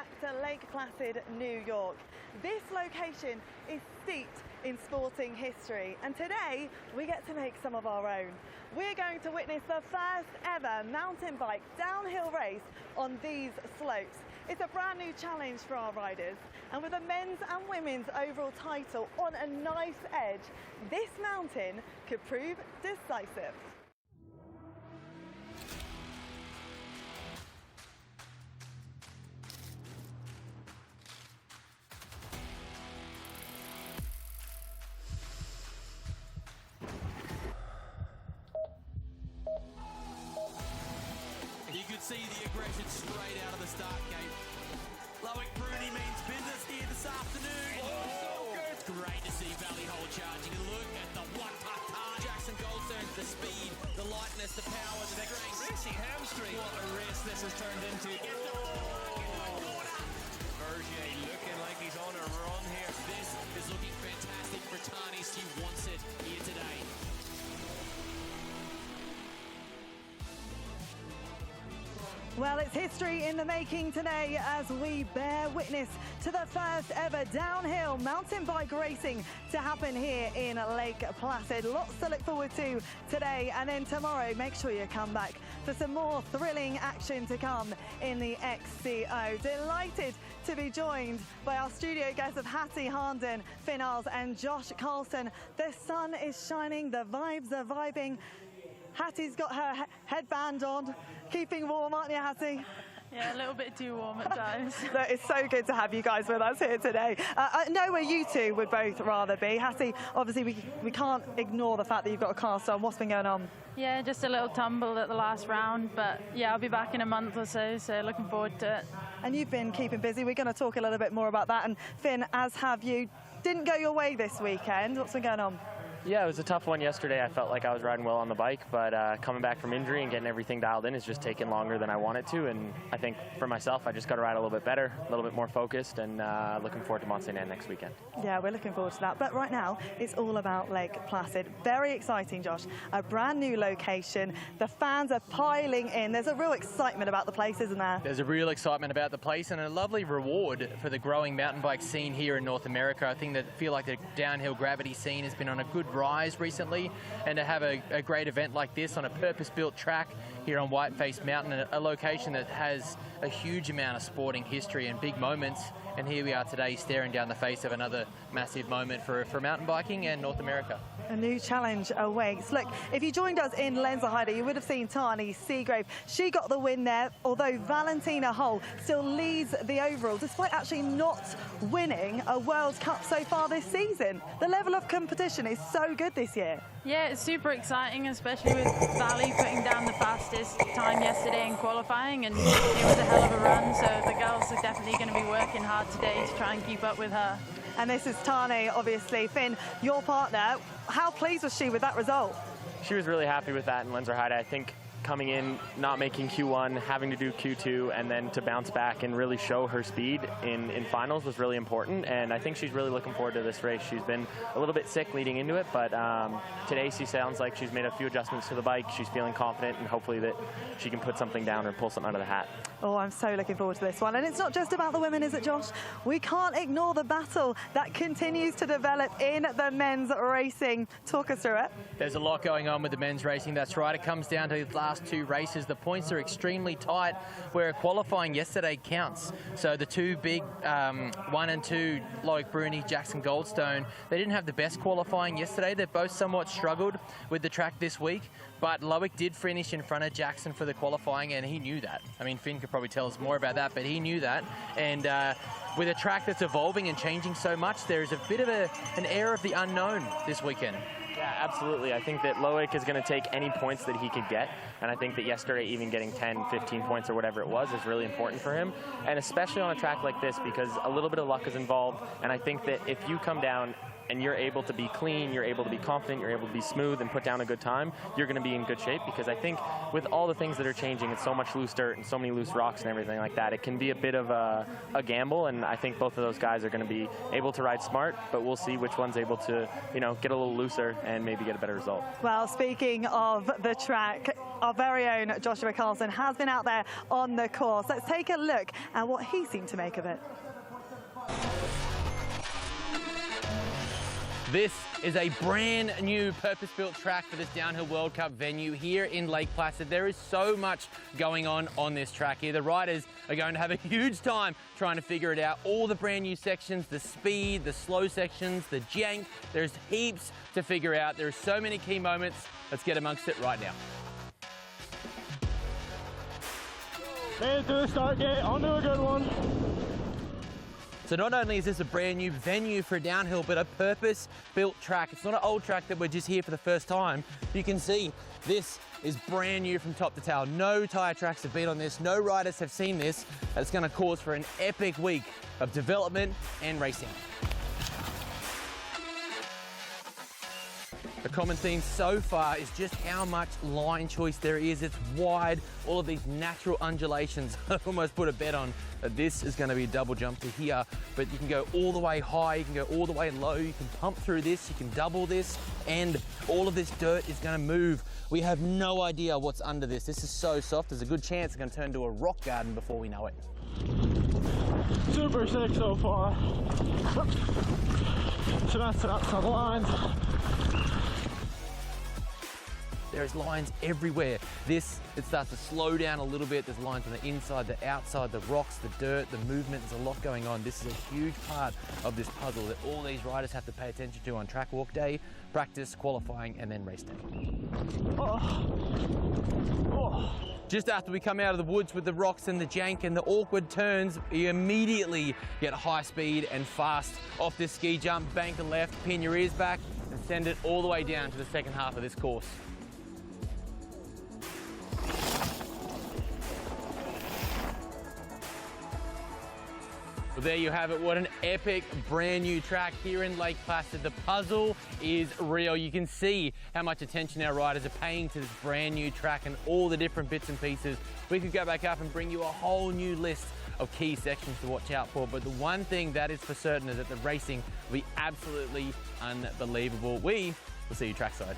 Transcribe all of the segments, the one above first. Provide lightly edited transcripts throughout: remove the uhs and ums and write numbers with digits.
back to Lake Placid, New York. This location is steeped in sporting history, and today we get to make some of our own. We're going to witness the first ever mountain bike downhill race on these slopes. It's a brand new challenge for our riders, and with the men's and women's overall title on a nice edge, this mountain could prove decisive. You could see the aggression straight out of the start gate. Bruni means business here this afternoon. Oh, so good. It's great to see Valley Hole charging. And look at the one-ta-ta. Jackson Goldstone, the speed, the lightness, the power, the strength. Racing hamstring. What a race this has turned into. Bergier looking like he's on a run here. This is looking fantastic for Tani. She wants it here today. Well, it's history in the making today as we bear witness to the first ever downhill mountain bike racing to happen here in Lake Placid. Lots to look forward to today, and then tomorrow make sure you come back for some more thrilling action to come in the XCO. Delighted to be joined by our studio guests of Hattie Harnden, Finn Arles and Josh Carlson. The sun is shining, the vibes are vibing. Hattie's got her headband on, keeping warm, aren't you, Hattie? Yeah, a little bit too warm at times. It's so good to have you guys with us here today. I know where you two would both rather be. Hattie, obviously we can't ignore the fact that you've got a cast on. What's been going on? Yeah, just a little tumble at the last round, but yeah, I'll be back in a month or so looking forward to it. And you've been keeping busy. We're going to talk a little bit more about that. And Finn, as have you. Didn't go your way this weekend. What's been going on? Yeah, it was a tough one yesterday. I felt like I was riding well on the bike, but coming back from injury and getting everything dialed in is just taking longer than I wanted to. And I think for myself, I just got to ride a little bit better, a little bit more focused, and looking forward to Mont Saint Anne next weekend. Yeah, we're looking forward to that. But right now, it's all about Lake Placid. Very exciting, Josh. A brand new location. The fans are piling in. There's a real excitement about the place, isn't there? There's a real excitement about the place and a lovely reward for the growing mountain bike scene here in North America. I think that feel like the downhill gravity scene has been on a good rise recently, and to have a great event like this on a purpose-built track here on Whiteface Mountain, a location that has a huge amount of sporting history and big moments. And here we are today staring down the face of another massive moment for mountain biking and North America. A new challenge awaits. Look, if you joined us in Lenzerheide, you would have seen Tani Seagrave. She got the win there, although Valentina Hull still leads the overall, despite actually not winning a World Cup so far this season. The level of competition is so good this year. Yeah, it's super exciting, especially with Valley putting down the fastest time yesterday in qualifying, and it was a hell of a run, so the girls are definitely going to be working hard today to try and keep up with her. And this is Tani, obviously. Finn, your partner, how pleased was she with that result? She was really happy with that in Lenzerheide. I think coming in, not making Q1, having to do Q2, and then to bounce back and really show her speed in finals was really important. And I think she's really looking forward to this race. She's been a little bit sick leading into it, but today she sounds like she's made a few adjustments to the bike. She's feeling confident, and hopefully that she can put something down or pull something out of the hat. Oh, I'm so looking forward to this one. And it's not just about the women, is it, Josh? We can't ignore the battle that continues to develop in the men's racing. Talk us through it. There's a lot going on with the men's racing, that's right. It comes down to the last two races. The points are extremely tight, where qualifying yesterday counts. So the two big 1 and 2, Lake Bruni, Jackson Goldstone, they didn't have the best qualifying yesterday. They've both somewhat struggled with the track this week, but Loic did finish in front of Jackson for the qualifying, and he knew that. I mean, Finn could probably tell us more about that, but he knew that. And with a track that's evolving and changing so much, there is a bit of an air of the unknown this weekend. Yeah, absolutely. I think that Loic is going to take any points that he could get, and I think that yesterday even getting 10, 15 points or whatever it was is really important for him, and especially on a track like this because a little bit of luck is involved, and I think that if you come down and you're able to be clean, you're able to be confident, you're able to be smooth and put down a good time, you're going to be in good shape. Because I think with all the things that are changing, it's so much loose dirt and so many loose rocks and everything like that, it can be a bit of a gamble, and I think both of those guys are going to be able to ride smart, but we'll see which one's able to, you know, get a little looser and maybe get a better result. Well, speaking of the track, our very own Joshua Carlson has been out there on the course. Let's take a look at what he seemed to make of it. This is a brand new purpose-built track for this Downhill World Cup venue here in Lake Placid. There is so much going on this track here. The riders are going to have a huge time trying to figure it out. All the brand new sections, the speed, the slow sections, the jank. There's heaps to figure out. There are so many key moments. Let's get amongst it right now. Made it to the start gate, onto a good one. So not only is this a brand new venue for downhill, but a purpose-built track. It's not an old track that we're just here for the first time. You can see this is brand new from top to tail. No tyre tracks have been on this. No riders have seen this. It's going to cause for an epic week of development and racing. The common theme so far is just how much line choice there is. It's wide, all of these natural undulations. I almost put a bet on that this is going to be a double jump to here, but you can go all the way high, you can go all the way low, you can pump through this, you can double this, and all of this dirt is going to move. We have no idea what's under this. This is so soft, there's a good chance it's going to turn into a rock garden before we know it. Super sick so far. So that's the lines. There's lines everywhere. It starts to slow down a little bit. There's lines on the inside, the outside, the rocks, the dirt, the movement. There's a lot going on. This is a huge part of this puzzle that all these riders have to pay attention to on track walk day, practice, qualifying, and then race day. Just after we come out of the woods with the rocks and the jank and the awkward turns, you immediately get high speed and fast off this ski jump, bank and left, pin your ears back, and send it all the way down to the second half of this course. Well, there you have it. What an epic brand new track here in Lake Placid. The puzzle is real. You can see how much attention our riders are paying to this brand new track and all the different bits and pieces. We could go back up and bring you a whole new list of key sections to watch out for, but the one thing that is for certain is that the racing will be absolutely unbelievable. We will see you trackside.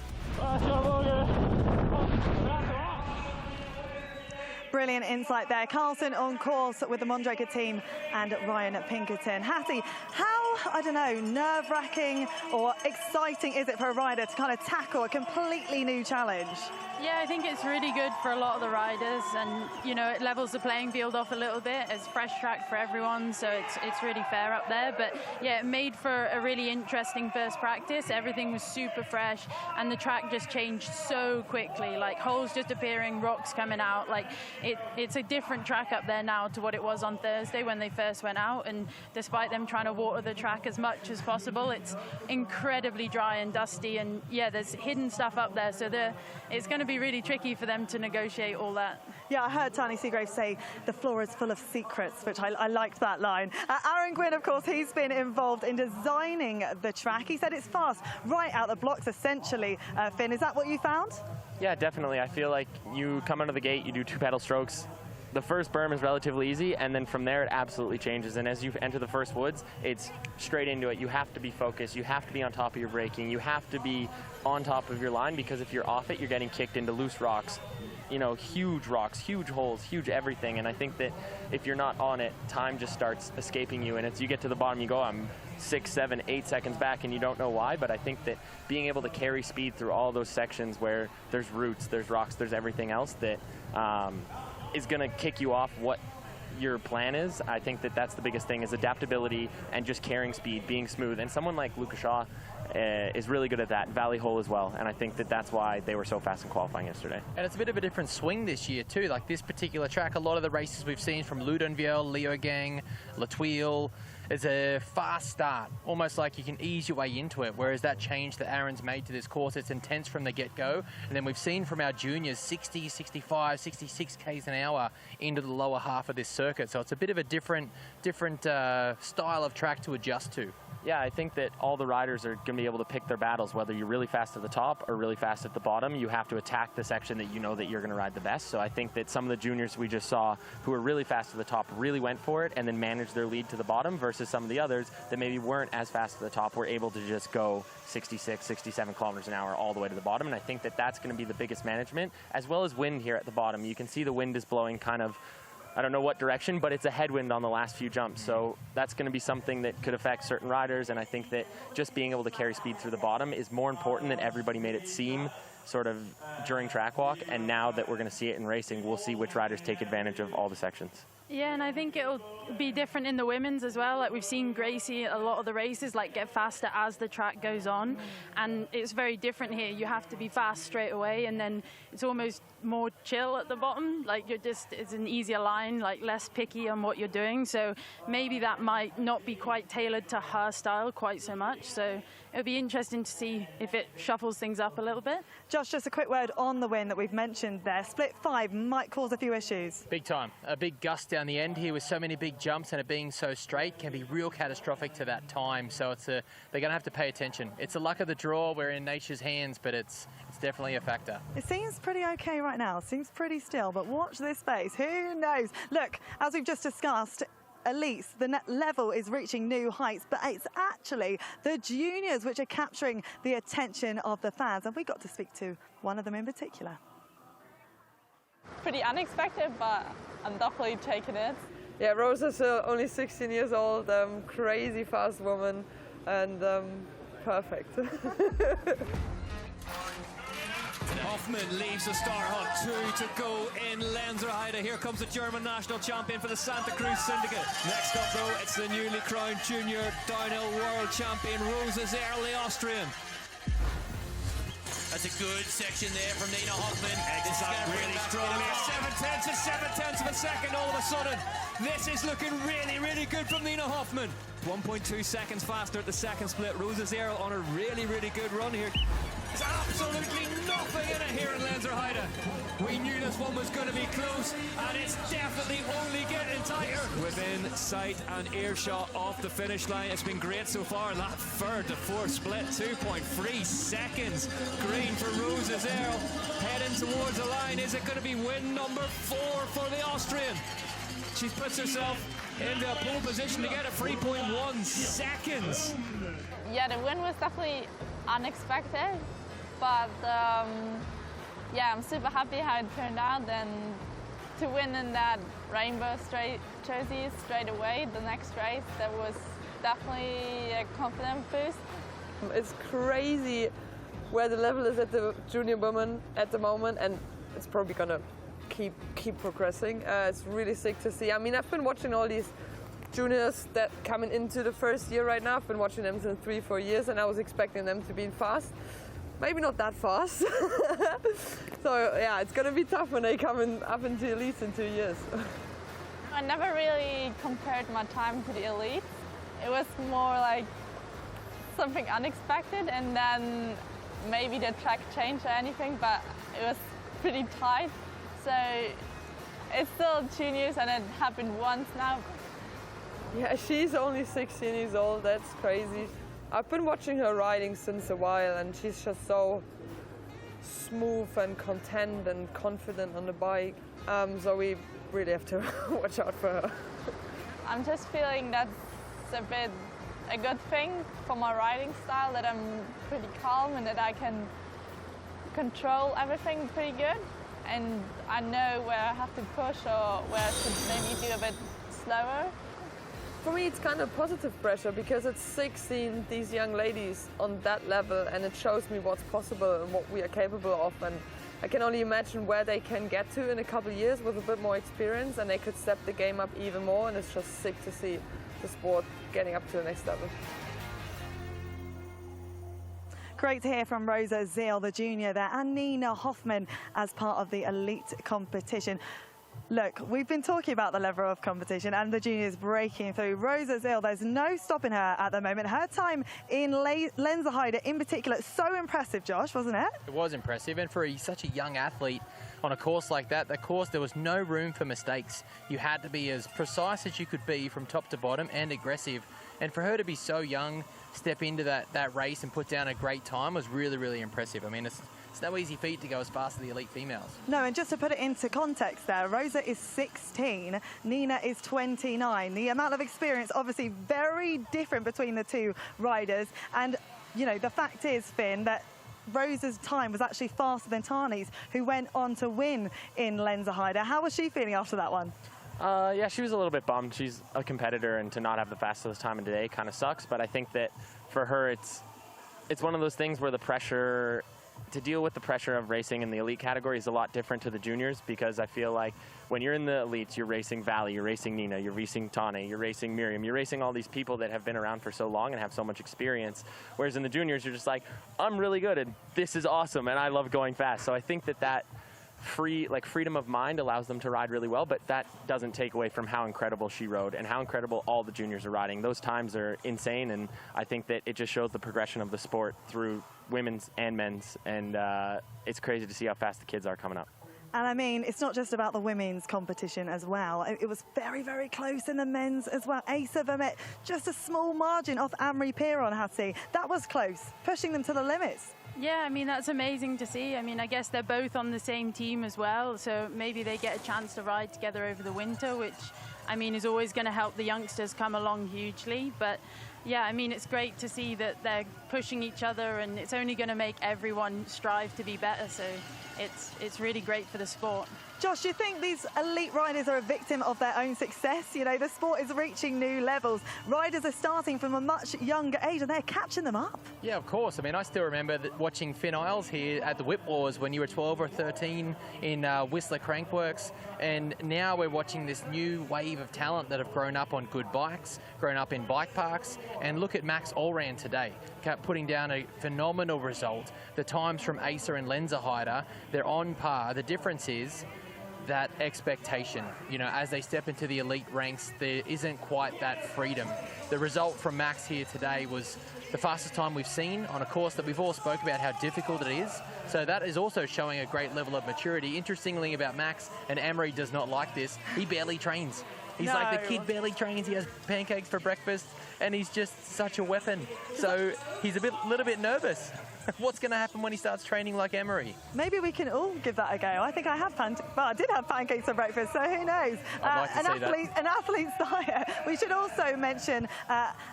Brilliant insight there. Carlson on course with the Mondraker team and Ryan Pinkerton. Hattie, how, I don't know, nerve-wracking or exciting is it for a rider to kind of tackle a completely new challenge? Yeah, I think it's really good for a lot of the riders, and you know, it levels the playing field off a little bit. It's fresh track for everyone, so it's really fair up there. But yeah, it made for a really interesting first practice. Everything was super fresh, and the track just changed so quickly. Like holes just appearing, rocks coming out. Like it's a different track up there now to what it was on Thursday when they first went out. And despite them trying to water the track as much as possible, it's incredibly dry and dusty. And yeah, there's hidden stuff up there, so it's going to be really tricky for them to negotiate all that. Yeah, I heard Tiny Seagrave say the floor is full of secrets, which I liked that line. Aaron Gwynn, of course, he's been involved in designing the track. He said it's fast, right out the blocks, essentially. Finn, is that what you found? Yeah, definitely. I feel like you come out of the gate, you do 2 pedal strokes. The first berm is relatively easy, and then from there it absolutely changes. And as you enter the first woods, it's straight into it. You have to be focused. You have to be on top of your braking. You have to be on top of your line, because if you're off it, you're getting kicked into loose rocks. You know, huge rocks, huge holes, huge everything. And I think that if you're not on it, time just starts escaping you. And it's, you get to the bottom, you go, I'm 6, 7, 8 seconds back, and you don't know why. But I think that being able to carry speed through all those sections where there's roots, there's rocks, there's everything else that is going to kick you off what your plan is. I think that that's the biggest thing, is adaptability and just carrying speed, being smooth. And someone like Luca Shaw is really good at that. Valley Hole as well. And I think that that's why they were so fast in qualifying yesterday. And it's a bit of a different swing this year too. Like this particular track, a lot of the races we've seen from Ludonviel, Leogang, La Tuile, it's a fast start, almost like you can ease your way into it, whereas that change that Aaron's made to this course, it's intense from the get-go. And then we've seen from our juniors 60, 65, 66 k's an hour into the lower half of this circuit. So it's a bit of a different style of track to adjust to. Yeah, I think that all the riders are going to be able to pick their battles, whether you're really fast at the top or really fast at the bottom. You have to attack the section that you know that you're going to ride the best. So I think that some of the juniors we just saw who were really fast at the top really went for it and then managed their lead to the bottom, versus some of the others that maybe weren't as fast at the top were able to just go 66, 67 kilometers an hour all the way to the bottom. And I think that that's going to be the biggest management, as well as wind here at the bottom. You can see the wind is blowing kind of, I don't know what direction, but it's a headwind on the last few jumps. So that's going to be something that could affect certain riders. And I think that just being able to carry speed through the bottom is more important than everybody made it seem sort of during track walk. And now that we're going to see it in racing, we'll see which riders take advantage of all the sections. Yeah, and I think it'll be different in the women's as well. Like we've seen Gracie, a lot of the races, like get faster as the track goes on. And it's very different here. You have to be fast straight away, and then it's almost more chill at the bottom. Like it's an easier line, like less picky on what you're doing. So maybe that might not be quite tailored to her style quite so much. So it'll be interesting to see if it shuffles things up a little bit. Josh, just a quick word on the wind that we've mentioned there. Split 5 might cause a few issues. Big time. A big gust down the end here with so many big jumps and it being so straight can be real catastrophic to that time. So they're going to have to pay attention. It's a luck of the draw. We're in nature's hands, but it's definitely a factor. It seems pretty okay right now. It seems pretty still, but watch this space. Who knows? Look, as we've just discussed, elites, the level is reaching new heights, but it's actually the juniors which are capturing the attention of the fans, and we got to speak to one of them in particular. Pretty unexpected, but I'm definitely taking it. Yeah, Rose is only 16 years old, crazy fast woman, and perfect. Hoffmann leaves the start hut, 2 to go in Lenzerheide. Here comes the German national champion for the Santa Cruz Syndicate. Next up though, it's the newly crowned junior downhill world champion, Rosa Zerl, the Austrian. That's a good section there from Nina Hoffmann. This is really strong. 7/10 of a second all of a sudden. This is looking really, really good from Nina Hoffmann. 1.2 seconds faster at the second split. Rosa Zerl on a really, really good run here. There's absolutely nothing in it here in Lenzerheide. We knew this one was going to be close, and it's definitely only getting tighter. Within sight and earshot of the finish line. It's been great so far. That third to fourth split, 2.3 seconds. Green for Rosa Zerl. Heading towards the line. Is it going to be win number 4 for the Austrian? She puts herself into a pole position to get a 3.1 seconds. Yeah, the win was definitely unexpected, but yeah, I'm super happy how it turned out, and to win in that rainbow straight jersey straight away the next race, that was definitely a confidence boost. It's crazy where the level is at the junior women at the moment, and it's probably gonna keep progressing. It's really sick to see. I mean, I've been watching all these juniors that coming into the first year right now. I've been watching them since 3-4 years, and I was expecting them to be fast. Maybe not that fast. So yeah, it's gonna be tough when they come up into elites in 2 years. I never really compared my time to the elite. It was more like something unexpected, and then maybe the track changed or anything, but it was pretty tight. So it's still juniors, and it happened once now. Yeah, she's only 16 years old. That's crazy. I've been watching her riding since a while, and she's just so smooth and content and confident on the bike. So we really have to watch out for her. I'm just feeling that's a good thing for my riding style, that I'm pretty calm and that I can control everything pretty good. And I know where I have to push or where I should maybe do a bit slower. For me, it's kind of positive pressure, because it's 16 these young ladies on that level, and it shows me what's possible and what we are capable of. And I can only imagine where they can get to in a couple of years with a bit more experience, and they could step the game up even more. And it's just sick to see the sport getting up to the next level. Great to hear from Rosa Zerl, the junior there, and Nina Hoffmann as part of the elite competition. Look, we've been talking about the level of competition and the juniors breaking through. Rosa's ill. There's no stopping her at the moment. Her time in Lenzerheide in particular, so impressive, Josh, wasn't it? It was impressive, and for such a young athlete on a course like that, there was no room for mistakes. You had to be as precise as you could be from top to bottom and aggressive. And for her to be so young, step into that race and put down a great time was really, really impressive. I mean, it's no easy feat to go as fast as the elite females. No, and just to put it into context there, Rosa is 16, Nina is 29. The amount of experience obviously very different between the two riders. And, you know, the fact is, Finn, that Rosa's time was actually faster than Tani's, who went on to win in Lenzerheide. How was she feeling after that one? Yeah, she was a little bit bummed. She's a competitor, and to not have the fastest time of the day kind of sucks. But I think that for her, it's one of those things where the pressure, to deal with the pressure of racing in the elite category is a lot different to the juniors, because I feel like when you're in the elites, you're racing Valley, you're racing Nina, you're racing Tane, you're racing Miriam, you're racing all these people that have been around for so long and have so much experience. Whereas in the juniors, you're just like, I'm really good and this is awesome and I love going fast. So I think that freedom of mind allows them to ride really well, but that doesn't take away from how incredible she rode and how incredible all the juniors are riding. Those times are insane, and I think that it just shows the progression of the sport through women's and men's, and it's crazy to see how fast the kids are coming up. And I mean, it's not just about the women's competition as well. It was very, very close in the men's as well. Asa Vermette, just a small margin off Anne-Marie Piron, Hattie. That was close, pushing them to the limits. Yeah, I mean, that's amazing to see. I mean, I guess they're both on the same team as well, so maybe they get a chance to ride together over the winter, which, I mean, is always going to help the youngsters come along hugely. But yeah, I mean, it's great to see that they're pushing each other, and it's only going to make everyone strive to be better. So it's really great for the sport. Josh, do you think these elite riders are a victim of their own success? You know, the sport is reaching new levels. Riders are starting from a much younger age and they're catching them up. Yeah, of course. I mean, I still remember watching Finn Isles here at the Whip Wars when you were 12 or 13 in Whistler Crankworks. And now we're watching this new wave of talent that have grown up on good bikes, grown up in bike parks. And look at Max Allran today, putting down a phenomenal result. The times from Asa and Lenzerheide, they're on par. The difference is that expectation. You know, as they step into the elite ranks, there isn't quite that freedom. The result from Max here today was the fastest time we've seen on a course that we've all spoke about how difficult it is. So that is also showing a great level of maturity. Interestingly about Max, and Amory does not like this, he barely trains. He's like, the kid barely trains, he has pancakes for breakfast, and he's just such a weapon. So he's little bit nervous. What's going to happen when he starts training like Emery? Maybe we can all give that a go. I think I did have pancakes for breakfast, so who knows? I'd like to see an athlete's diet. We should also mention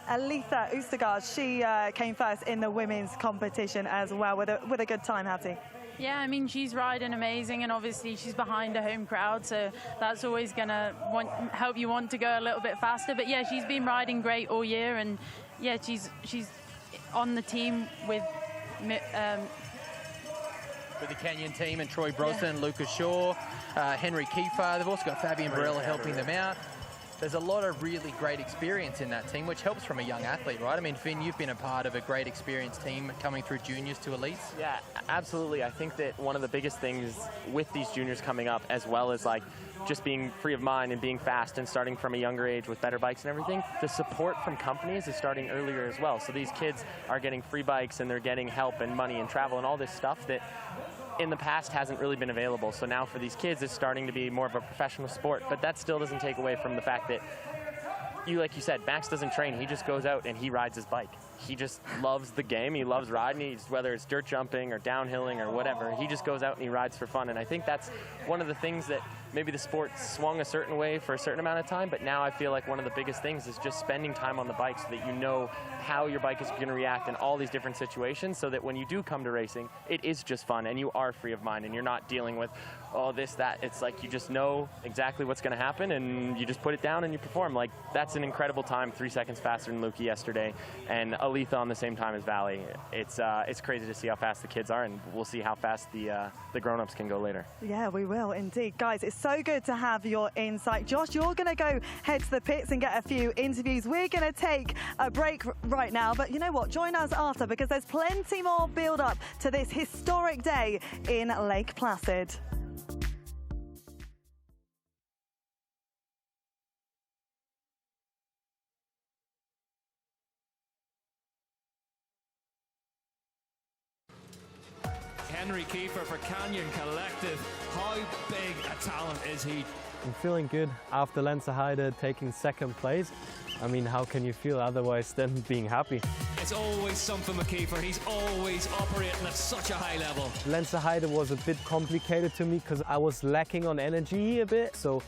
Alitha Oostergaard. She came first in the women's competition as well with a good time, Hattie. Yeah, I mean, she's riding amazing, and obviously she's behind a home crowd, so that's always going to help you want to go a little bit faster. But yeah, she's been riding great all year, and yeah, she's on the team with the Canyon team and Troy Brosnan, Lucas Shaw, Henry Kiefer. They've also got Fabian Barella helping them out. There's a lot of really great experience in that team, which helps from a young athlete, right? I mean, Finn, you've been a part of a great experienced team coming through juniors to elites. Yeah, absolutely. I think that one of the biggest things with these juniors coming up, as well as like just being free of mind and being fast and starting from a younger age with better bikes and everything, the support from companies is starting earlier as well. So these kids are getting free bikes and they're getting help and money and travel and all this stuff that in the past hasn't really been available. So now for these kids, it's starting to be more of a professional sport, but that still doesn't take away from the fact that like you said, Max doesn't train. He just goes out and he rides his bike. He just loves the game. He loves riding. Whether it's dirt jumping or downhilling or whatever, he just goes out and he rides for fun. And I think that's one of the things that maybe the sport swung a certain way for a certain amount of time, but now I feel like one of the biggest things is just spending time on the bike so that you know how your bike is going to react in all these different situations, so that when you do come to racing, it is just fun and you are free of mind and you're not dealing with, oh, this, that. It's like you just know exactly what's going to happen and you just put it down and you perform. Like, that's an incredible time, 3 seconds faster than Luki yesterday, and Alitha on the same time as Valley. It's crazy to see how fast the kids are, and we'll see how fast the grown-ups can go later. Yeah, we will indeed. Guys, it's so good to have your insight. Josh, you're going to go head to the pits and get a few interviews. We're going to take a break right now, but you know what? Join us after, because there's plenty more build-up to this historic day in Lake Placid. Henry Kiefer for Canyon Collective. How big a talent is he? I'm feeling good after Lenzerheide taking second place. I mean, how can you feel otherwise than being happy? It's always something with Kiefer. He's always operating at such a high level. Lenzerheide was a bit complicated to me because I was lacking on energy a bit, so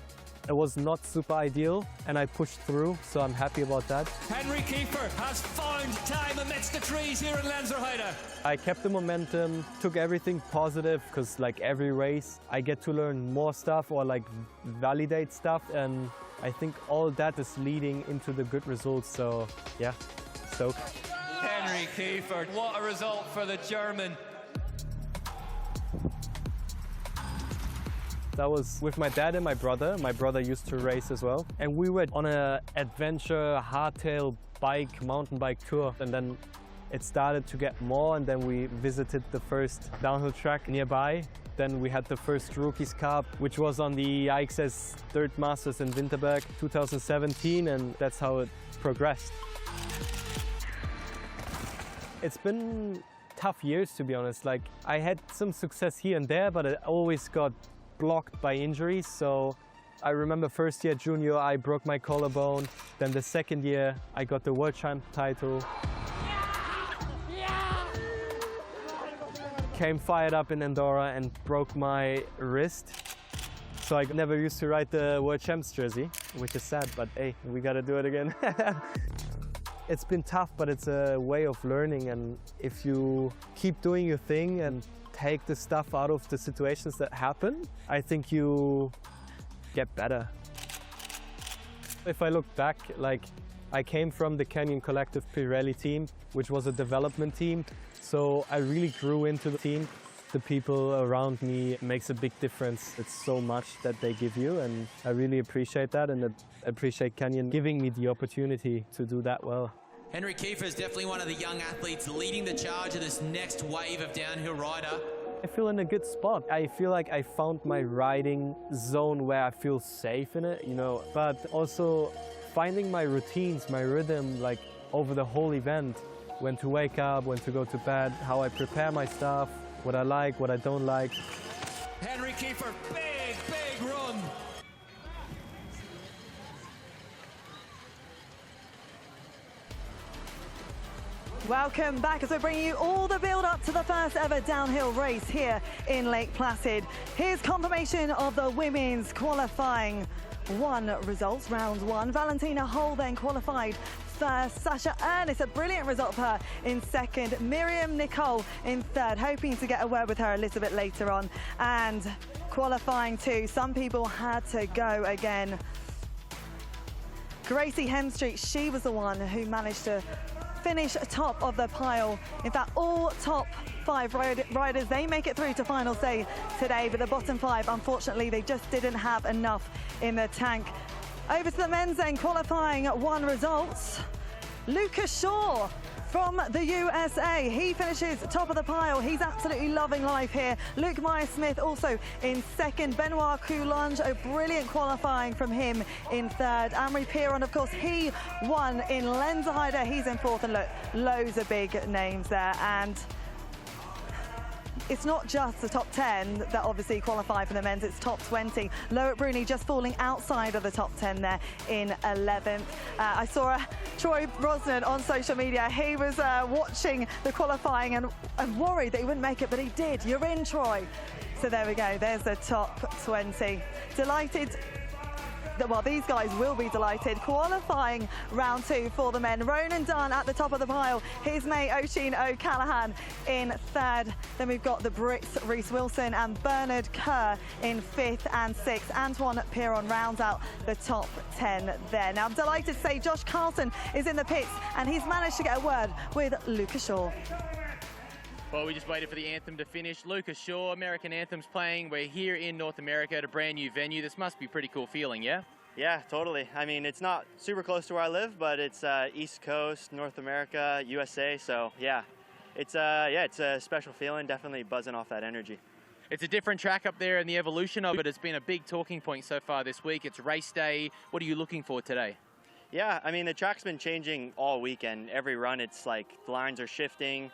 it was not super ideal, and I pushed through, so I'm happy about that. Henry Kiefer has found time amidst the trees here in Lenzerheide. I kept the momentum, took everything positive, because like every race, I get to learn more stuff or like validate stuff, and I think all that is leading into the good results, so yeah, stoked. Henry Kiefer, what a result for the German. That was with my dad and my brother. My brother used to race as well. And we were on an adventure hardtail bike, mountain bike tour. And then it started to get more, and then we visited the first downhill track nearby. Then we had the first Rookies Cup, which was on the IXS Third Masters in Winterberg 2017, and that's how it progressed. It's been tough years, to be honest. Like, I had some success here and there, but it always got blocked by injuries. So I remember first year junior, I broke my collarbone. Then the second year, I got the world champ title. Came fired up in Andorra and broke my wrist. So I never used to ride the world champs jersey, which is sad, but hey, we gotta do it again. It's been tough, but it's a way of learning, and if you keep doing your thing and take the stuff out of the situations that happen, I think you get better. If I look back, like, I came from the Canyon Collective Pirelli team, which was a development team, so I really grew into the team. The people around me makes a big difference. It's so much that they give you, and I really appreciate that, and I appreciate Canyon giving me the opportunity to do that well. Henry Kiefer is definitely one of the young athletes leading the charge of this next wave of downhill rider. I feel in a good spot. I feel like I found my riding zone where I feel safe in it, you know, but also finding my routines, my rhythm, like over the whole event, when to wake up, when to go to bed, how I prepare my stuff, what I like, what I don't like. Henry Kiefer, big run. Welcome back as we're bringing you all the build-up to the first ever downhill race here in Lake Placid. Here's confirmation of the women's qualifying one results, round one. Valentina Hole then qualified first. Sasha Ernest, a brilliant result for her in second. Miriam Nicole in third, hoping to get a word with her a little bit later on. And qualifying two, some people had to go again. Gracie Hemstreet, she was the one who managed to finish top of the pile. In fact, all top five riders, they make it through to final day today, but the bottom five, unfortunately, they just didn't have enough in the tank. Over to the men's then, qualifying one results. Lucas Shaw from the USA, he finishes top of the pile. He's absolutely loving life here. Luke Meyer-Smith also in second. Benoit Coulange, a brilliant qualifying from him in third. Amory Piron, of course, he won in Lenzerheide. He's in fourth, and look, loads of big names there. And it's not just the top 10 that obviously qualify for the men's, it's top 20. Loic Bruni just falling outside of the top 10 there in 11th. I saw Troy Brosnan on social media. He was watching the qualifying and worried that he wouldn't make it, but he did. You're in, Troy. So there we go, there's the top 20. Delighted. Well, these guys will be delighted. Qualifying round two for the men. Ronan Dunn at the top of the pile. His mate Oisin O'Callaghan in third. Then we've got the Brits, Reece Wilson and Bernard Kerr in fifth and sixth. Antoine Piron rounds out the top 10 there. Now, I'm delighted to say Josh Carlson is in the pits, and he's managed to get a word with Lucas Shaw. Well, we just waited for the anthem to finish. Lucas Shaw, American anthem's playing. We're here in North America at a brand new venue. This must be a pretty cool feeling, yeah? Yeah, totally. I mean, it's not super close to where I live, but it's East Coast, North America, USA. So yeah, it's a special feeling. Definitely buzzing off that energy. It's a different track up there, and the evolution of it has been a big talking point so far this week. It's race day. What are you looking for today? Yeah, I mean, the track's been changing all weekend. Every run, it's like the lines are shifting.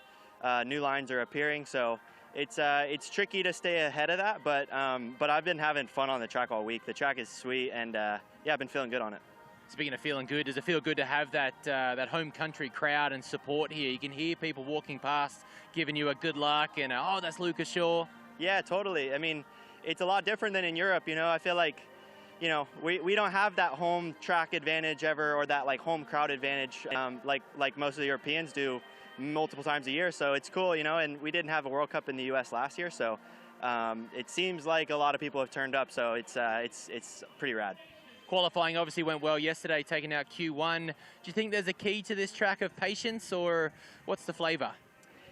New lines are appearing, so it's tricky to stay ahead of that, but I've been having fun on the track all week. The track is sweet, and yeah, I've been feeling good on it. Speaking of feeling good, does it feel good to have that home country crowd and support here? You can hear people walking past, giving you a good luck, and oh, that's Lucas Shaw. Yeah, totally. I mean, it's a lot different than in Europe. You know, I feel like, you know, we don't have that home track advantage ever, or that like home crowd advantage like most of the Europeans do multiple times a year. So it's cool, you know. And we didn't have a World Cup in the U.S. last year, so it seems like a lot of people have turned up. So it's pretty rad. Qualifying obviously went well yesterday, taking out Q1. Do you think there's a key to this track of patience, or what's the flavor?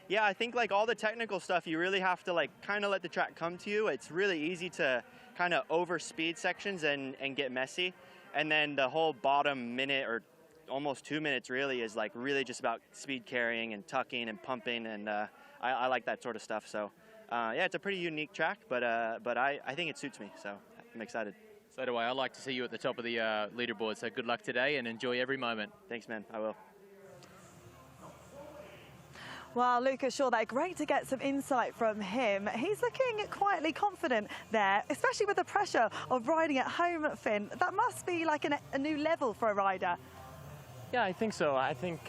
Yeah, I think like all the technical stuff, you really have to like kind of let the track come to you. It's really easy to kind of overspeed sections and get messy. And then the whole bottom minute or almost 2 minutes really is like really just about speed carrying and tucking and pumping. And I like that sort of stuff. So yeah, it's a pretty unique track, but I think it suits me. So I'm excited. So do I. I'd like to see you at the top of the leaderboard. So good luck today and enjoy every moment. Thanks, man. I will. Well, Lucas Shaw, there, great to get some insight from him. He's looking quietly confident there, especially with the pressure of riding at home, Finn. That must be like a new level for a rider. Yeah, I think so. I think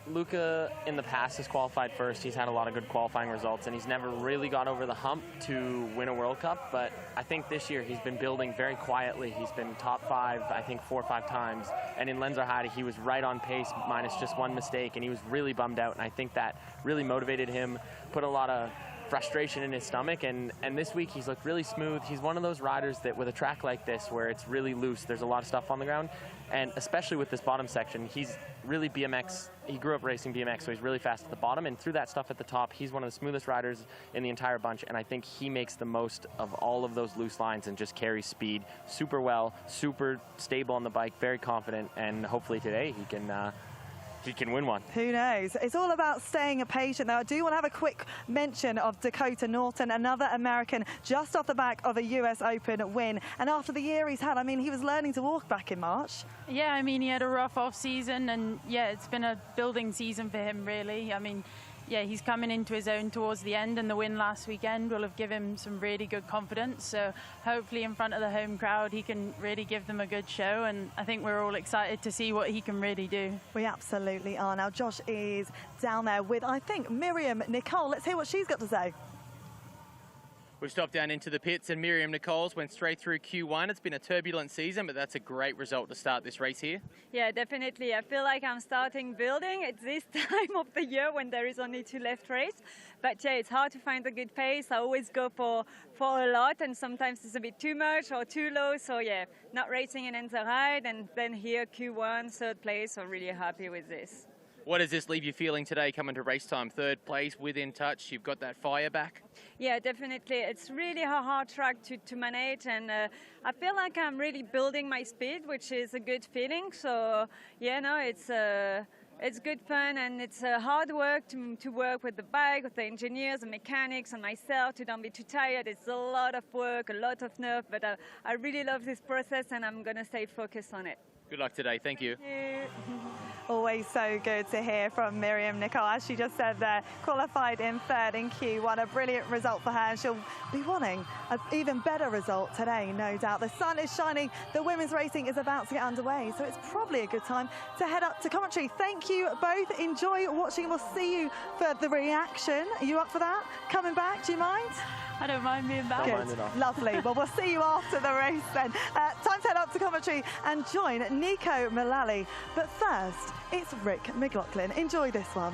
Luca in the past has qualified first. He's had a lot of good qualifying results, and he's never really got over the hump to win a World Cup. But I think this year he's been building very quietly. He's been top 5, I think 4 or 5 times. And in Lenzerheide, he was right on pace, minus just one mistake, and he was really bummed out. And I think that really motivated him, put a lot of frustration in his stomach, and this week he's looked really smooth. He's one of those riders that with a track like this where it's really loose, there's a lot of stuff on the ground, and especially with this bottom section, he's really BMX. He grew up racing BMX, so he's really fast at the bottom, and through that stuff at the top, he's one of the smoothest riders in the entire bunch, and I think he makes the most of all of those loose lines and just carries speed super well, super stable on the bike, very confident, and hopefully today he can win one. Who knows? It's all about staying patient. Now, I do want to have a quick mention of Dakota Norton, another American just off the back of a US Open win. And after the year he's had, I mean, he was learning to walk back in March. Yeah, I mean, he had a rough off season, and yeah, it's been a building season for him, really. I mean, yeah, he's coming into his own towards the end, and the win last weekend will have given him some really good confidence. So hopefully in front of the home crowd, he can really give them a good show, and I think we're all excited to see what he can really do. We absolutely are. Now, Josh is down there with, I think, Miriam Nicole. Let's hear what she's got to say. We've stopped down into the pits, and Miriam Nichols went straight through Q1. It's been a turbulent season, but that's a great result to start this race here. Yeah, definitely. I feel like I'm starting building. It's this time of the year when there is only 2 left race. But yeah, it's hard to find a good pace. I always go for a lot, and sometimes it's a bit too much or too low. So yeah, not racing in Lenzerheide, and then here Q1, 3rd place. So really happy with this. What does this leave you feeling today coming to race time? 3rd place, within touch. You've got that fire back? Yeah, definitely. It's really a hard track to manage, and I feel like I'm really building my speed, which is a good feeling. So yeah, no, it's good fun, and it's hard work to work with the bike, with the engineers, the mechanics, and myself to don't be too tired. It's a lot of work, a lot of nerve, but I really love this process, and I'm going to stay focused on it. Good luck today. Thank you. Thank you. Always so good to hear from Miriam Nicole. As she just said there, qualified in 3rd in Q1, a brilliant result for her, and she'll be wanting an even better result today, no doubt. The sun is shining, the women's racing is about to get underway, so it's probably a good time to head up to commentary. Thank you both, enjoy watching, we'll see you for the reaction. Are you up for that? Coming back, do you mind? I don't mind being back. Good, lovely. Well, we'll see you after the race then. Time to head up to commentary and join Nico Mullally. But first, it's Rick McLaughlin. Enjoy this one.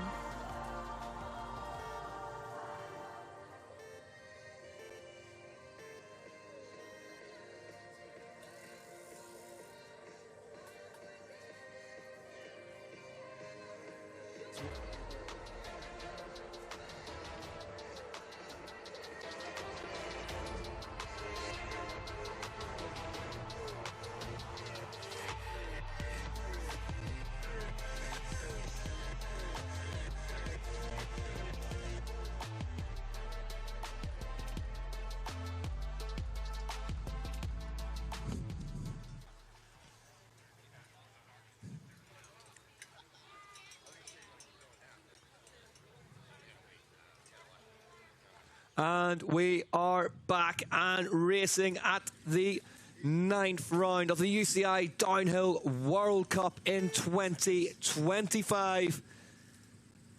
And we are back and racing at the 9th round of the UCI Downhill World Cup in 2025.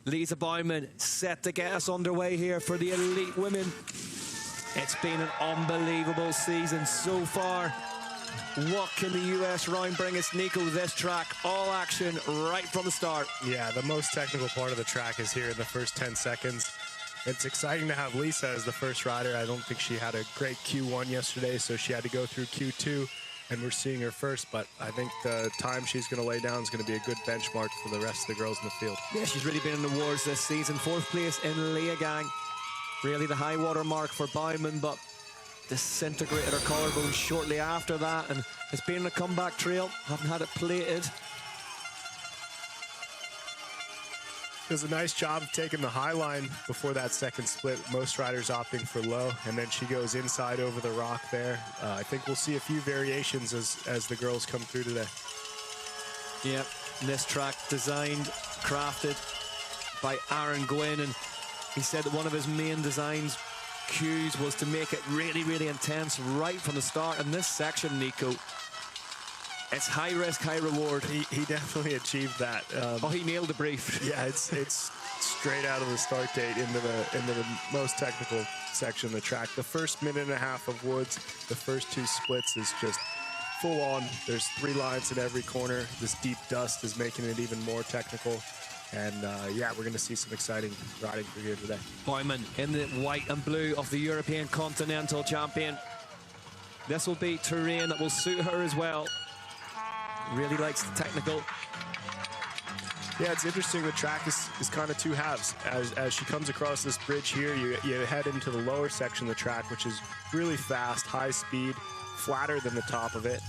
Lisa Baumann set to get us underway here for the elite women. It's been an unbelievable season so far. What can the US round bring us, Nico? This track, all action right from the start. Yeah, the most technical part of the track is here in the first 10 seconds. It's exciting to have Lisa as the first rider. I don't think she had a great Q1 yesterday, so she had to go through Q2, and we're seeing her first, but I think the time she's going to lay down is going to be a good benchmark for the rest of the girls in the field. Yeah, she's really been in the wars this season. 4th place in Leogang. Really the high water mark for Baumann, but disintegrated her collarbone shortly after that, and it's been a comeback trail. Haven't had it plated. Does a nice job of taking the high line before that second split. Most riders opting for low, and then she goes inside over the rock there. I think we'll see a few variations as the girls come through today. Yeah, this track designed, crafted by Aaron Gwynn, and he said that one of his main designs cues was to make it really, really intense right from the start. And this section, Nico, it's high risk, high reward. He definitely achieved that. He nailed the brief. Yeah, it's straight out of the start gate into the most technical section of the track. The first minute and a half of woods, the first 2 splits is just full on. There's 3 lines in every corner. This deep dust is making it even more technical. And yeah, we're going to see some exciting riding through here today. Baumann in the white and blue of the European Continental Champion. This will be terrain that will suit her as well. Really likes the technical. Yeah, it's interesting. The track is kind of 2 halves. As she comes across this bridge here, you head into the lower section of the track, which is really fast, high speed, flatter than the top of it.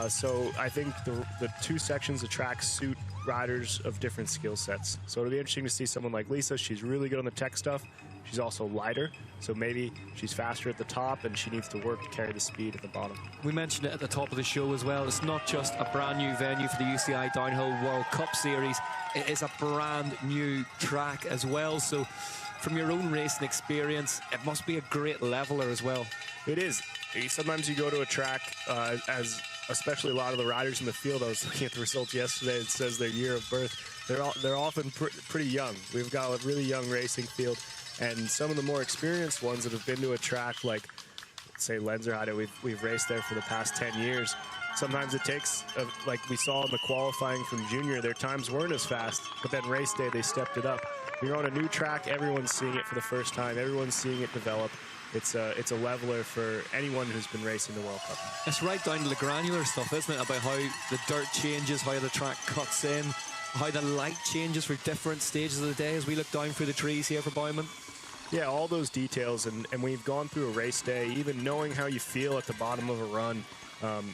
So I think the 2 sections of track suit riders of different skill sets. So it'll be interesting to see someone like Lisa. She's really good on the tech stuff. She's also lighter, so maybe she's faster at the top and she needs to work to carry the speed at the bottom. We mentioned it at the top of the show as well. It's not just a brand new venue for the UCI Downhill World Cup Series. It is a brand new track as well. So from your own racing experience, it must be a great leveler as well. It is. Sometimes you go to a track, as especially a lot of the riders in the field. I was looking at the results yesterday. It says their year of birth. They're often pretty young. We've got a really young racing field. And some of the more experienced ones that have been to a track like, say, Lenzerheide, we've raced there for the past 10 years. Sometimes it takes, like we saw in the qualifying from junior, their times weren't as fast, but then race day, they stepped it up. You're on a new track, everyone's seeing it for the first time, everyone's seeing it develop. It's a leveler for anyone who's been racing the World Cup. It's right down to the granular stuff, isn't it, about how the dirt changes, how the track cuts in, how the light changes for different stages of the day as we look down through the trees here for Baumann. Yeah, all those details, and we've gone through a race day, even knowing how you feel at the bottom of a run,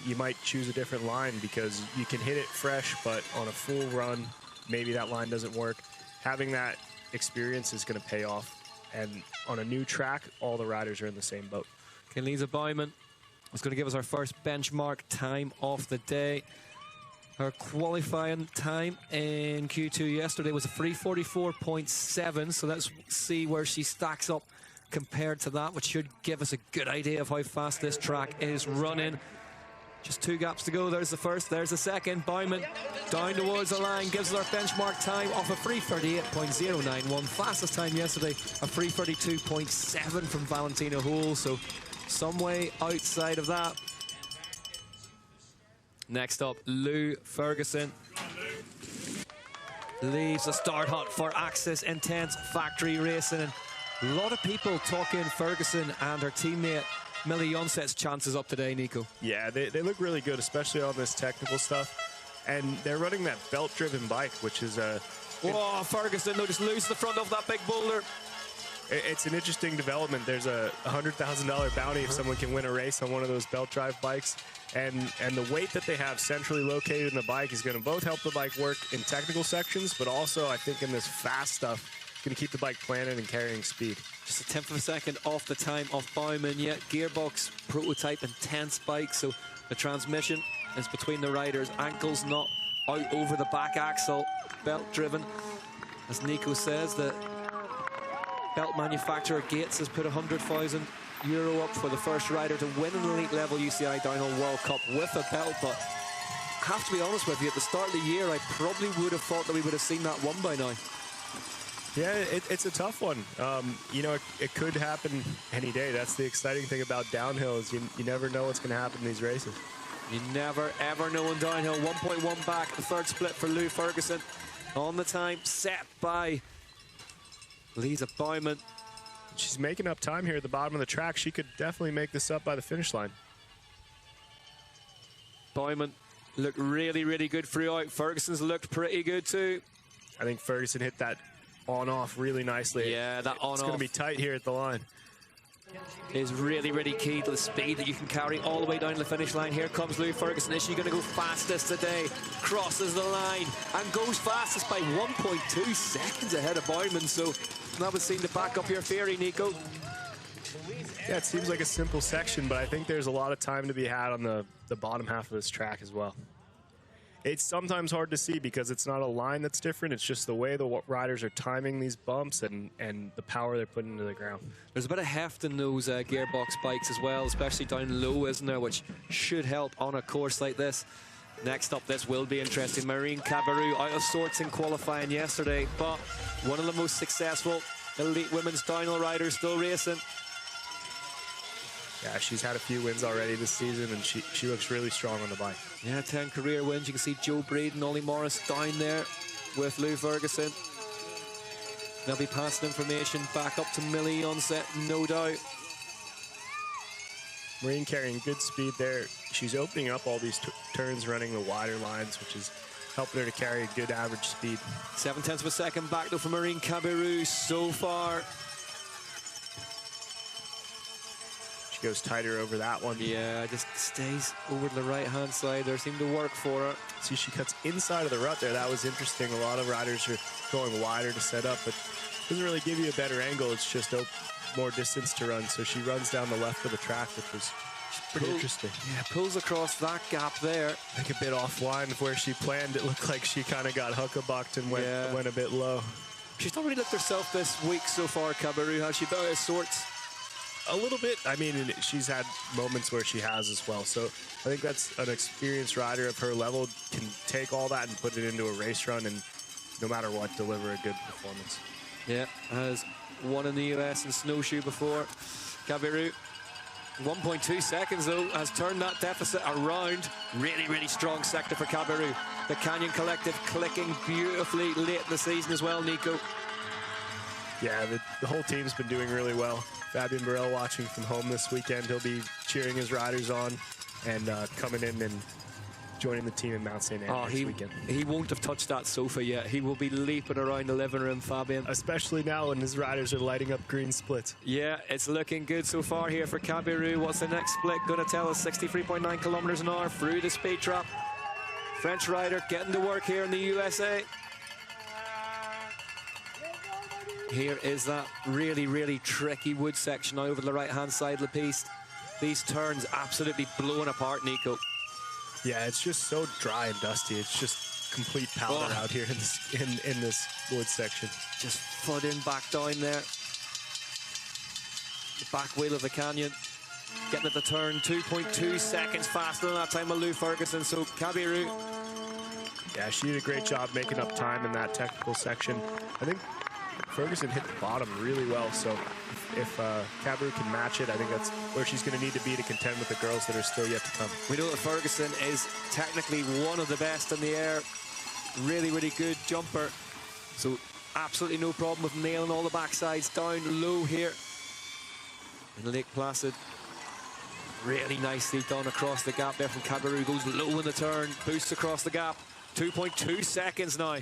you might choose a different line because you can hit it fresh, but on a full run, maybe that line doesn't work. Having that experience is going to pay off, and on a new track, all the riders are in the same boat. Okay, Lisa Baumann is going to give us our first benchmark time of the day. Her qualifying time in Q2 yesterday was a 3:44.7, so let's see where she stacks up compared to that, which should give us a good idea of how fast this track is running. Just 2 gaps to go. There's the first, there's the second. Baumann down towards the line, gives us our benchmark time off a 3:38.091. Fastest time yesterday, a 3:32.7 from Valentina Houle, so some way outside of that. Next up, Lou Ferguson leaves the start hut for Axis Intense Factory Racing. And a lot of people talking Ferguson and her teammate Millie Jonset's chances up today, Nico. Yeah, they look really good, especially on this technical stuff. And they're running that belt-driven bike, which is a... Whoa, Ferguson, no, just lose the front of that big boulder. It's an interesting development. There's a $100,000 bounty if someone can win a race on one of those belt drive bikes. And the weight that they have centrally located in the bike is going to both help the bike work in technical sections, but also I think in this fast stuff, it's going to keep the bike planted and carrying speed. Just a 1/10 of a second off the time of Baumann, yet gearbox prototype intense bike, so the transmission is between the riders, ankles not out over the back axle, belt driven. As Nico says, the belt manufacturer Gates has put €100,000 up for the first rider to win an elite level UCI Downhill World Cup with a belt. But I have to be honest with you, at the start of the year, I probably would have thought that we would have seen that won by now. Yeah, it's a tough one. You know, it could happen any day. That's the exciting thing about downhill is you never know what's going to happen in these races. You never, ever know in downhill. 1.1 back, the third split for Lou Ferguson. On the time set by Lisa Baumann. She's making up time here at the bottom of the track. She could definitely make this up by the finish line. Baumann looked really, really good throughout. Ferguson's looked pretty good too. I think Ferguson hit that on-off really nicely. Yeah, that on-off. It's going to be tight here at the line. Is really, really key to the speed that you can carry all the way down to the finish line. Here comes Lou Ferguson. Is she going to go fastest today? Crosses the line and goes fastest by 1.2 seconds ahead of Baumann. So that would seem to back up your theory, Nico. Yeah, it seems like a simple section, but I think there's a lot of time to be had on the bottom half of this track as well. It's sometimes hard to see because it's not a line that's different. It's just the way the riders are timing these bumps and the power they're putting into the ground. There's a bit of heft in those gearbox bikes as well, especially down low, isn't there, which should help on a course like this. Next up, this will be interesting. Marine Cabarrou out of sorts in qualifying yesterday, but one of the most successful elite women's downhill riders still racing. Yeah, she's had a few wins already this season, and she looks really strong on the bike. Yeah, 10 career wins. You can see Joe Breed and Ollie Morris down there with Lou Ferguson. They'll be passing information back up to Millie on set, no doubt. Marine carrying good speed there. She's opening up all these turns, running the wider lines, which is helping her to carry a good average speed. 0.7 of a second back though for Marine Cabarrou so far. Goes tighter over that one. Yeah, just stays over to the right-hand side there. Seemed to work for her. See, she cuts inside of the rut there. That was interesting. A lot of riders are going wider to set up, but doesn't really give you a better angle. It's just more distance to run. So she runs down the left of the track, which was pretty interesting. Yeah, pulls across that gap there. I think a bit offline of where she planned. It looked like she kind of got huckabucked and went a bit low. She's not really looked herself this week so far, Cabarrou, has she? About out of sorts. A little bit. I mean, she's had moments where she has as well. So I think that's an experienced rider of her level can take all that and put it into a race run and no matter what, deliver a good performance. Yeah, has won in the US in snowshoe before. Cabarrou, 1.2 seconds though, has turned that deficit around. Really, really strong sector for Cabarrou. The Canyon Collective clicking beautifully late in the season as well, Nico. Yeah, the whole team's been doing really well. Fabian Burrell watching from home this weekend. He'll be cheering his riders on and coming in and joining the team in Mount St. Anne next weekend. He won't have touched that sofa yet. He will be leaping around the living room, Fabian. Especially now when his riders are lighting up green splits. Yeah, it's looking good so far here for Cabarrou. What's the next split going to tell us? 63.9 kilometers an hour through the speed trap. French rider getting to work here in the USA. Here is that really, really tricky wood section now over the right-hand side of the piste. These turns absolutely blowing apart, Nico. Yeah, it's just so dry and dusty. It's just complete powder out here in this wood section. Just flooding back down there. The back wheel of the canyon. Getting at the turn, 2.2 seconds faster than that time of Lou Ferguson. So Cabarrou. Yeah, she did a great job making up time in that technical section. I think Ferguson hit the bottom really well, so if Cabarrou can match it, I think that's where she's going to need to be to contend with the girls that are still yet to come. We know that Ferguson is technically one of the best in the air. Really, really good jumper. So absolutely no problem with nailing all the backsides down low here in Lake Placid. Really nicely done across the gap there from Cabarrou. Goes low in the turn, boosts across the gap. 2.2 seconds now.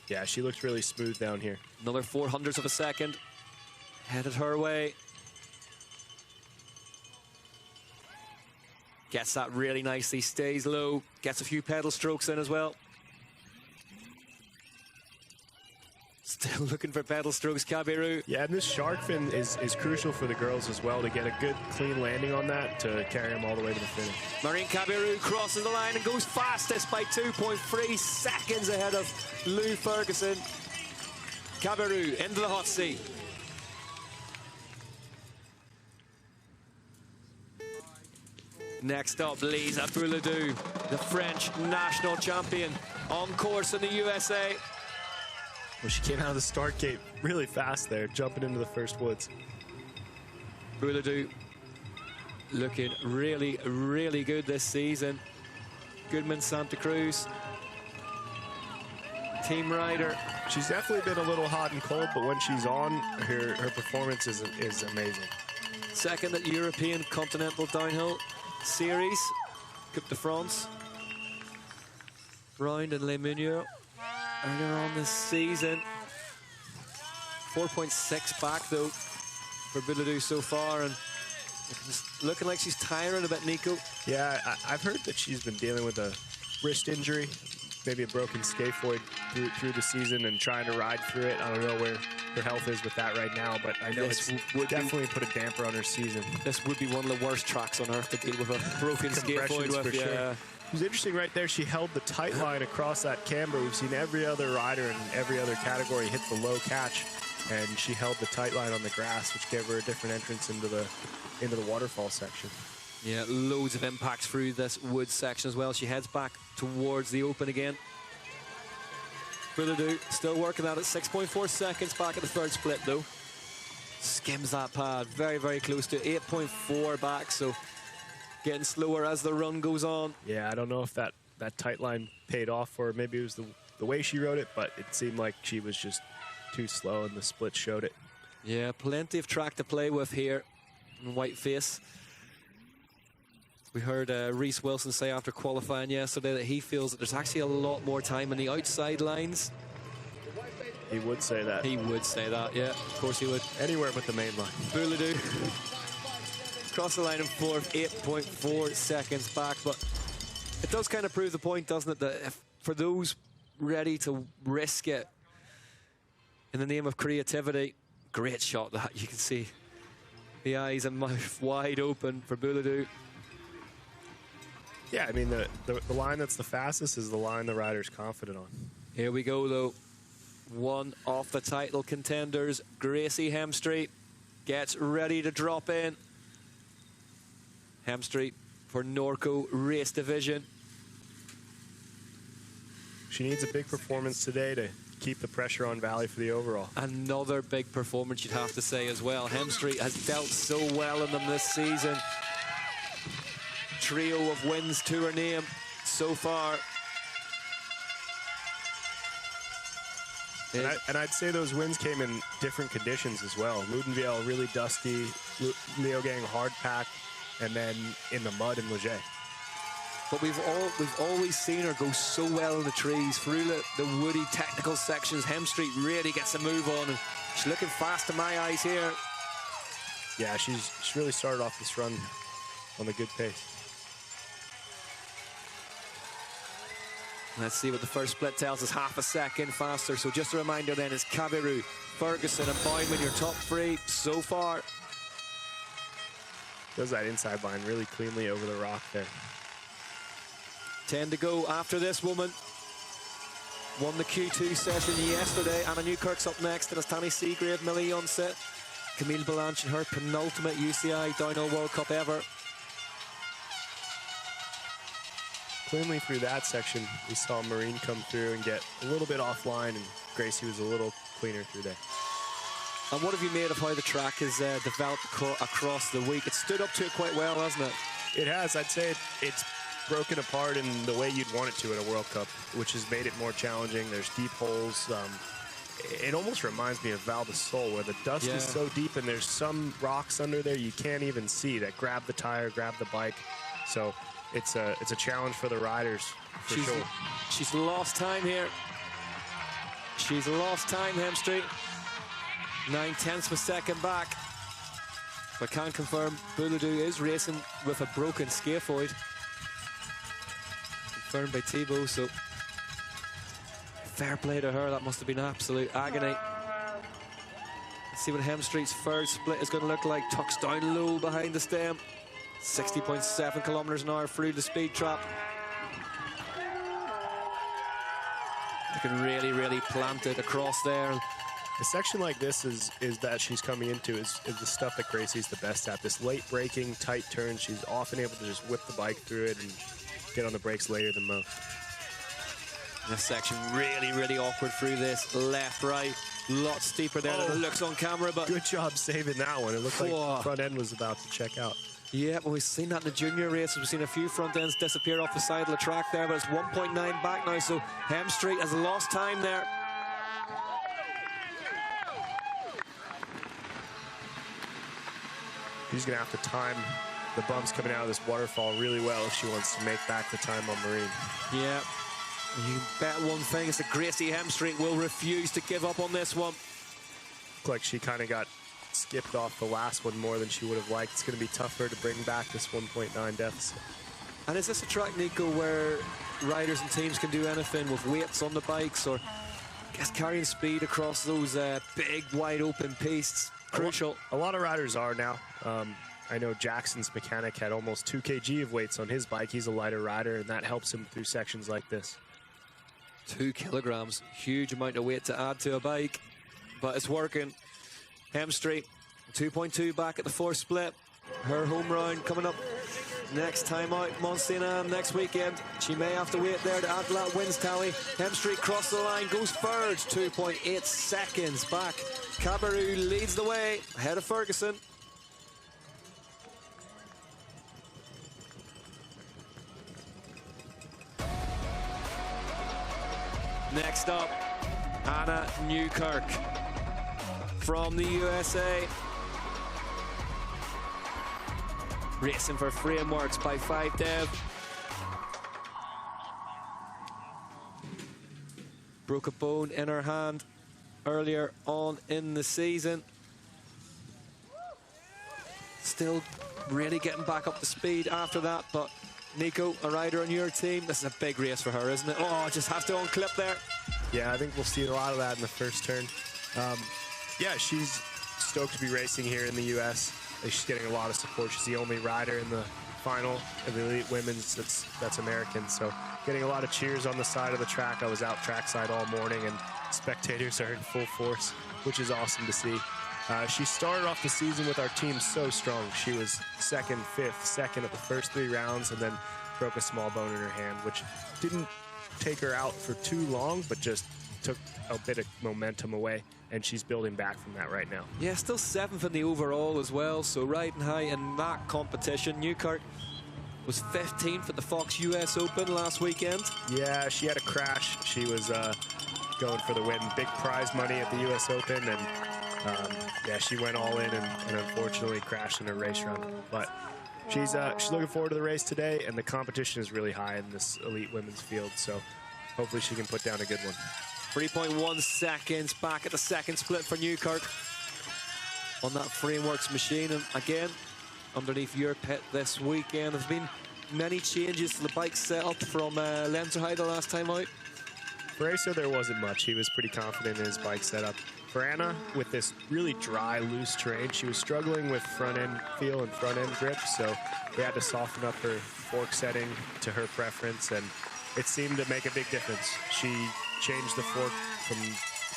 Yeah, she looks really smooth down here. Another 0.04 of a second. Headed her way. Gets that really nicely, stays low. Gets a few pedal strokes in as well. Still looking for pedal strokes, Cabarrou. Yeah, and this shark fin is crucial for the girls as well to get a good, clean landing on that to carry them all the way to the finish. Marine Cabarrou crosses the line and goes fastest by 2.3 seconds ahead of Lou Ferguson. Cabarrou into the hot seat. Next up, Lisa Bouladou, the French national champion, on course in the USA. Well, she came out of the start gate really fast there, jumping into the first woods. Bouladou looking really, really good this season. Goodman Santa Cruz, team rider. She's definitely been a little hot and cold, but when she's on, her performance is amazing. Second at European Continental Downhill Series, Coupe de France. Round in Les Meuniers earlier on this season. 4.6 back though for Bouladou so far, and looking like she's tiring a bit, Nico. Yeah, I've heard that she's been dealing with a wrist injury, maybe a broken scaphoid through the season, and trying to ride through it. I don't know where her health is with that right now, but I know it's would definitely put a damper on her season. This would be one of the worst tracks on earth to deal with a broken scaphoid with. For sure. It was interesting right there. She held the tight line across that camber. We've seen every other rider in every other category hit the low catch, and she held the tight line on the grass, which gave her a different entrance into the waterfall section. Yeah, loads of impacts through this wood section as well. She heads back towards the open again. Bouladou still working at it. 6.4 seconds back at the third split though. Skims that pad, very, very close to 8.4 back, so getting slower as the run goes on. Yeah, I don't know if that tight line paid off for her. Maybe it was the way she rode it, but it seemed like she was just too slow, and the split showed it. Yeah, plenty of track to play with here in Whiteface. We heard Reece Wilson say after qualifying yesterday that he feels that there's actually a lot more time on the outside lines. He would say that. He would say that, yeah, of course he would. Anywhere but the main line. Bouladou across the line in fourth, 8.4 seconds back, but it does kind of prove the point, doesn't it, that if, for those ready to risk it in the name of creativity, great shot that, you can see the eyes and mouth wide open for Bouladou. Yeah, I mean, the line that's the fastest is the line the rider's confident on. Here we go, though. One of the title contenders, Gracie Hemstreet, gets ready to drop in. Hemstreet for Norco Race Division. She needs a big performance today to keep the pressure on Valley for the overall. Another big performance, you'd have to say, as well. Hemstreet has dealt so well in them this season. Trio of wins to her name so far. And I'd say those wins came in different conditions as well. Ludenviel really dusty, Leogang hard pack, and then in the mud in Leger. But we've always seen her go so well in the trees through the woody technical sections. Hemstreet really gets a move on, and she's looking fast to my eyes here. Yeah, she's really started off this run on a good pace. Let's see what the first split tells us. Half a second faster. So just a reminder then, is Caviru, Ferguson and Baumann your top three so far. Does that inside line really cleanly over the rock there. 10 to go after this woman. Won the Q2 session yesterday. Anna Newkirk's up next, and it's Tammy Seagrave, Millie Yonset, Camille Balanche in her penultimate UCI Downhill World Cup ever. Cleanly through that section, we saw Marine come through and get a little bit offline, and Gracie was a little cleaner through there. And what have you made of how the track has developed across the week? It stood up to it quite well, hasn't it? It has. I'd say it's broken apart in the way you'd want it to at a World Cup, which has made it more challenging. There's deep holes. It almost reminds me of Val de Sol, where the dust is so deep and there's some rocks under there you can't even see that grab the tire, grab the bike. So it's a challenge for the riders, for sure. She's lost time here. She's lost time, Hemstreet. 9/10 of a second back. But can confirm Bouladou is racing with a broken scaphoid. Confirmed by Thibaut, so fair play to her. That must have been absolute agony. Let's see what Hemstreet's third split is going to look like. Tucks down low behind the stem. 60.7 kilometers an hour through the speed trap. Looking really, really planted across there. A section like this is that she's coming into is the stuff that Gracie's the best at. This late braking, tight turn. She's often able to just whip the bike through it and get on the brakes later than most. This section really, really awkward through this. Left, right. A lot steeper there than it looks on camera, but good job saving that one. It looked like the front end was about to check out. Yeah, well, we've seen that in the junior races. We've seen a few front ends disappear off the side of the track there, but it's 1.9 back now, so Hemstreet has lost time there. She's going to have to time the bumps coming out of this waterfall really well if she wants to make back the time on Marine. Yeah. You can bet one thing is that Gracie Hemstreet will refuse to give up on this one. Looked like she kind of got skipped off the last one more than she would have liked. It's going to be tougher to bring back this 1.9 deficit. And is this a track, Nico, where riders and teams can do anything with weights on the bikes, or I guess carrying speed across those big, wide open pistes? Crucial. A lot of riders are now. I know Jackson's mechanic had almost 2 kg of weights on his bike. He's a lighter rider, and that helps him through sections like this. 2 kilograms, huge amount of weight to add to a bike, but it's working. Hemstreet, 2.2 back at the 4th split. Her home round coming up next time out, Mont-Saint-Anne next weekend. She may have to wait there to add to that wins tally. Hemstreet crosses the line, goes third, 2.8 seconds back. Cabarrou leads the way, ahead of Ferguson. Next up, Anna Newkirk from the USA. Racing for Frameworks by 5Dev. Broke a bone in her hand earlier on in the season. Still really getting back up to speed after that, but Nico, a rider on your team, this is a big race for her, isn't it? Oh, just has to unclip there. Yeah, I think we'll see a lot of that in the first turn. Yeah, she's stoked to be racing here in the U.S. She's getting a lot of support. She's the only rider in the final of the Elite Women's that's American. So getting a lot of cheers on the side of the track. I was out trackside all morning, and spectators are in full force, which is awesome to see. She started off the season with our team so strong. She was 2nd, 5th, 2nd at the first 3 rounds, and then broke a small bone in her hand, which didn't take her out for too long, but just took a bit of momentum away, and she's building back from that right now. Yeah, still 7th in the overall as well, so riding high in that competition. Newkirk was 15th at the Fox US Open last weekend. Yeah, she had a crash. She was going for the win. Big prize money at the US Open, and yeah, she went all in and unfortunately crashed in her race run. But she's looking forward to the race today, and the competition is really high in this elite women's field, so hopefully she can put down a good one. 3.1 seconds back at the 2nd split for Newkirk on that Frameworks machine. And again, underneath your pit this weekend, there's been many changes to the bike setup from Lenzerheide the last time out. For Asa, there wasn't much. He was pretty confident in his bike setup. For Anna, with this really dry, loose terrain, she was struggling with front-end feel and front-end grip, so they had to soften up her fork setting to her preference, and it seemed to make a big difference. She changed the fork from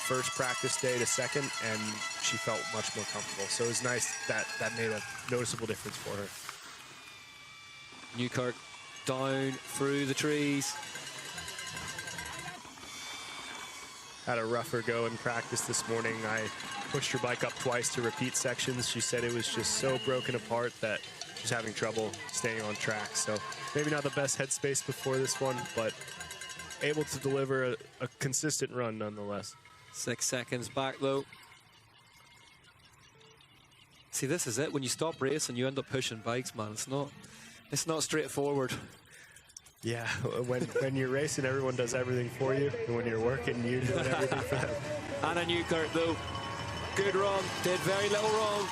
first practice day to 2nd, and she felt much more comfortable. So it was nice that made a noticeable difference for her. Newkirk down through the trees. Had a rougher go in practice this morning. I pushed her bike up twice to repeat sections. She said it was just so broken apart that she's having trouble staying on track. So maybe not the best headspace before this one, but able to deliver a consistent run nonetheless. 6 seconds back though. See, this is it. When you stop racing, you end up pushing bikes, man. It's not straightforward. Yeah, when you're racing, everyone does everything for you. And when you're working, you're doing everything for them. Anna Newkirk, though, good run, did very little wrong.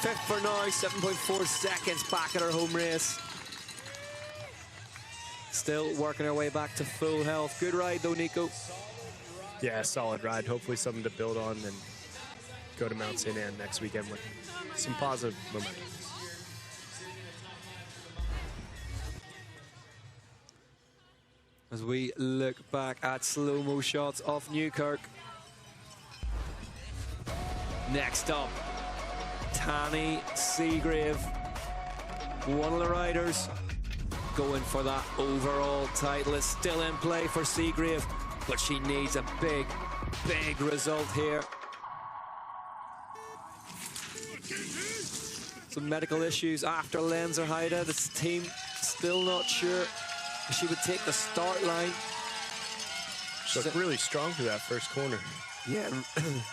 5th for now, 7.4 seconds back at her home race. Still working her way back to full health. Good ride, though, Nico. Yeah, solid ride. Hopefully something to build on and go to Mont-Saint-Anne next weekend with some positive momentum. As we look back at slow-mo shots of Newkirk. Next up, Tani Seagrave, one of the riders going for that overall title. Is still in play for Seagrave, but she needs a big, big result here. Some medical issues after Lenzerheide. This team still not sure if she would take the start line. She looked really strong through that first corner. Yeah,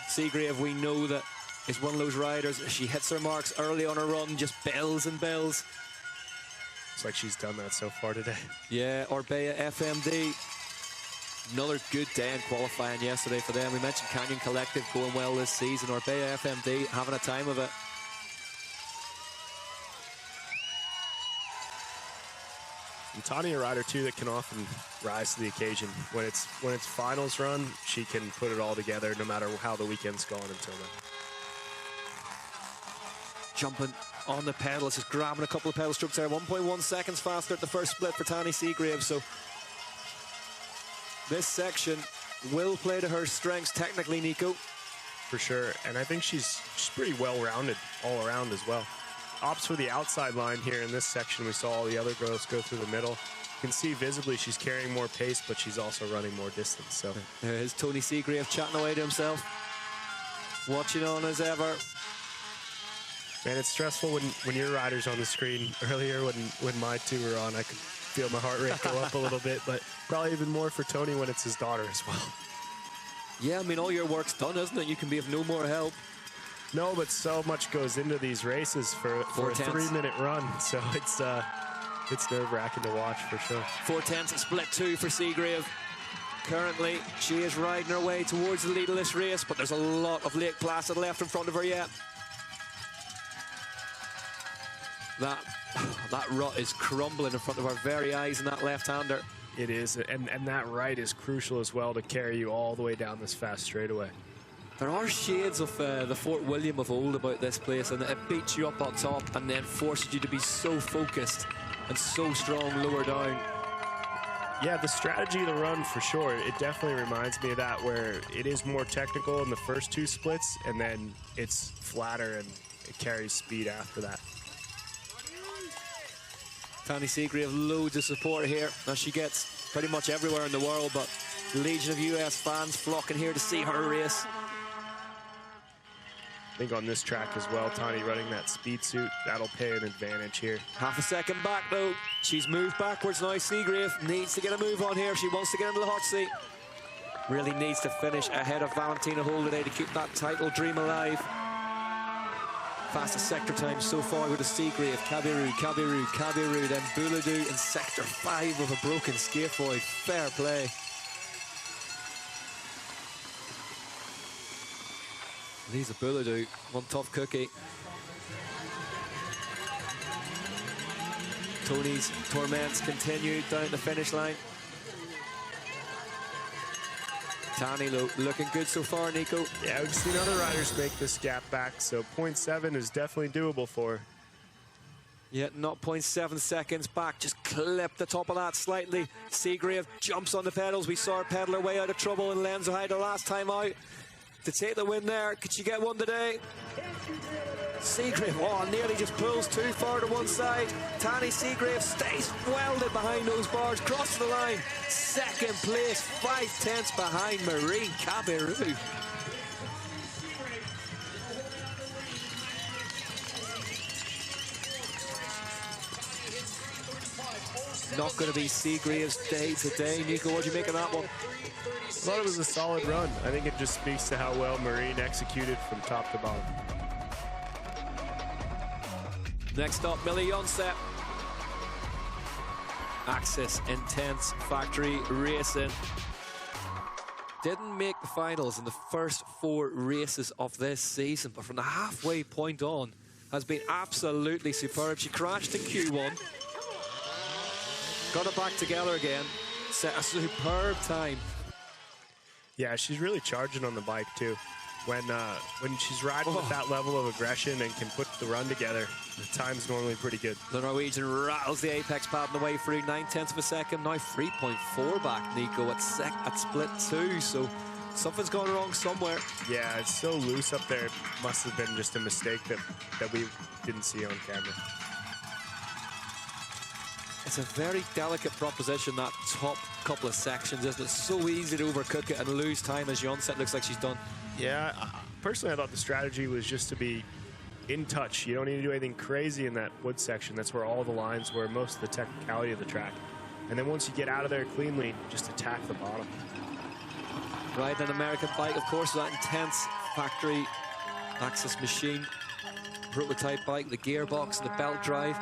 Seagrave, we know that is one of those riders. She hits her marks early on her run, just bells and bells. It's like she's done that so far today. Yeah, Orbea FMD. Another good day in qualifying yesterday for them. We mentioned Canyon Collective going well this season. Orbea FMD having a time of it. And Tani, a rider too that can often rise to the occasion. When it's finals run, she can put it all together no matter how the weekend's gone until then. Jumping on the pedals, just grabbing a couple of pedal strokes there. 1.1 seconds faster at the first split for Tani Seagrave. So this section will play to her strengths technically, Nico. For sure, and I think she's pretty well-rounded all around as well. Opts for the outside line here in this section. We saw all the other girls go through the middle. You can see visibly she's carrying more pace, but she's also running more distance. So there's Tony Seagrave chatting away to himself, watching on as ever. Man, it's stressful when your rider's on the screen. Earlier when my two were on, I could feel my heart rate go up a little bit, but probably even more for Tony when it's his daughter as well. Yeah, I mean, all your work's done, isn't it? You can be of no more help. No, but so much goes into these races for a 3-minute run, so it's nerve-wracking to watch for sure. 4/10 split 2 for Seagrave. Currently, she is riding her way towards the lead of this race, but there's a lot of Lake Placid left in front of her yet. That rut is crumbling in front of our very eyes in that left-hander. It is, and that right is crucial as well to carry you all the way down this fast straightaway. There are shades of the Fort William of old about this place, and it beats you up on top and then forces you to be so focused and so strong lower down. Yeah, the strategy of the run, for sure. It definitely reminds me of that, where it is more technical in the first two splits, and then it's flatter and it carries speed after that. Tani Seagrave, loads of support here, as she gets pretty much everywhere in the world, but legion of US fans flocking here to see her race. I think on this track as well, Tani running that speed suit, that'll pay an advantage here. Half a second back though. She's moved backwards now. Seagrave needs to get a move on here if she wants to get into the hot seat. Really needs to finish ahead of Valentina Holiday to keep that title dream alive. Fastest sector time so far with a Seagrave, Kabiru, then Bouladou in sector 5 with a broken scaphoid. Fair play. Lisa Bouladou, one tough cookie. Tony's torments continued down the finish line. Tani looking good so far, Nico. Yeah, we've seen other riders make this gap back, so 0.7 is definitely doable for her. Yeah, not 0.7 seconds back, just clip the top of that slightly. Seagrave jumps on the pedals. We saw her pedal her way out of trouble in Lenzerheide the last time out. To take the win there, could she get one today? Seagrave, oh, nearly just pulls too far to one side. Tani Seagrave stays welded behind those bars, crosses the line. Second place, 5/10 behind Marine Kabiru. Not going to be Seagrave's day today. Nico, what do you make of that one? I thought it was a solid run. I think it just speaks to how well Marine executed from top to bottom. Next up, Millie Jonsep. Axis Intense Factory Racing. Didn't make the finals in the first 4 races of this season, but from the halfway point on, has been absolutely superb. She crashed in Q1. Got it back together again. Set a superb time. Yeah, she's really charging on the bike too. When she's riding with that level of aggression and can put the run together, the time's normally pretty good. The Norwegian rattles the apex pad on the way through, 9/10 of a second. Now 3.4 back, Nico, at split 2. So Something's gone wrong somewhere. Yeah, it's so loose up there. Must have been just a mistake that we didn't see on camera. It's a very delicate proposition, that top couple of sections, isn't it? So easy to overcook it and lose time, as Jonset looks like she's done. Yeah, personally, I thought the strategy was just to be in touch. You don't need to do anything crazy in that wood section. That's where all the lines were, most of the technicality of the track. And then once you get out of there cleanly, just attack the bottom. Riding an American bike, of course, that intense factory access machine, prototype bike, the gearbox and the belt drive.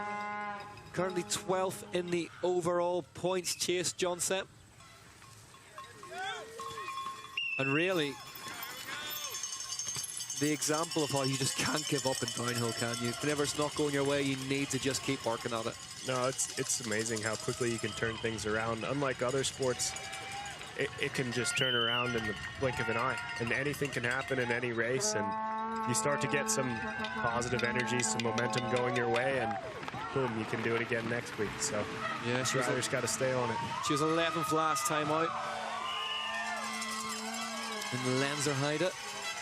Currently 12th in the overall points chase, Jonset. And really, the example of how you just can't give up in downhill, can you? Whenever it's not going your way, you need to just keep working at it. No, it's amazing how quickly you can turn things around. Unlike other sports, it can just turn around in the blink of an eye, and anything can happen in any race, and you start to get some positive energy, some momentum going your way, and boom, you can do it again next week. So yeah, riders got to stay on it. She was 11th last time out in Lenzerheide,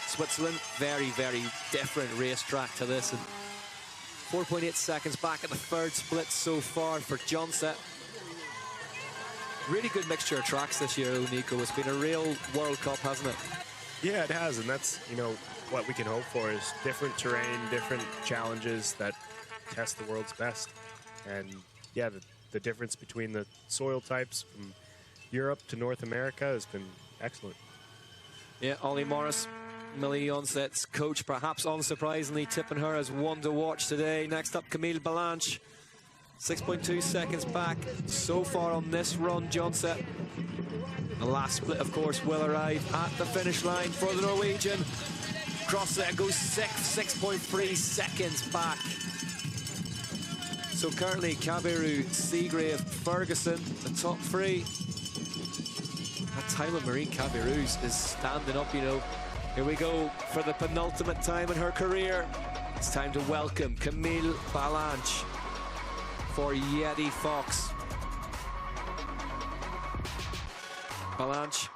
Switzerland. Very, very different racetrack to this, and 4.8 seconds back at the third split so far for Jonset. Really good mixture of tracks this year, Nico. It's been a real World Cup, hasn't it? Yeah, it has, and that's, you know, what we can hope for is different terrain, different challenges that test the world's best. And yeah, the difference between the soil types from Europe to North America has been excellent. Yeah, Ollie Morris, Millie Jonset's coach, perhaps unsurprisingly tipping her as one to watch today. Next up, Camille Balanche. 6.2 seconds back so far on this run, Jonset. The last split, of course, will arrive at the finish line for the Norwegian. Cross there, goes 6.3 seconds back. So currently, Kabiru, Seagrave, Ferguson, the top three. That time of Marine Kabiru's is standing up, you know. Here we go for the penultimate time in her career. It's time to welcome Camille Balanche for Yeti Fox. Balanche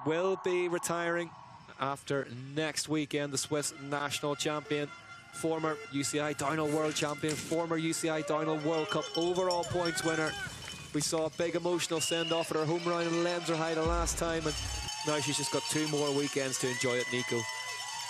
will be retiring after next weekend. The Swiss national champion, former UCI Downhill World champion, former UCI Downhill World Cup overall points winner. We saw a big emotional send-off at her home round in Lenzerheide last time, and now she's just got 2 more weekends to enjoy it, Nico.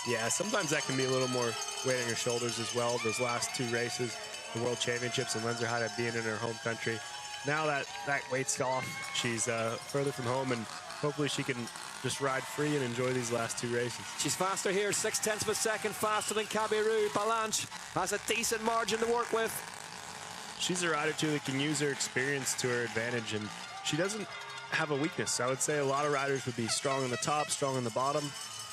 Yeah, sometimes that can be a little more weight on your shoulders as well. Those last 2 races, the World Championships and Lenzerheide being in her home country. Now that weight's off, she's further from home, and hopefully she can just ride free and enjoy these last 2 races. She's faster here, 0.6 of a second faster than Kabiru. Balanche has a decent margin to work with. She's a rider too that can use her experience to her advantage, and she doesn't have a weakness. I would say a lot of riders would be strong on the top, strong on the bottom.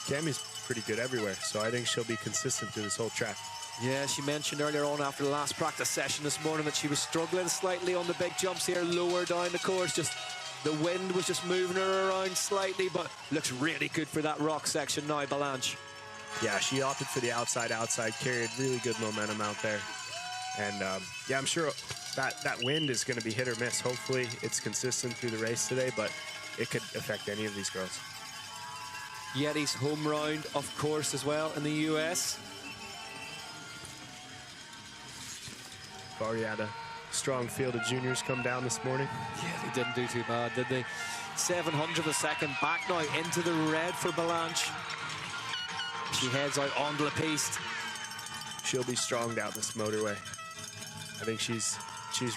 Cami's pretty good everywhere, so I think she'll be consistent through this whole track. Yeah, she mentioned earlier on after the last practice session this morning that she was struggling slightly on the big jumps here, lower down the course. Just the wind was just moving her around slightly, but looks really good for that rock section now, Balanche. Yeah, she opted for the outside, carried really good momentum out there. And yeah, I'm sure that wind is going to be hit or miss. Hopefully it's consistent through the race today, but it could affect any of these girls. Yeti's home round, of course, as well in the US. Already had a strong field of juniors come down this morning. Yeah, they didn't do too bad, did they? 700 of a second back now into the red for Balanche. She heads out onto the piste. She'll be strong down this motorway. I think she's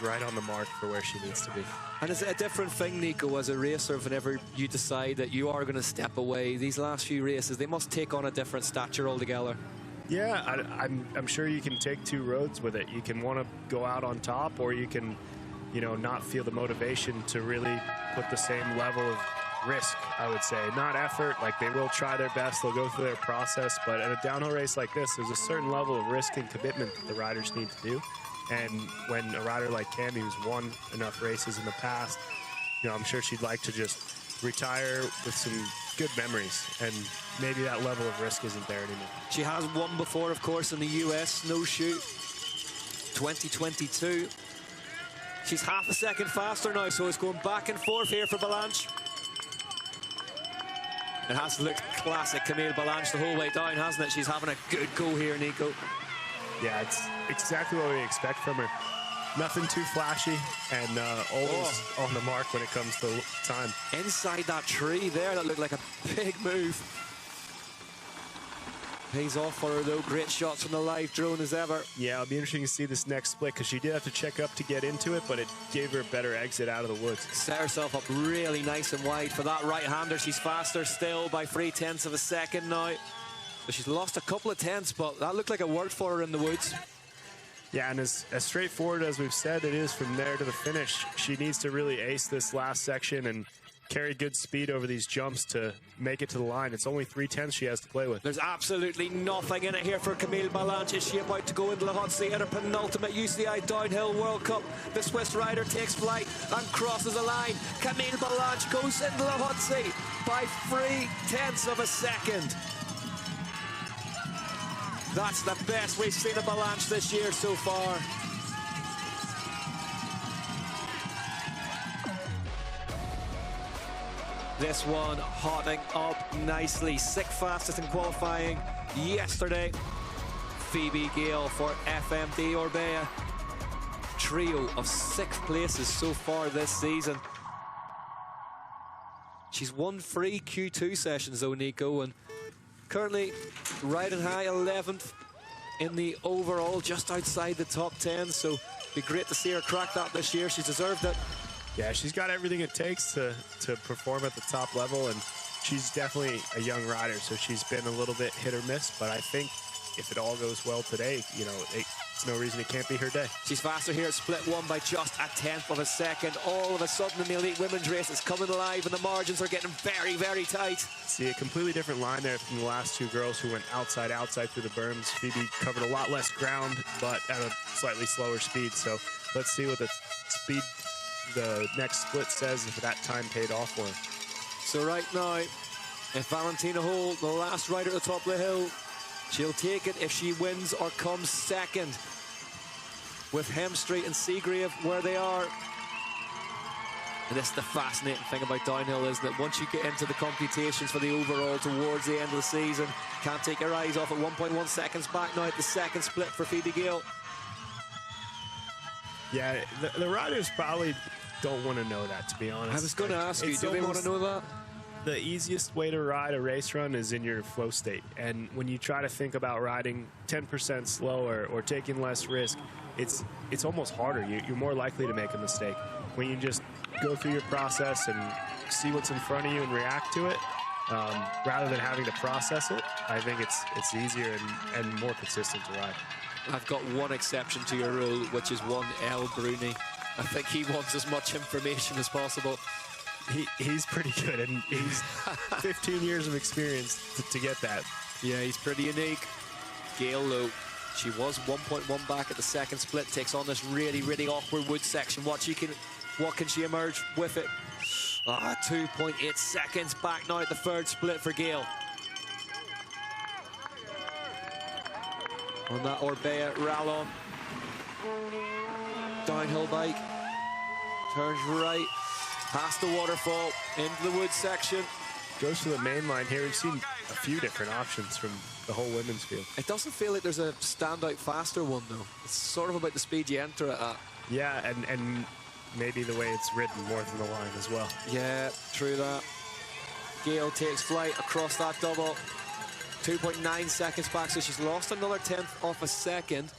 right on the mark for where she needs to be. And it's a different thing, Nico, as a racer, whenever you decide that you are going to step away. These last few races, they must take on a different stature altogether. Yeah, I'm sure you can take 2 roads with it. You can want to go out on top, or you can, you know, not feel the motivation to really put the same level of risk, I would say. Not effort, like they will try their best, they'll go through their process, but at a downhill race like this, there's a certain level of risk and commitment that the riders need to do. And when a rider like Cami, who's won enough races in the past, you know, I'm sure she'd like to just retire with some good memories, and maybe that level of risk isn't there anymore. She has won before, of course, in the US snowshoe 2022. She's half a second faster now, so it's going back and forth here for Balanche. It has looked classic Camille Balanche the whole way down, hasn't it? She's having a good go here, Nico. Yeah, it's exactly what we expect from her. Nothing too flashy, and always on the mark when it comes to time. Inside that tree there, that looked like a big move. Pays off for her though. Great shots from the live drone as ever. Yeah, it'll be interesting to see this next split, because she did have to check up to get into it, but it gave her a better exit out of the woods. Set herself up really nice and wide for that right-hander. She's faster still by 0.3 of a second now. So she's lost a couple of tenths, but that looked like it worked for her in the woods. Yeah, and as straightforward as we've said it is from there to the finish, she needs to really ace this last section and carry good speed over these jumps to make it to the line. It's only 0.3 she has to play with. There's absolutely nothing in it here for Camille Balanche. Is she about to go into the hot seat at her penultimate UCI Downhill World Cup? The Swiss rider takes flight and crosses the line. Camille Balanche goes into the hot seat by 0.3 of a second. That's the best we've seen of Balanche this year so far. This one hotting up nicely. 6th fastest in qualifying yesterday. Phoebe Gale for FMD Orbea. Trio of 6th places so far this season. She's won 3 Q2 sessions though, Nico, and currently riding high 11th in the overall, just outside the top 10. So it'd be great to see her crack that this year. She's deserved it. Yeah, she's got everything it takes to perform at the top level, and she's definitely a young rider, so she's been a little bit hit or miss, but I think if it all goes well today, you know, it's no reason it can't be her day. She's faster here at split 1 by just 0.1 of a second. All of a sudden in the elite women's race, it's coming alive, and the margins are getting very, very tight. See a completely different line there from the last 2 girls who went outside through the berms. Phoebe covered a lot less ground, but at a slightly slower speed, so let's see what the speed the next split says if that time paid off for her. So right now, if Valentina Holt, the last rider at the top of the hill, she'll take it if she wins or comes second. With Hemstreet and Seagrave where they are. And this is the fascinating thing about downhill, isn't it? Once you get into the computations for the overall towards the end of the season, can't take your eyes off it. 1.1 seconds back now at the second split for Phoebe Gale. Yeah, the riders probably don't want to know that, to be honest. I was going to ask you, do they want to know that? The easiest way to ride a race run is in your flow state. And when you try to think about riding 10% slower or taking less risk, it's almost harder. You're more likely to make a mistake. When you just go through your process and see what's in front of you and react to it, rather than having to process it, I think it's easier and more consistent to ride. I've got one exception to your rule, which is one L. Bruni. I think he wants as much information as possible. He's pretty good, and he's 15 years of experience to get that. Yeah, he's pretty unique. Gale low. She was 1.1 back at the second split. Takes on this really, really awkward wood section. What can she emerge with it? 2.8 seconds back now at the third split for Gale. On that Orbea Rallon. Downhill bike. Turns right. Past the waterfall. Into the wood section. Goes to the main line here. We've seen a few different options from the whole women's field. It doesn't feel like there's a standout faster one, though. It's sort of about the speed you enter it at. Yeah, and maybe the way it's ridden more than the line as well. Yeah, true that. Gale takes flight across that double. 2.9 seconds back, so she's lost another 10th off a second.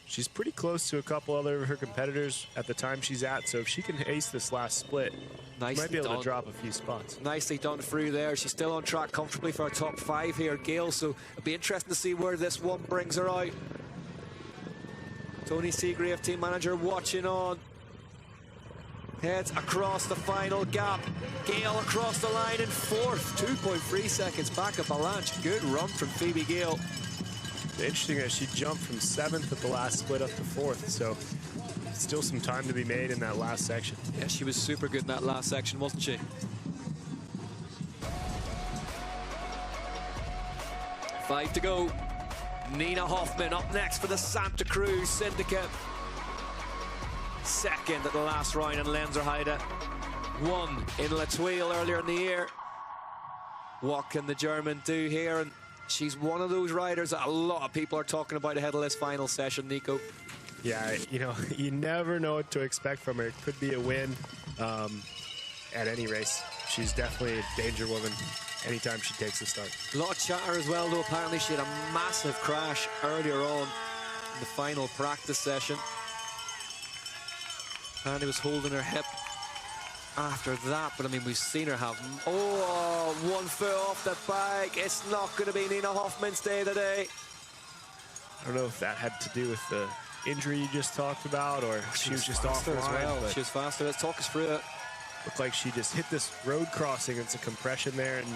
She's pretty close to a couple other of her competitors at the time she's at, so if she can ace this last split, she might be able to drop a few spots. Nicely done through there. She's still on track comfortably for a top 5 here, Gale, so it'll be interesting to see where this one brings her out. Tony Seagrave, team manager, watching on. Heads across the final gap. Gale across the line in 4th. 2.3 seconds back of Balanche. Good run from Phoebe Gale. Interesting that she jumped from 7th at the last split up to 4th, so still some time to be made in that last section. Yeah, she was super good in that last section, wasn't she? 5 to go. Nina Hoffman up next for the Santa Cruz Syndicate. Second at the last round in Lenzerheide. 1 in La Tuile earlier in the year. what can the German do here? And she's one of those riders that a lot of people are talking about ahead of this final session, Nico. Yeah, you know, you never know what to expect from her. It could be a win at any race. She's definitely a danger woman anytime she takes the start. A lot of chatter as well, though. Apparently she had a massive crash earlier on in the final practice session. Apparently was holding her hip after that, but I mean, we've seen her have 1 foot off the bike. It's not going to be Nina Hoffmann's day today. I don't know if that had to do with the injury you just talked about, or she was just offline as well. She was faster. Let's talk us through it. Looked like she just hit this road crossing. It's a compression there, and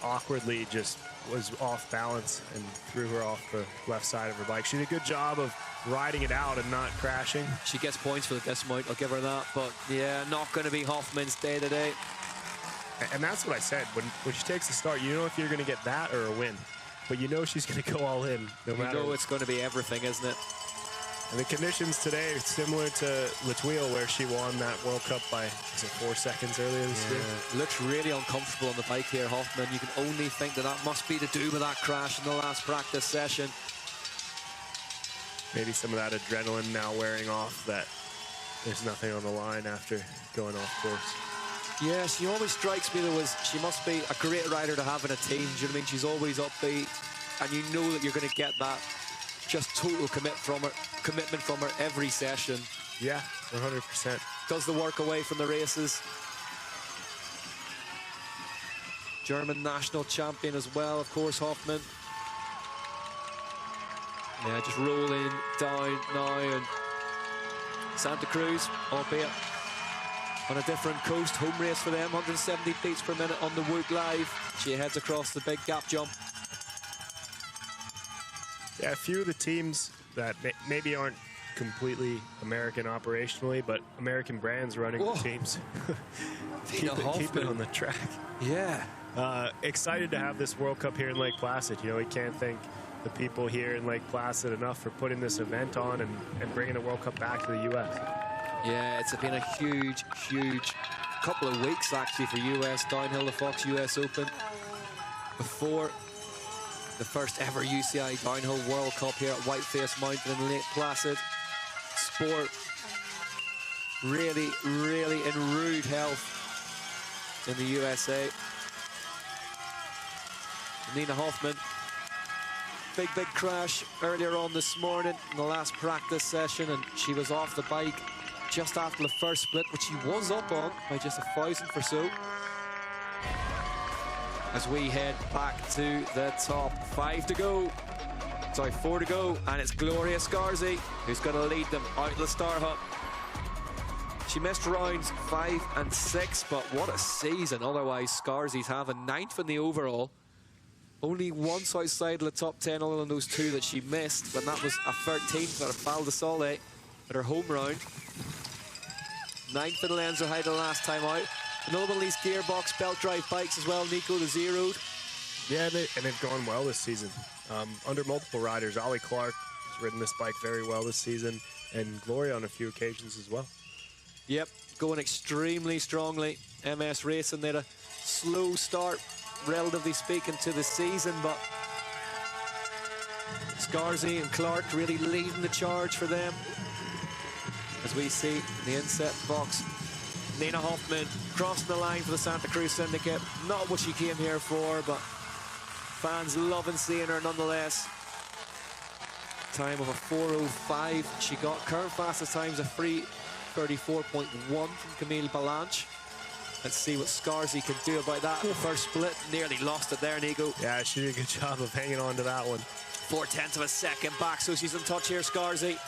awkwardly just was off balance and threw her off the left side of her bike. She did a good job of riding it out and not crashing. She gets points for the dismount, I'll give her that, but yeah, not going to be Hoffmann's day today. And that's what I said. When she takes the start, you know if you're going to get that or a win, but you know she's going to go all in no matter. You know it's going to be everything, isn't it? And the conditions today are similar to Latuile, where she won that World Cup by, is it 4 seconds earlier this year? Looks really uncomfortable on the bike here, Hoffmann. You can only think that must be to do with that crash in the last practice session. Maybe some of that adrenaline now wearing off, that there's nothing on the line after going off course. Yeah, she always strikes me though as she must be a great rider to have in a team. Do you know what I mean? She's always upbeat, and you know that you're going to get that just total commitment from her every session. Yeah, 100%. Does the work away from the races. German national champion as well, of course, Hoffmann. Yeah, just rolling down now, and Santa Cruz, albeit on a different coast, home race for them, 170 beats per minute on the Woot Live. She heads across the big gap jump. Yeah, a few of the teams that maybe aren't completely American operationally, but American brands running the teams. keep it on the track. Yeah. Excited to have this World Cup here in Lake Placid. You know, we can't thank the people here in Lake Placid enough for putting this event on and bringing the World Cup back to the U.S. Yeah, it's been a huge, huge couple of weeks actually for US downhill, the Fox US Open, before the first ever UCI Downhill World Cup here at Whiteface Mountain in Lake Placid. Sport really, really in rude health in the USA. Nina Hoffmann, big crash earlier on this morning in the last practice session, and she was off the bike just after the first split, which she was up on by just 1,000th or so. As we head back to the top. 4 to go, and it's Gloria Scarzi who's going to lead them out of the start hut. She missed rounds 5 and 6, but what a season otherwise Scarzi's having. 9th in the overall. Only once outside of the top 10 other than those 2 that she missed, but that was a 13th at a Val di Sole at her home round. 9th in Lenzerheide the last time out. Another one of these gearbox belt drive bikes as well, Nico, the Zeroed. Yeah, they've gone well this season. Under multiple riders, Ollie Clark has ridden this bike very well this season, and Gloria on a few occasions as well. Yep, going extremely strongly. MS Racing, they had a slow start, relatively speaking, to the season, but Scarzi and Clark really leading the charge for them. As we see in the inset box, Nina Hoffmann crossing the line for the Santa Cruz Syndicate. Not what she came here for, but fans loving seeing her nonetheless. Time of a 4:05 she got. Current fastest times a 3:34.1 from Camille Balanche. Let's see what Scarzi can do about that. The first split, nearly lost it there, Nico. Yeah, she did a good job of hanging on to that one. 0.4 of a second back, so she's in touch here, Scarzi.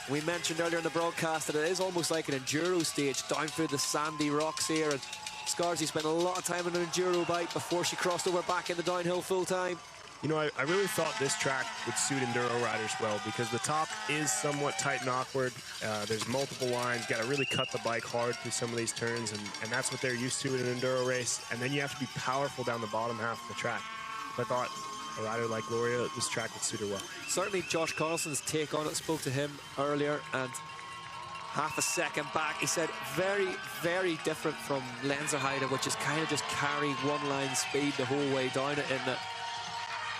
We mentioned earlier in the broadcast that it is almost like an enduro stage down through the sandy rocks here, and Scarzi spent a lot of time on an enduro bike before she crossed over back into downhill full time. You know, I really thought this track would suit enduro riders well, because the top is somewhat tight and awkward. There's multiple lines. Got to really cut the bike hard through some of these turns, and that's what they're used to in an enduro race. And then you have to be powerful down the bottom half of the track. I thought a rider like Gloria, this track would suit her well. Certainly Josh Carlson's take on it, spoke to him earlier, and half a second back. He said very, very different from Lenzerheide, which is kind of just carry one-line speed the whole way down it. In the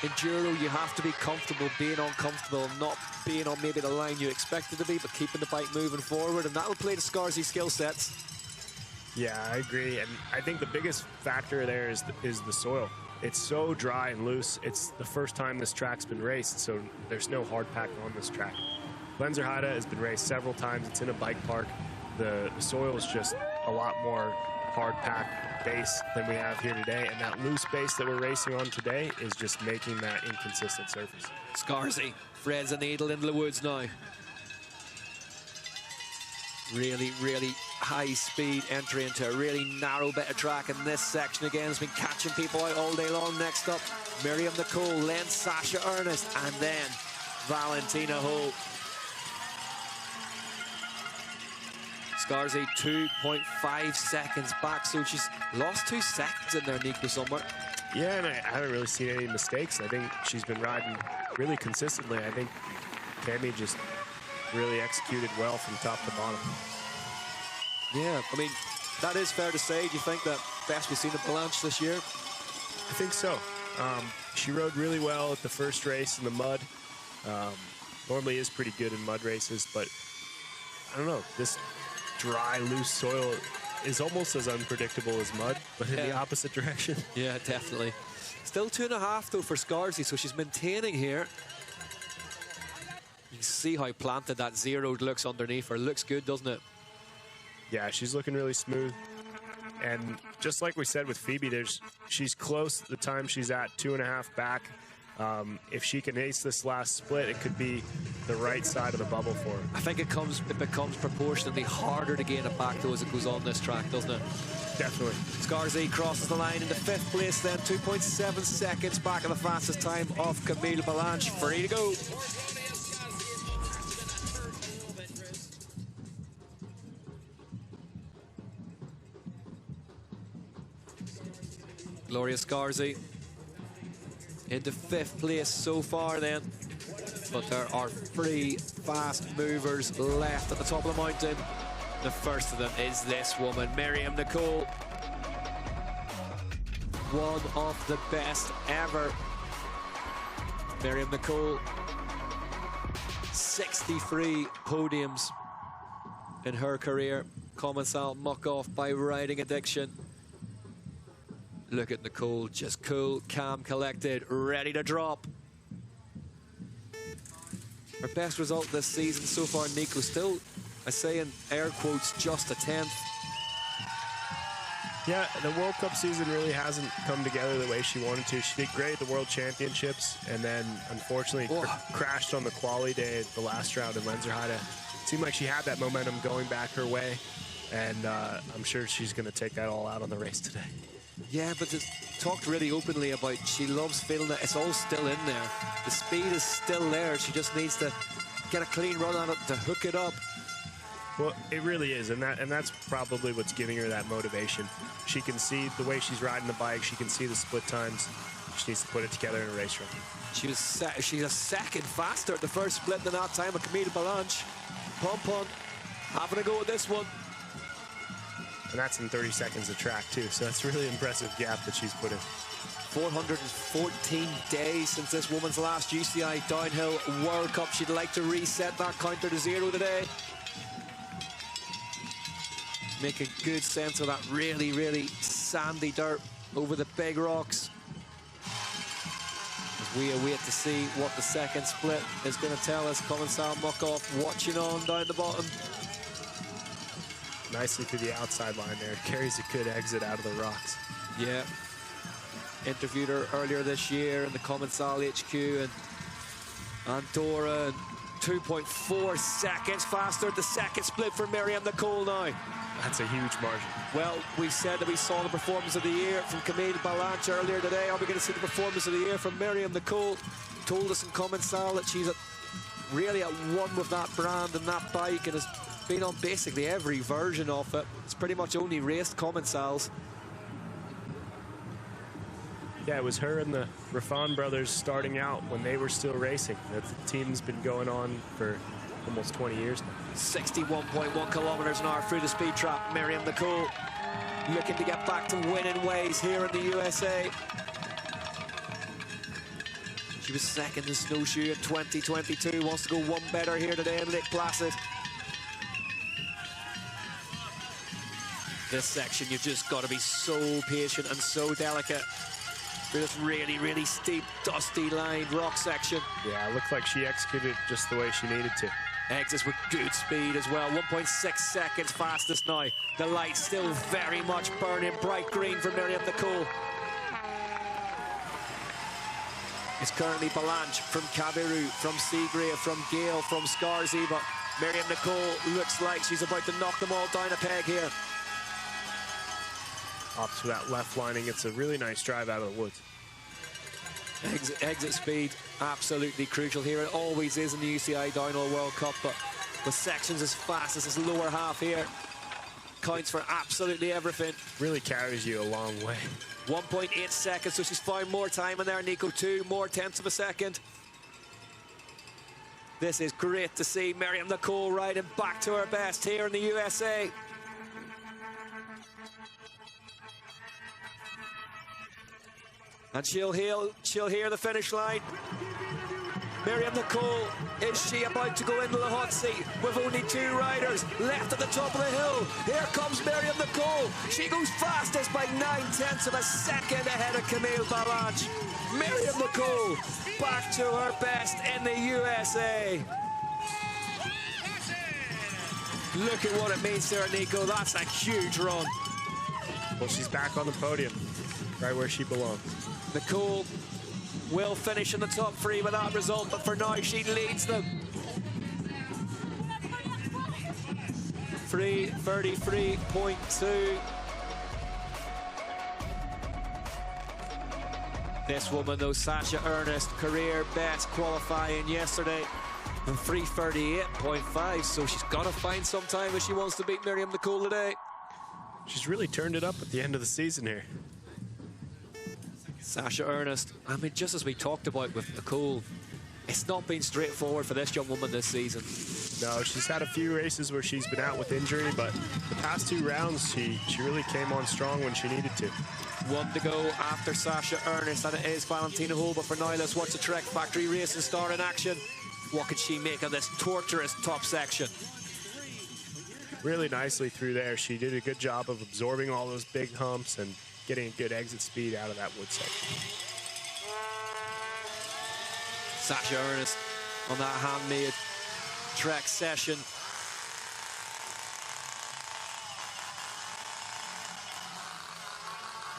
enduro, you have to be comfortable being uncomfortable, not being on maybe the line you expect it to be, but keeping the bike moving forward, and that will play to Scarzy's skill sets. Yeah, I agree, and I think the biggest factor there is the soil. It's so dry and loose. It's the first time this track's been raced, so there's no hard pack on this track. Lenzerheide has been raced several times. It's in a bike park. The soil is just a lot more hard pack base than we have here today, and that loose base that we're racing on today is just making that inconsistent surface. Scarzy threads a needle into the woods now. Really, really high speed entry into a really narrow bit of track, and this section again has been catching people out all day long. Next up, Miriam Nicole, then Sasha Ernest, and then Valentina Holt. Scarzy 2.5 seconds back, so she's lost 2 seconds in there, Nico, somewhere. Yeah, and I haven't really seen any mistakes. I think she's been riding really consistently. I think Tammy just really executed well from top to bottom. Yeah, I mean, that is fair to say. Do you think that best we've seen at Balanche this year? I think so. She rode really well at the first race in the mud. Normally is pretty good in mud races, but I don't know, this dry, loose soil is almost as unpredictable as mud, but in the opposite direction. Yeah, definitely. Still 2.5 though for Scarzy, so she's maintaining here. You can see how planted that zero looks underneath her. Looks good, doesn't it? Yeah, she's looking really smooth. And just like we said with Phoebe, she's close the time she's at 2.5 back. If she can ace this last split, it could be the right side of the bubble for her. I think it becomes proportionately harder to gain it back though as it goes on this track, doesn't it? Definitely. Scarzy crosses the line into 5th place then, 2.7 seconds back of the fastest time of Camille Balanche. Free to go. Gloria Scarzy into 5th place so far then, but there are 3 fast movers left at the top of the mountain. The first of them is this woman, Miriam Nicole, one of the best ever. Miriam Nicole, 63 podiums in her career. Commensal muck off by riding addiction. Look at Nicole, just cool, calm, collected, ready to drop. Her best result this season so far, Nico, still, I say in air quotes, just a 10th. Yeah, the World Cup season really hasn't come together the way she wanted to. She did great at the World Championships, and then unfortunately crashed on the quali day at the last round in Lenzerheide. It seemed like she had that momentum going back her way, and I'm sure she's going to take that all out on the race today. Yeah, but just talked really openly about she loves feeling that it's all still in there. The speed is still there. She just needs to get a clean run on it to hook it up. Well, it really is, and that's probably what's giving her that motivation. She can see the way she's riding the bike. She can see the split times. She needs to put it together in a race run. She's a second faster at the first split than that time of Camille Balanche. Pompon having a go at this one. And that's in 30 seconds of track, too. So that's a really impressive gap that she's put in. 414 days since this woman's last UCI Downhill World Cup. She'd like to reset that counter to 0 today. Make a good sense of that really, really sandy dirt over the big rocks. As we await to see what the second split is going to tell us. Commensal Muck-Off watching on down the bottom. Nicely to the outside line there. Carries a good exit out of the rocks. Yeah. Interviewed her earlier this year in the Commensal HQ and Andorra. 2.4 seconds faster at the second split for Miriam Nicole now. That's a huge margin. Well, we said that we saw the performance of the year from Camille Balanche earlier today. Are we going to see the performance of the year from Miriam Nicole? Told us in Commensal that she's really at one with that brand and that bike and has been on basically every version of it. It's pretty much only raced Commensals. Yeah, it was her and the Raffan brothers starting out when they were still racing. The team's been going on for almost 20 years now. 61.1 kilometers an hour through the speed trap. Miriam Nicole looking to get back to winning ways here in the USA. She was second in snowshoe in 2022. Wants to go one better here today in Lake Placid. This section, you've just got to be so patient and so delicate through this really, really steep, dusty lined rock section. Yeah, it looked like she executed it just the way she needed to. Exits with good speed as well. 1.6 seconds fastest now. The lights still very much burning bright green for Miriam Nicole. It's currently Balanche from Cabiru, from Seagrave, from Gale, from Scarsy, but Miriam Nicole looks like she's about to knock them all down a peg here. Up to that left lining, it's a really nice drive out of the woods. Exit speed, absolutely crucial here. It always is in the UCI Downhill World Cup, but with sections as fast as this lower half here, counts for absolutely everything. Really carries you a long way. 1.8 seconds, so she's found more time in there, Nico. 2 more tenths of a second. This is great to see Miriam Nicole riding back to her best here in the USA. And she'll hear the finish line. Miriam Nicole, is she about to go into the hot seat with only 2 riders left at the top of the hill? Here comes Miriam Nicole. She goes fastest by 9/10 of a second ahead of Camille Balanche. Miriam Nicole back to her best in the USA. Look at what it means to her, Nico. That's a huge run. Well, she's back on the podium, right where she belongs. Nicole will finish in the top 3 with that result, but for now she leads them. 3:33.2. This woman, though, Sasha Ernest, career best qualifying yesterday, and 3:38.5. So she's got to find some time if she wants to beat Miriam Nicole today. She's really turned it up at the end of the season here. Sasha Ernest, I mean, just as we talked about with Nicole, it's not been straightforward for this young woman this season. No, she's had a few races where she's been out with injury, but the past 2 rounds, she really came on strong when she needed to. 1 to go after Sasha Ernest, and it is Valentina Hull, but for now, let's watch the Trek Factory Racing Star in action. What can she make of this torturous top section? Really nicely through there. She did a good job of absorbing all those big humps and getting a good exit speed out of that wood section. Sasha Ernest on that handmade Trek session.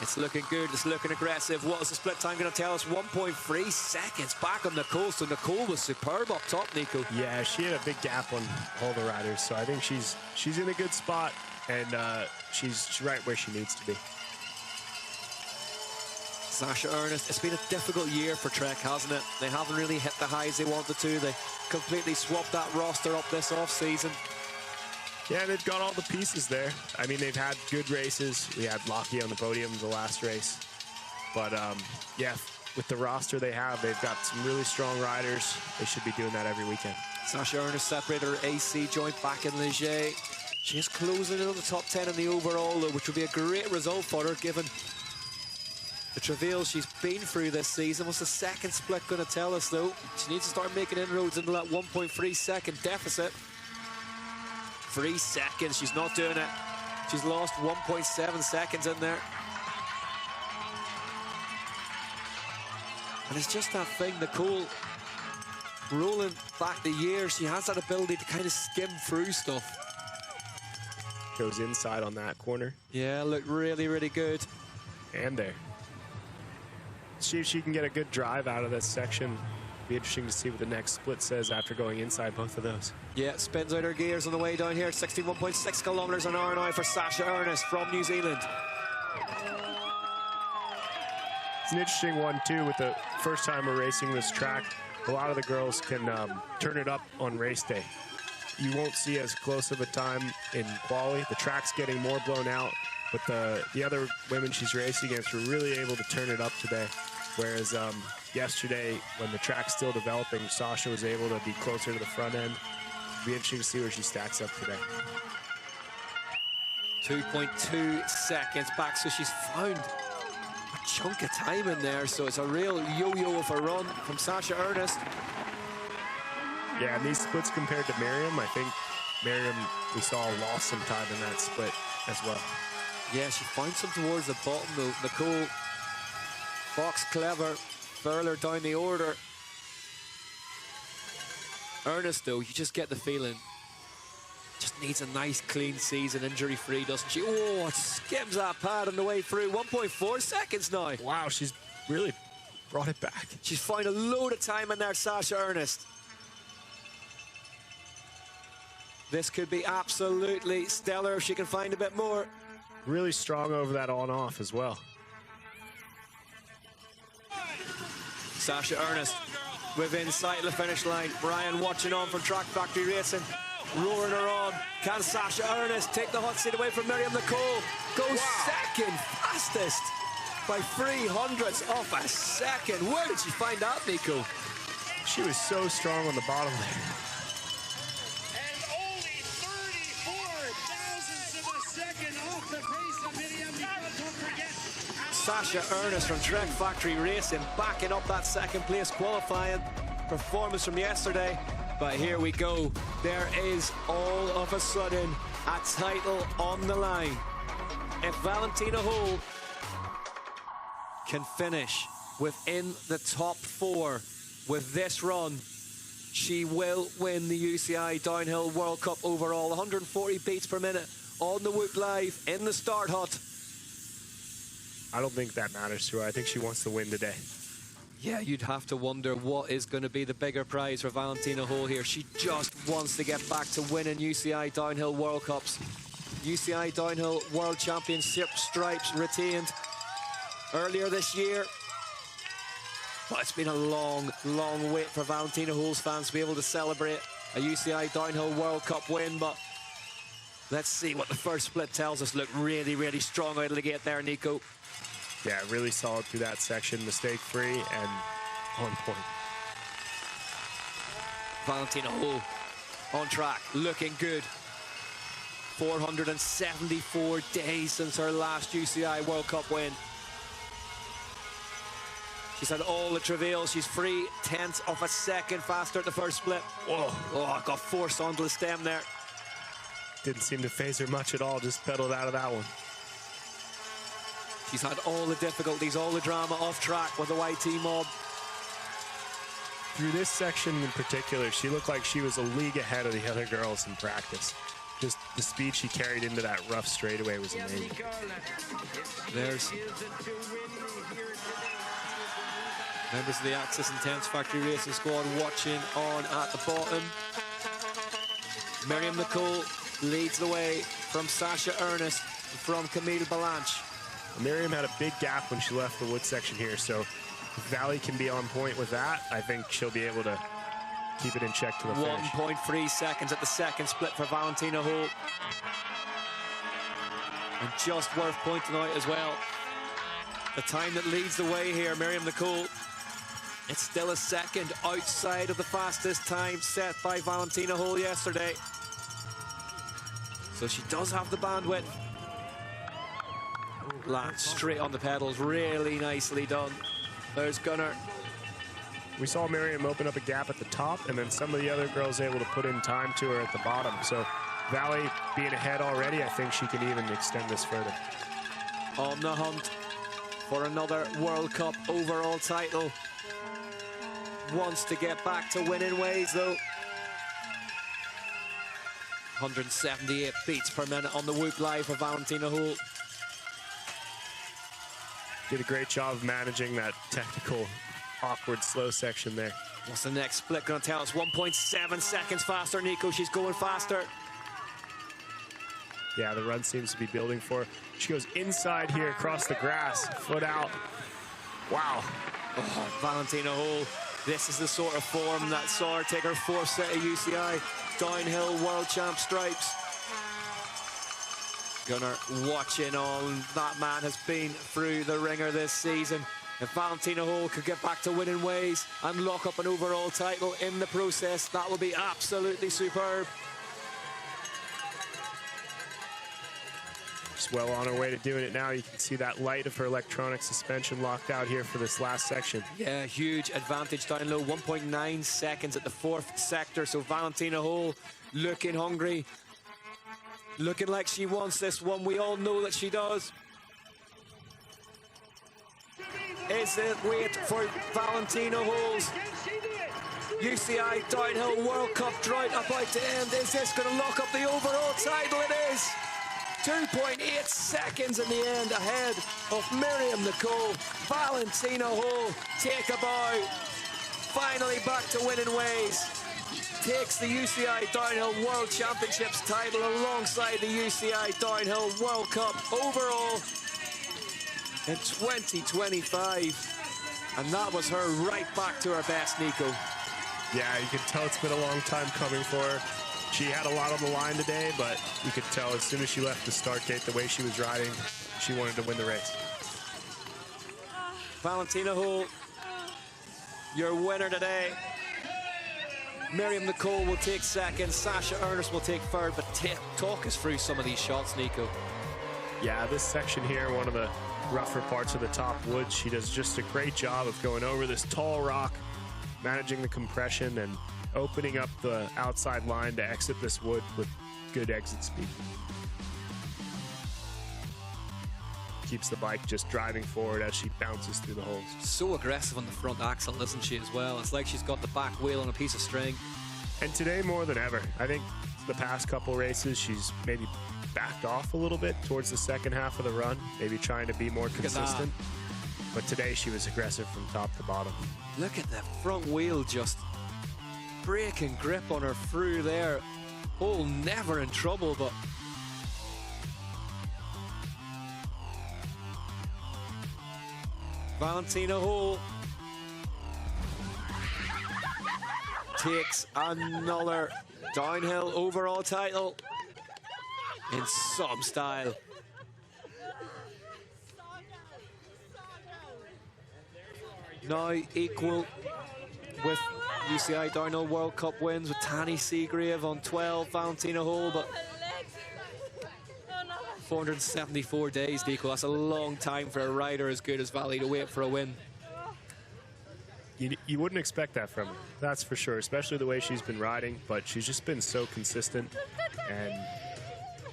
It's looking good, it's looking aggressive. What is the split time going to tell us? 1.3 seconds back on Nicole, so Nicole was superb up top, Nico. Yeah, she had a big gap on all the riders, so I think she's in a good spot, and she's right where she needs to be. Sasha Ernest, it's been a difficult year for Trek, hasn't it? They haven't really hit the highs they wanted to. They completely swapped that roster up this off-season. Yeah, they've got all the pieces there. I mean, they've had good races. We had Lockie on the podium the last race. But, yeah, with the roster they have, they've got some really strong riders. They should be doing that every weekend. Sasha Ernest separated her AC joint back in Leger. She is closing in on the top 10 in the overall, though, which would be a great result for her, given the travails she's been through this season. What's the second split going to tell us, though? She needs to start making inroads into that 1.3 second deficit. 3 seconds, she's not doing it. She's lost 1.7 seconds in there. And it's just that thing, Nicole, rolling back the years, she has that ability to kind of skim through stuff. Goes inside on that corner. Yeah, looked really, really good. And there. See if she can get a good drive out of this section. Be interesting to see what the next split says after going inside both of those. Yeah, spins out her gears on the way down here. 61.6 kilometers an hour now for Sasha Ernest from New Zealand. It's an interesting one, too, with the first time we're racing this track. A lot of the girls can turn it up on race day. You won't see as close of a time in quali. The track's getting more blown out, but the other women she's racing against were really able to turn it up today. Whereas yesterday, when the track's still developing, Sasha was able to be closer to the front end It'll be interesting to see where she stacks up today. 2.2 seconds back, so she's found a chunk of time in there, so it's a real yo-yo of a run from Sasha Ernest. Yeah, and these splits compared to Miriam, I think Miriam, we saw, lost some time in that split as well. Yeah, she found some towards the bottom though. Nicole Fox clever, further down the order. Ernest though, you just get the feeling, just needs a nice clean season, injury-free, doesn't she? Oh, it skims that pad on the way through. 1.4 seconds now. Wow, she's really brought it back. She's found a load of time in there, Sasha Ernest. This could be absolutely stellar if she can find a bit more. Really strong over that on-off as well. Sasha Ernest within sight of the finish line. Brian watching on from Track Factory Racing, roaring her on. Can Sasha Ernest take the hot seat away from Miriam Nicole? Goes second fastest by 300ths of a second. Where did she find that, Nico? She was so strong on the bottom there. Sasha Ernest from Trek Factory Racing backing up that second place qualifying performance from yesterday. But here we go. There is all of a sudden a title on the line. If Valentina Hull can finish within the top 4 with this run, she will win the UCI Downhill World Cup overall. 140 beats per minute on the Whoop Live in the start hut. I don't think that matters to her. I think she wants to win today. Yeah, you'd have to wonder what is going to be the bigger prize for Valentina Hull here. She just wants to get back to winning UCI Downhill World Cups. UCI Downhill World Championship stripes retained earlier this year. But it's been a long, long wait for Valentina Hull's fans to be able to celebrate a UCI Downhill World Cup win. But let's see what the first split tells us. Look really, really strong out of the gate there, Nico. Yeah, really solid through that section, mistake-free and on point. Valentina Hull on track, looking good. 474 days since her last UCI World Cup win. She's had all the travails. She's 3/10 of a second faster at the first split. Whoa, oh, got forced onto the stem there. Didn't seem to phase her much at all, just pedaled out of that one. She's had all the difficulties, all the drama off track with the YT mob. Through this section in particular, she looked like she was a league ahead of the other girls in practice. Just the speed she carried into that rough straightaway was amazing. There's members of the Axis Intense Factory Racing squad watching on at the bottom. Miriam Nicole leads the way from Sasha Ernest, from Camille Balanche. Miriam had a big gap when she left the wood section here, so if Valley can be on point with that, I think she'll be able to keep it in check to the finish. 1.3 seconds at the second split for Valentina Hull. And just worth pointing out as well, the time that leads the way here, Miriam Nicole, it's still a second outside of the fastest time set by Valentina Hull yesterday. So she does have the bandwidth. Lands straight on the pedals, really nicely done. There's Gunnar. We saw Miriam open up a gap at the top, and then some of the other girls able to put in time to her at the bottom. So Valley being ahead already, I think she can even extend this further. On the hunt for another World Cup overall title. Wants to get back to winning ways though. 178 beats per minute on the Whoop Live for Valentina Hull. Did a great job of managing that technical, awkward, slow section there. What's the next split going to tell us? 1.7 seconds faster, Nico. She's going faster. Yeah, the run seems to be building for her. She goes inside here across the grass, foot out. Wow. Oh, Valentina Hull. This is the sort of form that saw her take her 4th set of UCI Downhill World Champ stripes. Gunnar watching on. That man has been through the ringer this season. If Valentina Hall could get back to winning ways and lock up an overall title in the process, that would be absolutely superb. She's well on her way to doing it now. You can see that light of her electronic suspension locked out here for this last section. Yeah, huge advantage down low, 1.9 seconds at the 4th sector. So Valentina Hall looking hungry, looking like she wants this one. We all know that she does. Is it wait for Valentina Hall's UCI Downhill World Cup drought about to end? Is this going to lock up the overall title? It is. 2.8 seconds in the end ahead of Miriam Nicole. Valentina Hall take a bow. Finally back to winning ways. Takes the UCI Downhill World Championships title alongside the UCI Downhill World Cup overall in 2025. And that was her right back to her best, Nico. Yeah, you can tell it's been a long time coming for her. She had a lot on the line today, but you could tell as soon as she left the start gate, the way she was riding, she wanted to win the race. Valentina Hall, your winner today. Miriam Nicole will take second, Sasha Ernest will take third, but talk us through some of these shots, Nico. Yeah, this section here, one of the rougher parts of the top woods, she does just a great job of going over this tall rock, managing the compression and opening up the outside line to exit this wood with good exit speed. Keeps the bike just driving forward as she bounces through the holes. So aggressive on the front axle, isn't she, as well? It's like she's got the back wheel on a piece of string. And today more than ever. I think the past couple races she's maybe backed off a little bit towards the second half of the run, maybe trying to be more consistent. But today she was aggressive from top to bottom. Look at the front wheel just breaking grip on her through there. Hall never in trouble, but Valentina Hall takes another downhill overall title in some style. Now equal with UCI Downhill World Cup wins with Tanny Seagrave on 12, Valentina Hall, but 474 days to equal. That's a long time for a rider as good as Valley to wait for a win. You wouldn't expect that from her, that's for sure, especially the way she's been riding, but she's just been so consistent, and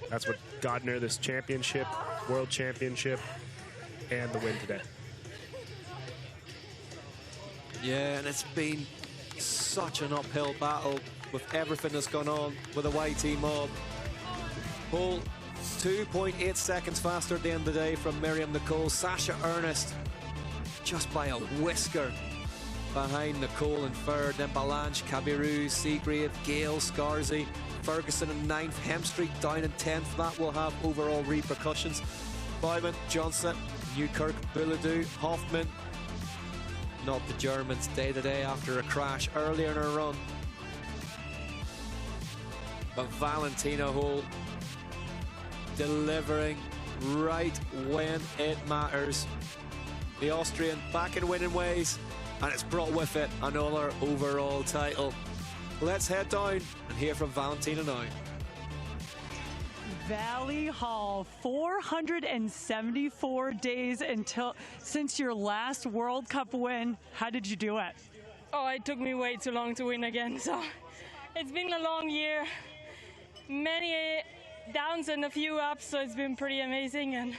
that's what gotten her this championship, world championship, and the win today. Yeah, and it's been such an uphill battle with everything that's gone on with the YT mob. Hall 2.8 seconds faster at the end of the day from Miriam Nicole. Sasha Ernest just by a whisker behind Nicole in third. Then Balanche, Cabiru, Seagrave, Gale, Scarzy, Ferguson in 9th, Hemstreet down in 10th. That will have overall repercussions. Bowman, Johnson, Newkirk, Bouladou, Hoffman. Not the Germans day to day after a crash earlier in her run. But Valentina Hall delivering right when it matters. The Austrian back in winning ways, and it's brought with it another overall title. Let's head down and hear from Valentina now. Valley Hall, 474 days since your last World Cup win. How did you do it? Oh, it took me way too long to win again. So it's been a long year, many downs and a few ups, so it's been pretty amazing and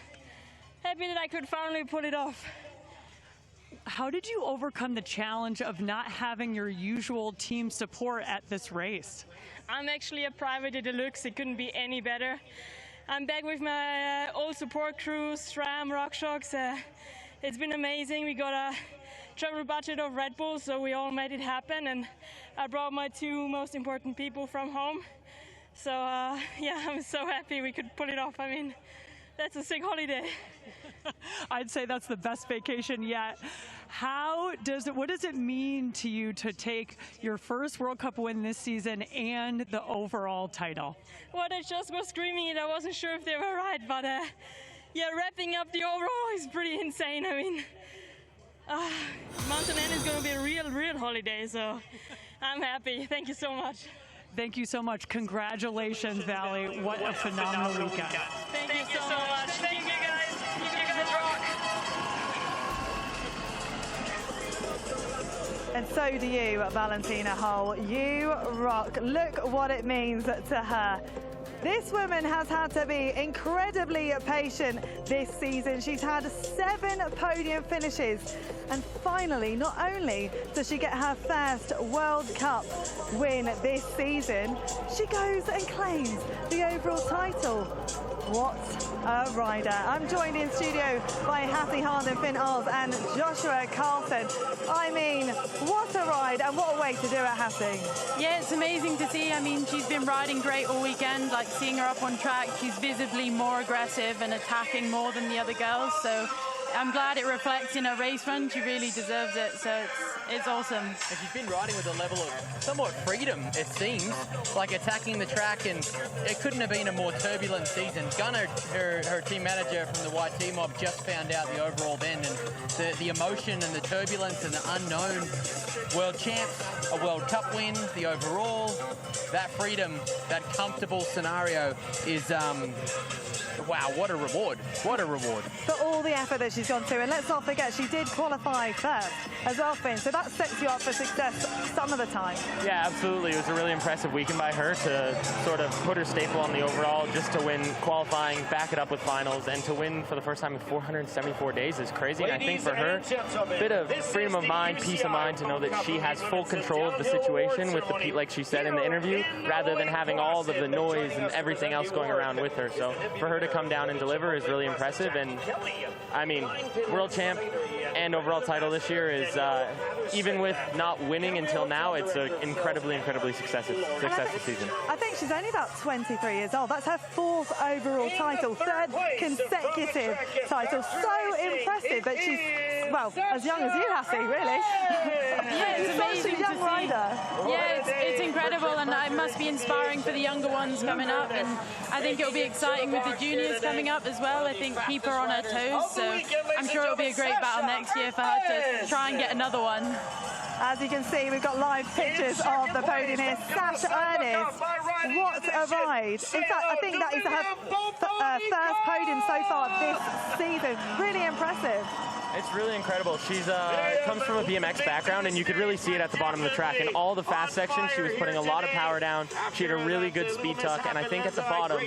happy that I could finally pull it off. How did you overcome the challenge of not having your usual team support at this race? I'm actually a private deluxe. It couldn't be any better. I'm back with my old support crew, SRAM, RockShox. It's been amazing. We got a travel budget of Red Bull, so we all made it happen. And I brought my two most important people from home. So yeah, I'm so happy we could pull it off. I mean, that's a sick holiday. I'd say that's the best vacation yet. What does it mean to you to take your first World Cup win this season and the overall title? Well, they just were screaming it. I wasn't sure if they were right, but yeah, wrapping up the overall is pretty insane. I mean, Mountain End is going to be a real holiday, so I'm happy. Thank you so much. Thank you so much. Congratulations, Valley. What a phenomenal weekend. Thank you so much. Thank you, guys. You guys rock. And so do you, Valentina Hull. You rock. Look what it means to her. This woman has had to be incredibly patient this season. She's had 7 podium finishes. And finally, not only does she get her first World Cup win this season, she goes and claims the overall title. What a rider. I'm joined in studio by Hattie Harden, Finn Oz and Joshua Carlson. I mean, what a ride and what a way to do it, Hattie. Yeah, it's amazing to see. I mean, she's been riding great all weekend, like seeing her up on track. She's visibly more aggressive and attacking more than the other girls. So I'm glad it reflects in her race run. She really deserves it. So it's awesome. And she's been riding with a level of somewhat freedom, it seems, like attacking the track, and it couldn't have been a more turbulent season. Gunnar, her team manager from the YT mob, just found out the overall then, and the emotion and the turbulence and the unknown. World champs, a World Cup win, the overall, that freedom, that comfortable scenario is, wow, what a reward. What a reward. For all the effort that she's gone through. And let's not forget, she did qualify first as well, Finn. So that sets you up for success some of the time. Yeah, absolutely. It was a really impressive weekend by her to sort of put her staple on the overall, just to win qualifying, back it up with finals, and to win for the first time in 474 days is crazy. And I think for her, a bit of freedom of mind, peace of mind to know that she has full control of the situation with the, like she said in the interview, rather than having all of the noise and everything else going around with her. So for her to come down and deliver is really impressive. And I mean, world champ and overall title this year is, even with not winning until now, it's an incredibly successful season. I think she's only about 23 years old. That's her 4th overall title, 3rd consecutive title. So impressive that she's, well, as young as you, Hattie, really. Yeah, it's amazing such a young rider. Yeah, it's incredible, and it must be inspiring for the younger ones coming up. And I think it'll be exciting with the juniors coming up as well. I think keep her on her toes. So I'm sure it'll be a great battle next year for her to try and get another one. As you can see, we've got live pictures of the podium here. Sasha Ernest, what a ride. In fact, I think that is her first podium so far this season. Really impressive. It's really incredible. She's comes from a BMX background, and you could really see it at the bottom of the track. In all the fast sections, she was putting a lot of power down. She had a really good speed tuck, and I think at the bottom,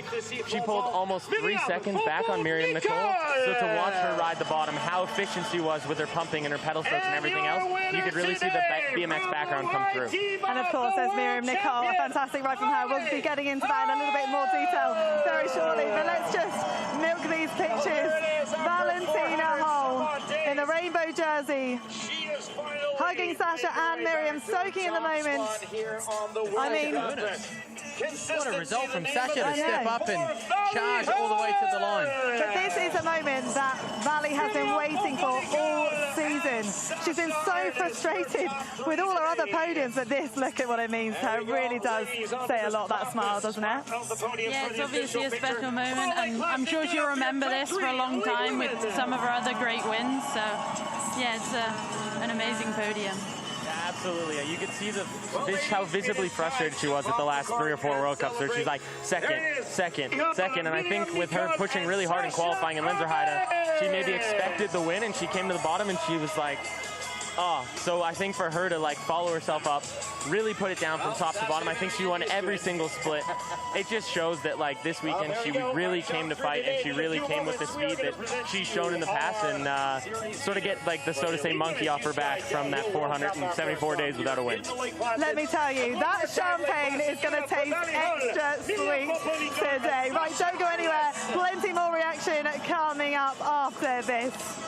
she pulled almost 3 seconds back on Miriam Nicole. So to watch her ride the bottom, how efficient she was with her pumping and her pedal strokes and everything else, you could really see the BMX background come through. And of course, there's Miriam Nicole, a fantastic ride from her. We'll be getting into that in a little bit more detail very shortly, but let's just milk these pictures. Valentina Hull in the rainbow jersey, hugging Sasha and Miriam, soaking in the moment. I mean, what a result from Sasha to step up and charge all the way to the line. But this is a moment that Valley has been waiting for all season. She's been so frustrated with all her other podiums, but this, look at what it means to her. It really does say a lot, that smile, doesn't it? Yeah, it's obviously a special moment, and I'm sure she'll remember this for a long time with some of her other great wins. So, yeah, it's an amazing podium. Absolutely. You could see how visibly frustrated she was at the last 3 or 4 World Cups where she's like, second. And I think with her pushing really hard in qualifying in Lenzerheide, she maybe expected the win, and she came to the bottom and she was like, oh. So I think for her to like follow herself up, really put it down from top to bottom, I think she won every single split. It just shows that like this weekend she really came to fight, and she really came with the speed that she's shown in the past, and sort of get like the, so to say, monkey off her back from that 474 days without a win. Let me tell you, that champagne is going to taste extra sweet today. Right, don't go anywhere. Plenty more reaction coming up after this.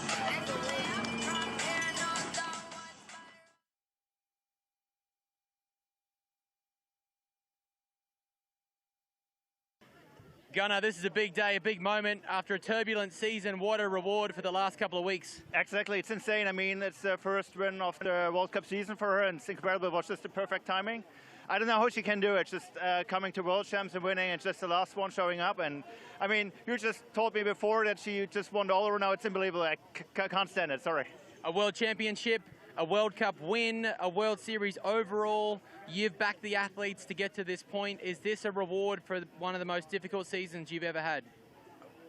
Gunnar, this is a big day, a big moment. After a turbulent season, what a reward for the last couple of weeks. Exactly, it's insane. I mean, it's the first win of the World Cup season for her, and it's incredible. It was just the perfect timing. I don't know how she can do it, just coming to World Champs and winning, and just the last one showing up. And I mean, you just told me before that she just won the all-over. Now it's unbelievable. I can't stand it, sorry. A World Championship, a World Cup win, a World Series overall. You've backed the athletes to get to this point. Is this a reward for one of the most difficult seasons you've ever had?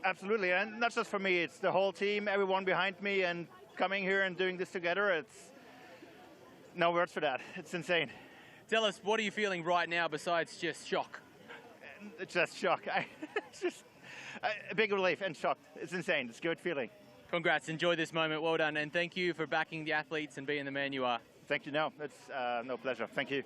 Absolutely, and not just for me, it's the whole team, everyone behind me, and coming here and doing this together, it's no words for that. It's insane. Tell us, what are you feeling right now besides just shock? It's just shock. It's just a big relief and shock. It's insane. It's a good feeling. Congrats. Enjoy this moment. Well done. And thank you for backing the athletes and being the man you are. Thank you. No, it's no pleasure. Thank you.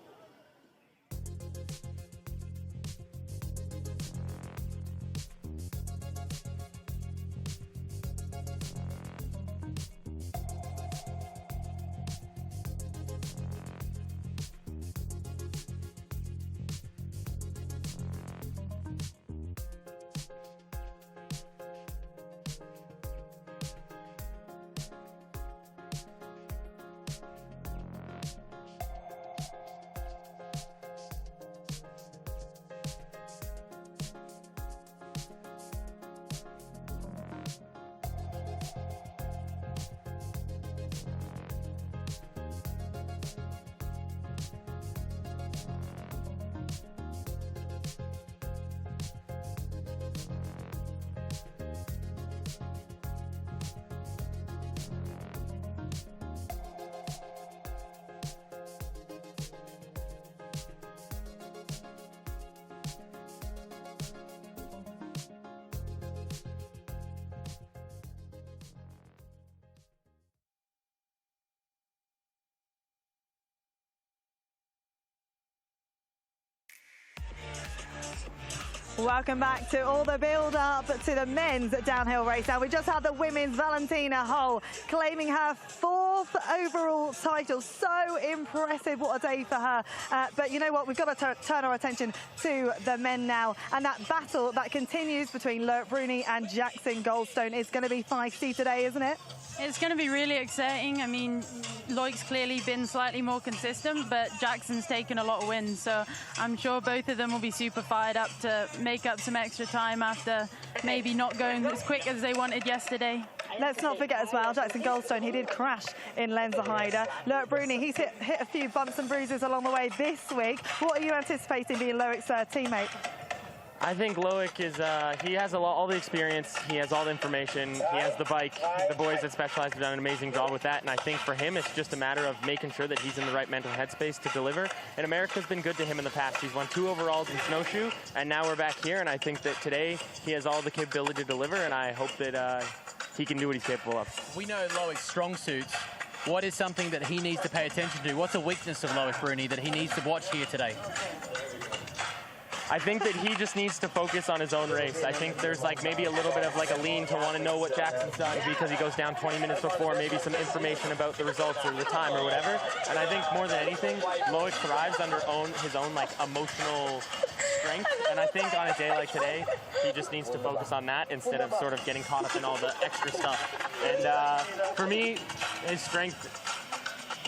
Welcome back to all the build-up to the men's downhill race. Now, we just had the women's Valentina Hull claiming her 4th overall title. So impressive. What a day for her. But you know what? We've got to turn our attention to the men now. And that battle that continues between Loic Bruni and Jackson Goldstone is going to be feisty today, isn't it? It's going to be really exciting. I mean, Loic's clearly been slightly more consistent, but Jackson's taken a lot of wins. So I'm sure both of them will be super fired up to make up some extra time after maybe not going as quick as they wanted yesterday. Let's not forget as well, Jackson Goldstone, he did crash in Lenzerheide. Loic Bruni, he's hit a few bumps and bruises along the way this week. What are you anticipating being Loic's teammate? I think Loic is, he has all the experience, he has all the information, he has the bike. The boys at Specialized have done an amazing job with that, and I think for him it's just a matter of making sure that he's in the right mental headspace to deliver. And America's been good to him in the past. He's won 2 overalls in snowshoe, and now we're back here, and I think that today he has all the capability to deliver, and I hope that he can do what he's capable of. We know Loic's strong suits. What is something that he needs to pay attention to? What's a weakness of Loic Bruni that he needs to watch here today? I think that he just needs to focus on his own race. I think there's like maybe a little bit of like a lean to want to know what Jackson's done because he goes down 20 minutes before, maybe some information about the results or the time or whatever. And I think more than anything, Loic thrives under his own like emotional strength. And I think on a day like today, he just needs to focus on that instead of sort of getting caught up in all the extra stuff. And for me, his strength,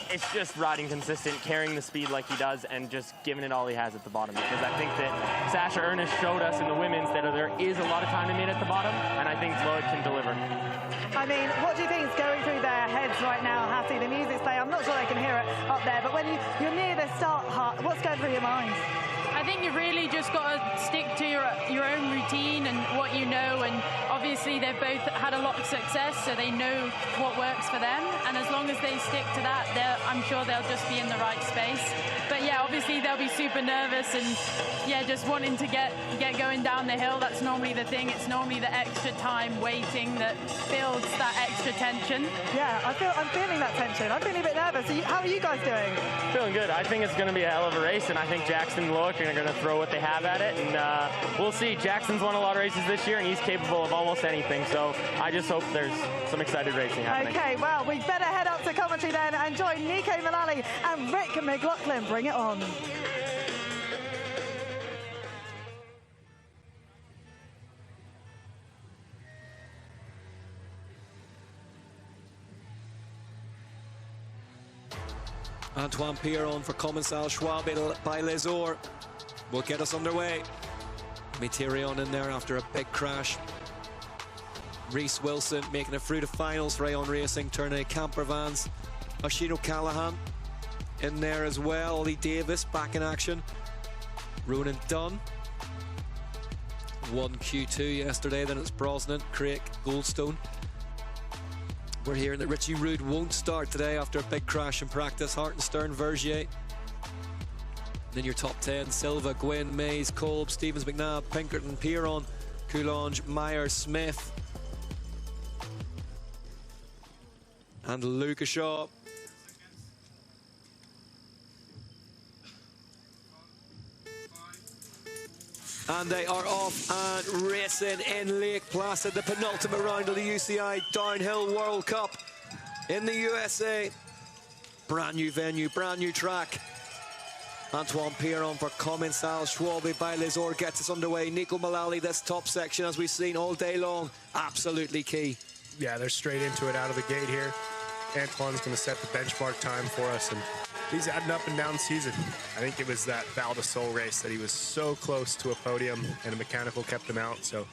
it's just riding consistent, carrying the speed like he does, and just giving it all he has at the bottom. Because I think that Sasha Ernest showed us in the women's that there is a lot of time to meet at the bottom, and I think Loic can deliver. I mean, what do you think is going through their heads right now, Hattie? The music's playing. I'm not sure they can hear it up there, but when you're near the start, what's going through your mind? I think you've really just got to stick to your own routine and what you know, and obviously they've both had a lot of success, so they know what works for them, and as long as they stick to that, I'm sure they'll just be in the right space. But yeah, obviously they'll be super nervous and yeah, just wanting to get going down the hill. That's normally the thing. It's normally the extra time waiting that builds that extra tension. Yeah, I'm feeling that tension. I'm feeling a bit nervous. How are you guys doing? Feeling good. I think it's going to be a hell of a race, and I think Jackson and Loic are going to throw what they have at it, and we'll see. Jackson's won a lot of races this year, and he's capable of almost anything, so I just hope there's some excited racing happening. Okay, well, we better head up to commentary then and join Nico Mullally and Rick McLaughlin. Bring it on. Antoine Piron for Commensal Schwab by Les Ors will get us underway. Mitirion in there after a big crash. Reese Wilson making it through the finals for Aon Racing, turning camper vans. Oisin O'Callaghan in there as well. Ollie Davis back in action. Ronan Dunn won Q2 yesterday, then it's Brosnan, Craig, Goldstone. We're hearing that Richie Rude won't start today after a big crash in practice. Hartenstern, Vergier. Then your top 10, Silva, Gwynn, Mays, Kolb, Stevens, McNabb, Pinkerton, Piron, Coulange, Meyer, Smith. And Lucas Shaw. And they are off and racing in Lake Placid, the penultimate round of the UCI Downhill World Cup in the USA. Brand new venue, brand new track. Antoine Piron for Commensal, Schwalbe by Lesor gets us underway. Nico Mullally, this top section, as we've seen all day long, absolutely key. Yeah, they're straight into it out of the gate here. Antoine's going to set the benchmark time for us, and he's had an up and down season. I think it was that Val de Sol race that he was so close to a podium and a mechanical kept him out. So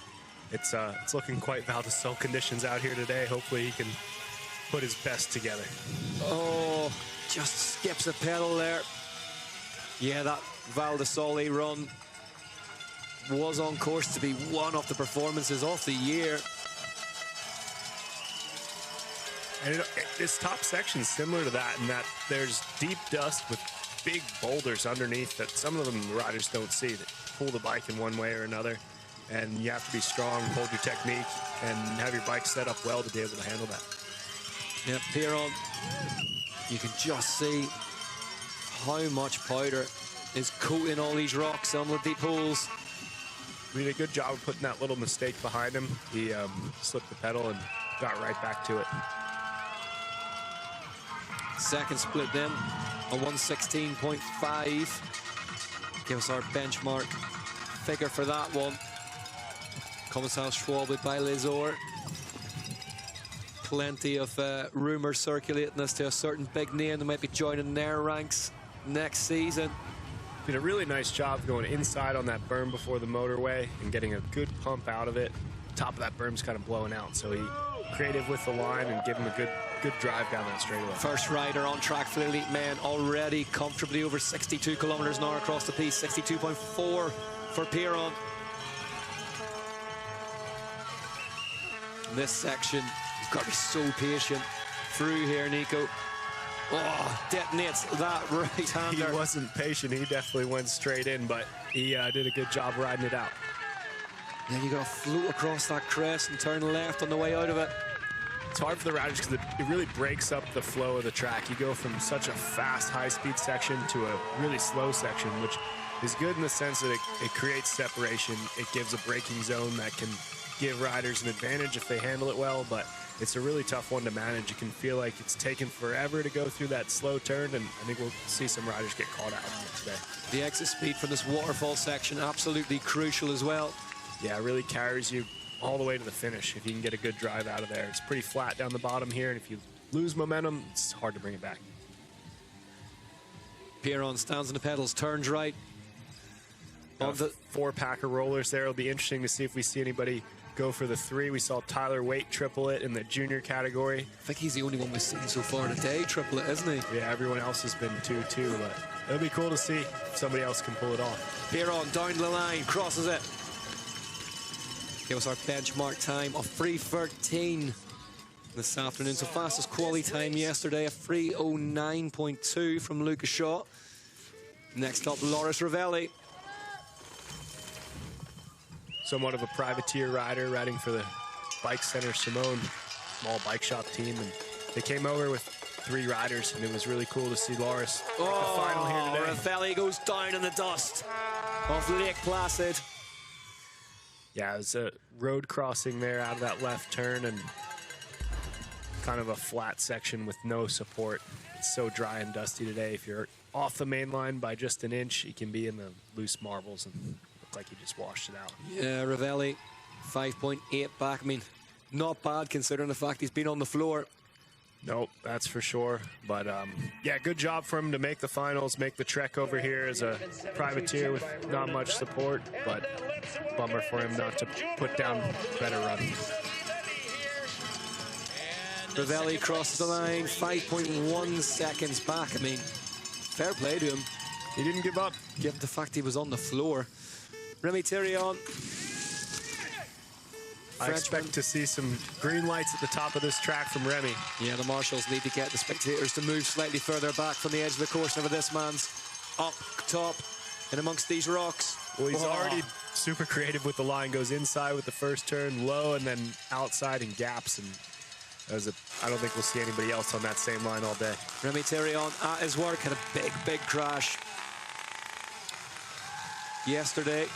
it's looking quite Val de Sol conditions out here today. Hopefully he can put his best together. Oh, just skips a pedal there. Yeah, that Val de Sol run was on course to be one of the performances of the year. And this top section is similar to that in that there's deep dust with big boulders underneath that some of them the riders don't see, that pull the bike in one way or another. And you have to be strong, hold your technique, and have your bike set up well to be able to handle that. Yeah, Piron, you can just see how much powder is coating all these rocks on the deep holes. He did a good job of putting that little mistake behind him. He slipped the pedal and got right back to it. Second split then, a 116.5. Give us our benchmark figure for that one. Commensal Schwalbe by Lesor. Plenty of rumours circulating as to a certain big name that might be joining their ranks next season. Did a really nice job going inside on that berm before the motorway and getting a good pump out of it. Top of that berm's kind of blowing out, so he creative with the line and give him a good drive down that straightaway. First rider on track for the elite men, already comfortably over 62 kilometers an hour across the piece. 62.4 for Piron. This section, you've got to be so patient through here, Nico. Oh, detonates that right-hander. He wasn't patient. He definitely went straight in, but he did a good job riding it out. Then you got to float across that crest and turn left on the way out of it. It's hard for the riders because it really breaks up the flow of the track. You go from such a fast, high-speed section to a really slow section, which is good in the sense that it creates separation. It gives a braking zone that can give riders an advantage if they handle it well, but it's a really tough one to manage. You can feel like it's taken forever to go through that slow turn, and I think we'll see some riders get caught out on it today. The exit speed from this waterfall section, absolutely crucial as well. Yeah, it really carries you all the way to the finish if you can get a good drive out of there. It's pretty flat down the bottom here, and if you lose momentum, it's hard to bring it back. Piron stands on the pedals, turns right. On the 4-pack of rollers there. It'll be interesting to see if we see anybody go for the 3. We saw Tyler Waite triple it in the junior category. I think he's the only one we've seen so far today triple it, isn't he? Yeah, everyone else has been 2-2, but it'll be cool to see if somebody else can pull it off. Piron down the line, crosses it. Give us our benchmark time of 3:13 this afternoon. So fastest quality time yesterday, a 3:09.2 from Lucas Shaw. Next up, Loris Ravelli. Somewhat of a privateer rider, riding for the Bike Center Simone, small bike shop team, and they came over with 3 riders, and it was really cool to see Loris make the final here today. Ravelli goes down in the dust of Lake Placid. Yeah, it was a road crossing there out of that left turn and kind of a flat section with no support. It's so dry and dusty today. If you're off the main line by just an inch, you can be in the loose marbles and look like you just washed it out. Yeah, Ravelli, 5.8 back. I mean, not bad considering the fact he's been on the floor. Nope, that's for sure. But yeah, good job for him to make the finals, make the trek over here as a privateer with not much support, but bummer for him not to put down better run. Ravelli crosses the line, 5.1 seconds back. I mean, fair play to him. He didn't give up, given the fact he was on the floor. Remy Thirion. I expect to see some green lights at the top of this track from Remy. Yeah, the marshals need to get the spectators to move slightly further back from the edge of the course. Whenever this man's up top and amongst these rocks. Well, he's already super creative with the line. Goes inside with the first turn, low, and then outside in gaps. And I don't think we'll see anybody else on that same line all day. Remy Thirion at his work, had a big crash yesterday.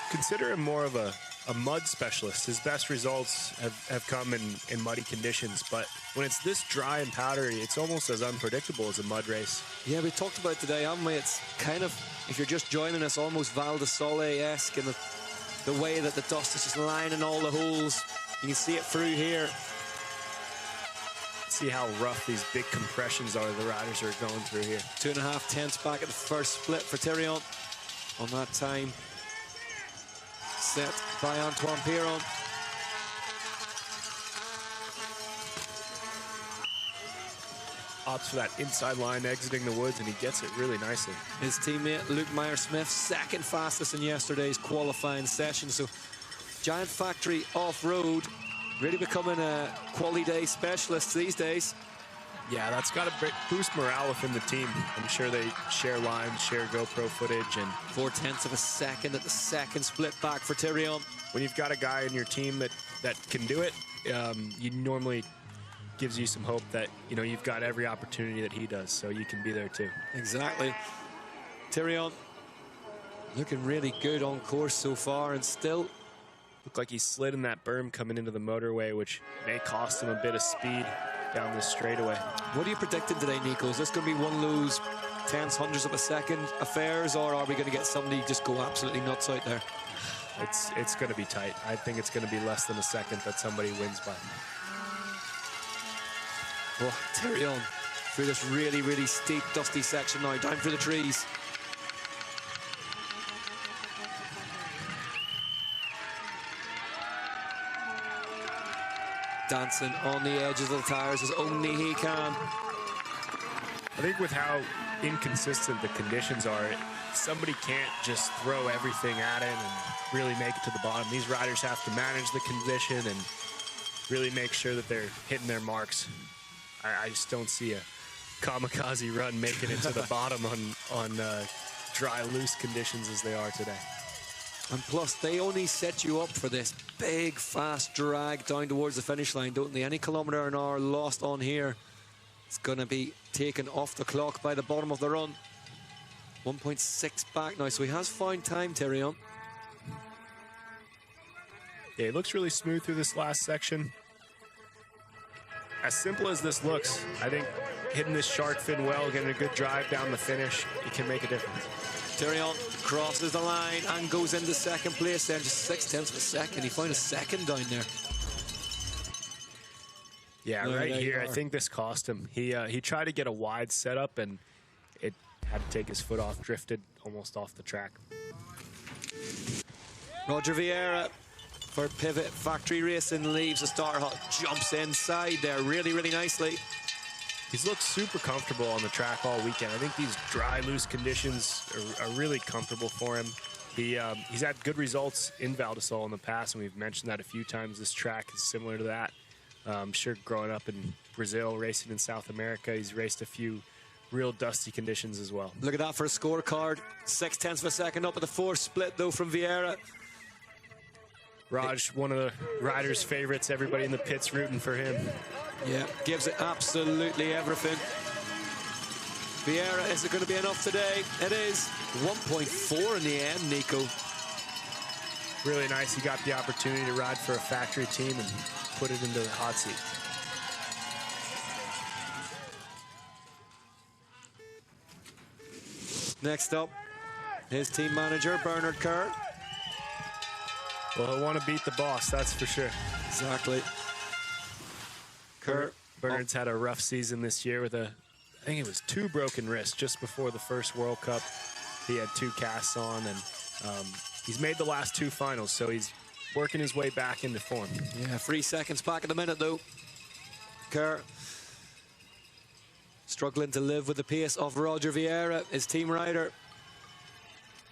Consider him more of a mud specialist. His best results have come in muddy conditions, but when it's this dry and powdery, it's almost as unpredictable as a mud race. Yeah, we talked about it today, haven't we? It's kind of, if you're just joining us, almost Val di Sole-esque in the way that the dust is just lining all the holes. You can see it through here. See how rough these big compressions are the riders are going through here. 2.5 tenths back at the first split for Thirion on that time set by Antoine Piron. Opts for that inside line exiting the woods, and he gets it really nicely. His teammate Luke Meyer-Smith, second fastest in yesterday's qualifying session. So Giant Factory off-road really becoming a quality day specialist these days. Yeah, that's got to boost morale within the team. I'm sure they share lines, share GoPro footage, and 0.4 seconds at the second split back for Thirion. When you've got a guy in your team that can do it, you normally gives you some hope that you've got every opportunity that he does, so you can be there too. Exactly. Thirion looking really good on course so far, and still looked like he slid in that berm coming into the motorway, which may cost him a bit of speed down this straightaway. What are you predicting today, Nico? Is this going to be one of those tenths, hundredths of a second affairs, or are we going to get somebody just go absolutely nuts out there? It's going to be tight. I think it's going to be less than a second that somebody wins by. Oh, Thirion through this really steep, dusty section now, down through the trees. Dancing on the edges of the tires as only he can. I think with how inconsistent the conditions are, somebody can't just throw everything at it and really make it to the bottom. These riders have to manage the condition and really make sure that they're hitting their marks. I just don't see a kamikaze run making it to the bottom on dry, loose conditions as they are today. And plus, they only set you up for this big, fast drag down towards the finish line, don't they? Any kilometre an hour lost on here, it's going to be taken off the clock by the bottom of the run. 1.6 back now, so he has found time, Thirion. Yeah, he looks really smooth through this last section. As simple as this looks, I think hitting this shark fin well, getting a good drive down the finish, it can make a difference. Thirion crosses the line and goes into second place then, just 0.6 of a second. He found a second down there. Yeah, right here, I think this cost him. He tried to get a wide setup and it had to take his foot off, drifted almost off the track. Roger Vieira for Pivot Factory Racing leaves the start hut, jumps inside there really nicely. He's looked super comfortable on the track all weekend. I think these dry, loose conditions are really comfortable for him. He's had good results in Val di Sole in the past, and we've mentioned that a few times. This track is similar to that. I'm sure growing up in Brazil, racing in South America, he's raced a few real dusty conditions as well. Look at that for a scorecard. 0.6 of a second up at the fourth split, though, from Vieira. Raj, one of the riders' favorites. Everybody in the pit's rooting for him. Yeah, gives it absolutely everything. Vieira, is it going to be enough today? It is. 1.4 in the end, Nico. Really nice. He got the opportunity to ride for a factory team and put it into the hot seat. Next up, his team manager, Bernard Kerr. Well, he'll want to beat the boss, that's for sure. Exactly. Kerr. Bernard's had a rough season this year with I think it was 2 broken wrists just before the first World Cup. He had 2 casts on, and he's made the last 2 finals, so he's working his way back into form. Yeah, 3 seconds back at the minute, though. Kerr struggling to live with the pace of Roger Vieira, his team rider.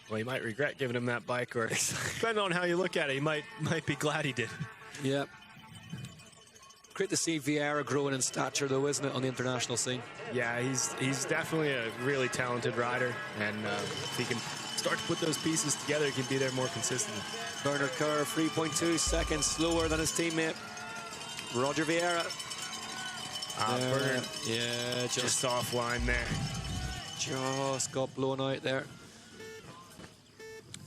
Well, he might regret giving him that bike, or depending on how you look at it, he might be glad he did. Yeah. Great to see Vieira growing in stature, though, isn't it, on the international scene? Yeah, he's definitely a really talented rider, and if he can start to put those pieces together, he can be there more consistently. Bernard Kerr, 3.2 seconds slower than his teammate, Roger Vieira. Bernard, yeah, just offline there. Just got blown out there.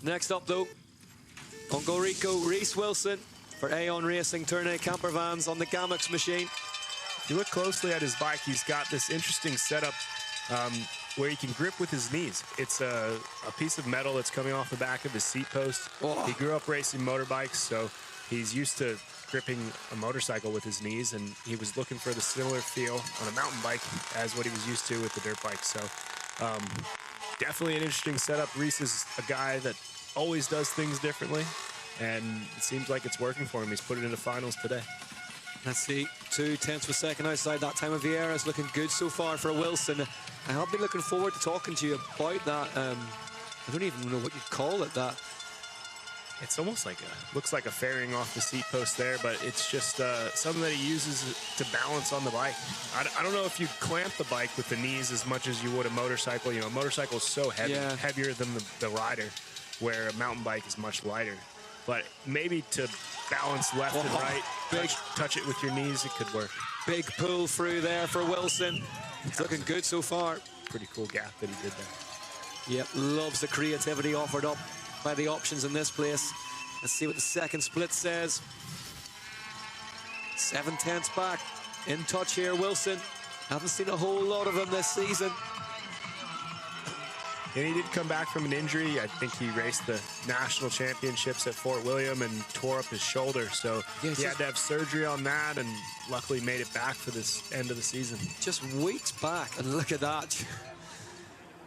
Next up, though, Uncle Rico, Reese Wilson for Aon Racing Tourney camper vans on the Gamex machine. If you look closely at his bike, he's got this interesting setup where he can grip with his knees. It's a piece of metal that's coming off the back of his seat post. Oh. He grew up racing motorbikes, so he's used to gripping a motorcycle with his knees, and he was looking for the similar feel on a mountain bike as what he was used to with the dirt bike. So definitely an interesting setup. Reese is a guy that always does things differently, and it seems like it's working for him. He's put it into finals today. Let's see, 0.2 of a second outside that time of Vieira. Is looking good so far for Wilson. I have been looking forward to talking to you about that. I don't even know what you'd call it, that. It's almost like looks like a fairing off the seat post there, but it's just something that he uses to balance on the bike. I don't know if you clamp the bike with the knees as much as you would a motorcycle. You know, a motorcycle is so heavy, heavier than the rider, where a mountain bike is much lighter. But maybe to balance left and right, touch it with your knees, it could work. Big pull through there for Wilson. It's looking good so far. Pretty cool gap that he did there. Yep, loves the creativity offered up by the options in this place. Let's see what the second split says. 0.7 back. In touch here, Wilson. Haven't seen a whole lot of him this season. And he did come back from an injury. I think he raced the national championships at Fort William and tore up his shoulder. So he had to have surgery on that, and luckily made it back for this end of the season. Just weeks back, and look at that.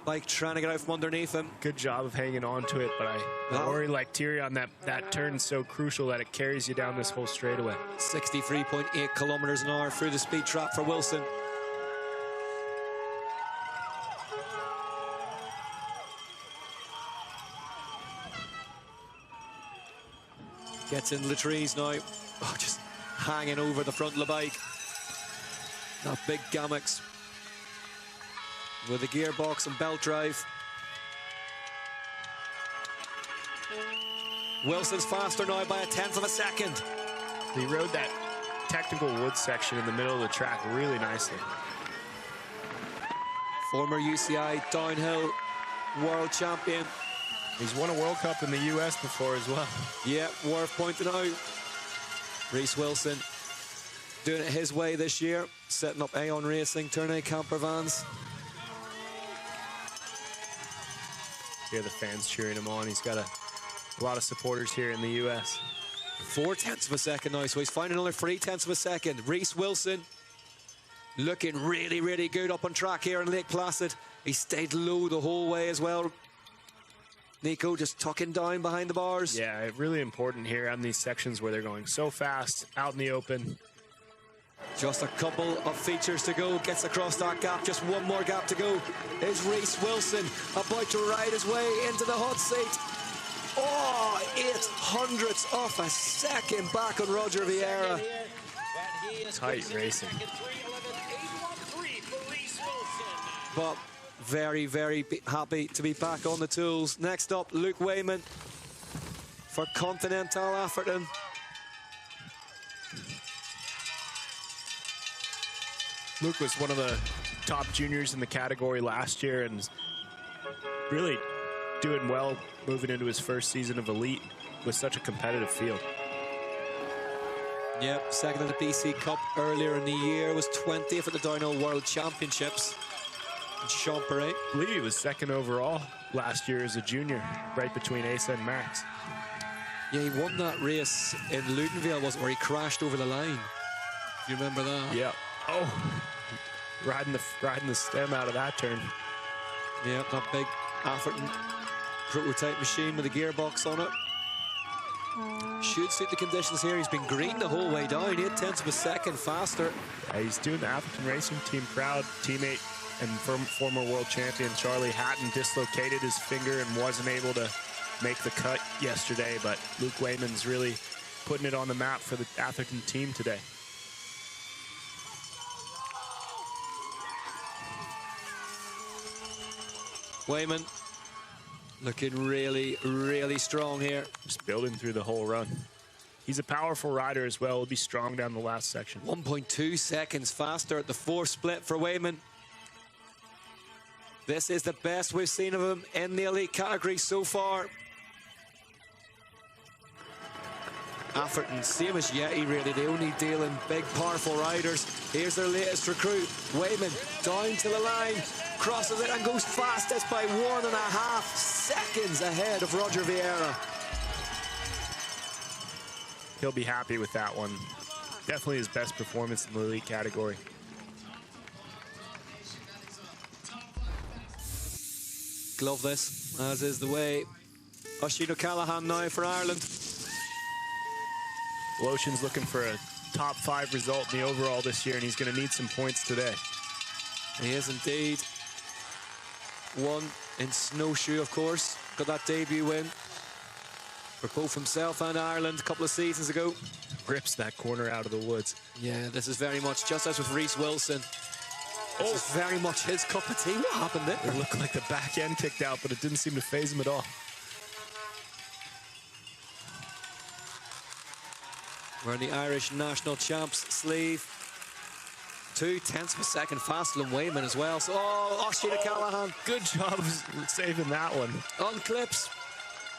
Bike trying to get out from underneath him. Good job of hanging on to it, but I worry like Thierry on that turn's so crucial that it carries you down this whole straightaway. 63.8 kilometers an hour through the speed trap for Wilson. Gets into the trees now. Oh, just hanging over the front of the bike. That big Gamex with the gearbox and belt drive. Wilson's faster now by 0.1 of a second. He rode that technical wood section in the middle of the track really nicely. Former UCI downhill world champion. He's won a World Cup in the US before as well. Yeah, worth pointing out. Reese Wilson doing it his way this year, setting up Aon Racing Tourney camper vans. Hear the fans cheering him on. He's got a lot of supporters here in the US. 0.4 of a second now, so he's finding another 0.3 of a second. Reese Wilson looking really, really good up on track here in Lake Placid. He stayed low the whole way as well. Nico just tucking down behind the bars. Yeah, really important here on these sections where they're going so fast, out in the open. Just a couple of features to go. Gets across that gap. Just one more gap to go. Is Reese Wilson about to ride his way into the hot seat. Oh, 0.8 of a second back on Roger Vieira. Tight racing. But very, very happy to be back on the tools. Next up, Luke Wayman for Continental Atherton. Luke was one of the top juniors in the category last year and really doing well moving into his first season of Elite with such a competitive field. Yep, second in the BC Cup earlier in the year, was 20th at the Downhill World Championships in Champéry. I believe he was second overall last year as a junior, right between Asa and Max. Yeah, he won that race in Ludenville, wasn't it, where he crashed over the line. Do you remember that? Yeah. Oh, riding the stem out of that turn. Yeah, that big Atherton prototype machine with a gearbox on it. Should suit the conditions here. He's been green the whole way down, 0.8 of a second faster. He's doing the Atherton Racing Team proud. Teammate and former world champion Charlie Hatton dislocated his finger and wasn't able to make the cut yesterday, but Luke Wayman's really putting it on the map for the Atherton team today. Wayman looking really, really strong here. Just building through the whole run. He's a powerful rider as well. He'll be strong down the last section. 1.2 seconds faster at the fourth split for Wayman. This is the best we've seen of him in the elite category so far. Atherton, same as Yeti really, they only deal in big, powerful riders. Here's their latest recruit, Wayman, down to the line, crosses it and goes fastest by 1.5 seconds ahead of Roger Vieira. He'll be happy with that one. Definitely his best performance in the elite category. Glove this, as is the way. Oisin O'Callaghan now for Ireland. Lotion's looking for a top 5 result in the overall this year, and he's going to need some points today. He is indeed. One in snowshoe, of course. Got that debut win for both himself and Ireland a couple of seasons ago. Rips that corner out of the woods. Yeah, this is very much, just as with Reese Wilson, this is very much his cup of tea. What happened there? It looked like the back end kicked out, but it didn't seem to faze him at all. Wearing the Irish national champs sleeve. 0.2 of a second faster than Wayman as well. So, Oisin O'Callaghan. Good job saving that one. On clips.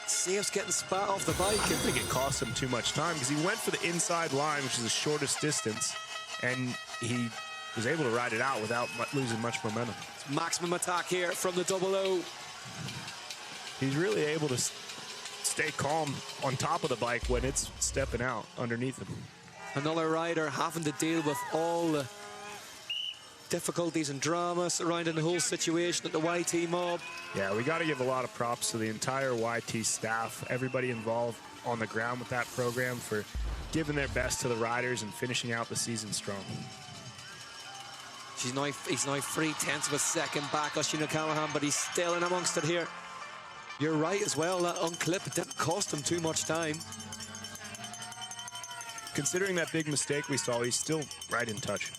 Saves getting spat off the bike. I don't think it cost him too much time because he went for the inside line, which is the shortest distance, and he was able to ride it out without losing much momentum. It's maximum attack here from the 00. He's really able to stay calm on top of the bike when it's stepping out underneath him. Another rider having to deal with all the difficulties and drama surrounding the whole situation at the YT mob. Yeah, we got to give a lot of props to the entire YT staff, everybody involved on the ground with that program for giving their best to the riders and finishing out the season strong. He's now 0.3 of a second back, Oisin O'Callaghan, but he's still in amongst it here. You're right as well, that unclip, it didn't cost him too much time. Considering that big mistake we saw, he's still right in touch.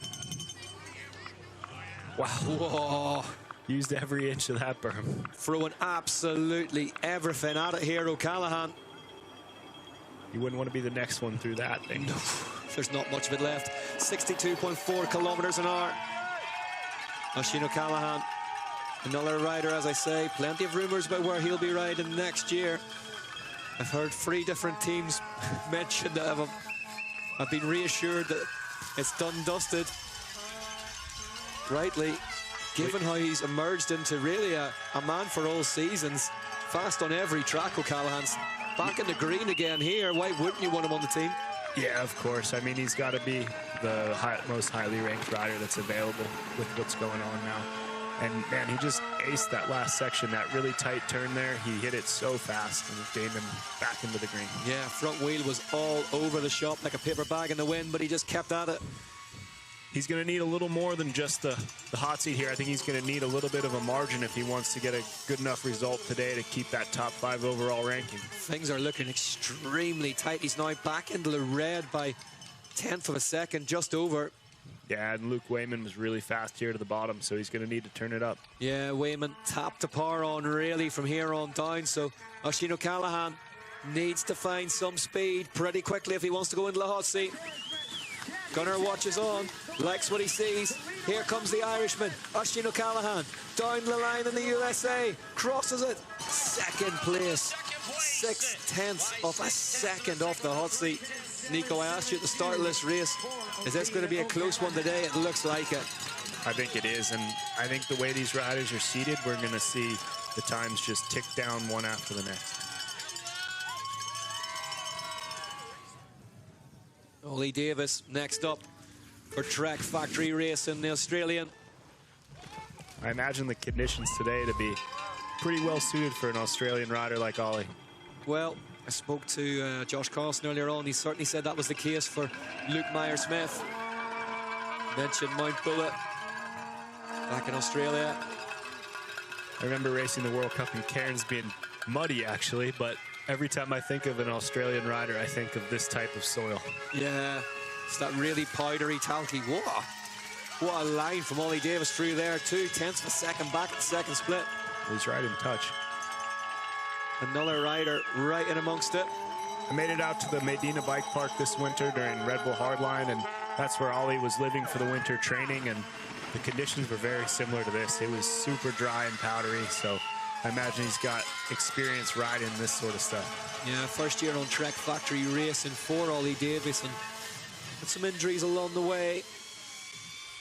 Wow. Whoa. Used every inch of that berm. Throwing absolutely everything at it here, O'Callaghan. You wouldn't want to be the next one through that thing. No, there's not much of it left. 62.4 kilometers an hour. Oisin O'Callaghan, another rider, as I say. Plenty of rumors about where he'll be riding next year. I've heard 3 different teams mentioned that I've been reassured that it's done dusted. Rightly, given how he's emerged into really a man for all seasons. Fast on every track, O'Callaghan's back in the green again here. Why wouldn't you want him on the team? Yeah, of course. I mean, he's got to be the most highly ranked rider that's available with what's going on now. And man, he just aced that last section, that really tight turn there. He hit it so fast and it gained him back into the green. Yeah, front wheel was all over the shop like a paper bag in the wind, but he just kept at it. He's going to need a little more than just the hot seat here. I think he's going to need a little bit of a margin if he wants to get a good enough result today to keep that top 5 overall ranking. Things are looking extremely tight. He's now back into the red by 0.1 of a second, just over. Yeah, and Luke Wayman was really fast here to the bottom, so he's going to need to turn it up. Yeah, Wayman tapped the power on really from here on down, so Oisin O'Callaghan needs to find some speed pretty quickly if he wants to go into the hot seat. Gunnar watches on, likes what he sees. Here comes the Irishman, Oisin O'Callaghan, down the line in the USA, crosses it, second place, 0.6 of a second off the hot seat. Nico, I asked you at the start of this race, is this going to be a close one today? It looks like it. I think it is, and I think the way these riders are seated, we're going to see the times just tick down one after the next. Ollie Davis next up for Trek Factory Racing, the Australian. I imagine the conditions today to be pretty well suited for an Australian rider like Ollie. Well, I spoke to Josh Carlson earlier on. He certainly said that was the case for Luke Meyer-Smith. Mentioned Mount Bullitt back in Australia. I remember racing the World Cup in Cairns being muddy, actually, but every time I think of an Australian rider, I think of this type of soil. Yeah, it's that really powdery, talky. What a line from Ollie Davis through there. 0.2 of a second back at the second split. He's right in touch. Another rider right in amongst it. I made it out to the Medina Bike Park this winter during Red Bull Hardline, and that's where Ollie was living for the winter training, and the conditions were very similar to this. It was super dry and powdery, so I imagine he's got experience riding this sort of stuff. Yeah, first year on Trek Factory racing for Ollie Davis, and with some injuries along the way.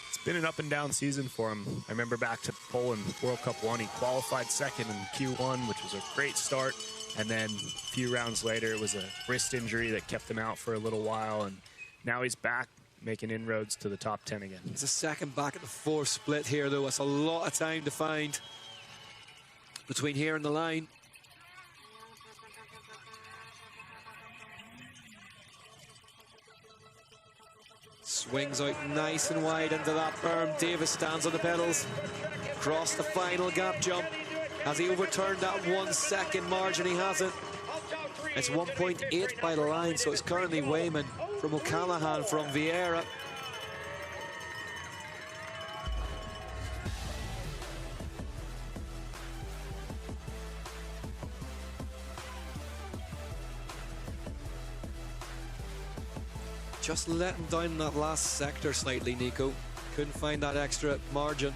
It's been an up and down season for him. I remember back to Poland World Cup 1, he qualified second in Q1, which was a great start. And then a few rounds later, it was a wrist injury that kept him out for a little while. And now he's back making inroads to the top 10 again. He's a second back at the fourth split here, though. It's a lot of time to find between here and the line. Swings out nice and wide into that berm. Davis stands on the pedals. Across the final gap jump. Has he overturned that 1 second margin? He hasn't. It's 1.8 by the line, so it's currently Wayman from O'Callaghan from Vieira. Just letting down that last sector slightly, Nico. Couldn't find that extra margin.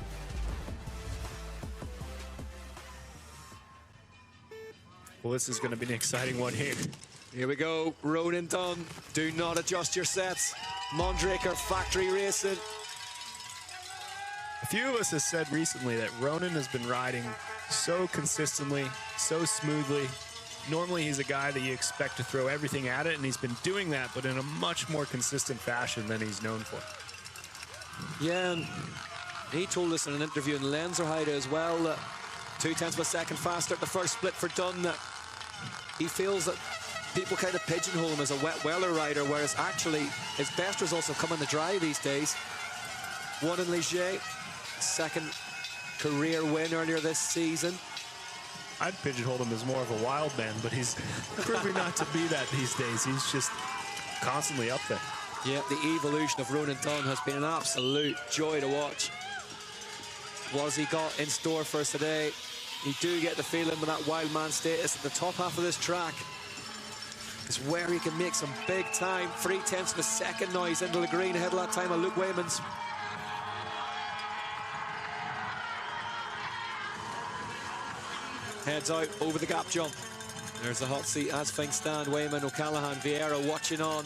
Well, this is going to be an exciting one here. Here we go, Ronan Dunn. Do not adjust your sets. Mondraker Factory Racing. A few of us have said recently that Ronan has been riding so consistently, so smoothly. Normally he's a guy that you expect to throw everything at it, and he's been doing that, but in a much more consistent fashion than he's known for. Yeah, and he told us in an interview in Lenzerheide as well that 0.2 of a second faster at the first split for Dunn, that he feels that people kind of pigeonhole him as a wet weather rider, whereas actually his best results have come in the dry these days. Won in Ligier, second career win earlier this season. I'd pigeonhole him as more of a wild man, but he's proving not to be that these days. He's just constantly up there. Yeah, the evolution of Ronan Dunn has been an absolute joy to watch. What has he got in store for us today? You do get the feeling with that wild man status at the top half of this track is where he can make some big time. 0.3 of a second now. He's into the green ahead of that time of Luke Waymans. Heads out over the gap jump. There's the hot seat as things stand. Wayman, O'Callaghan, Vieira watching on.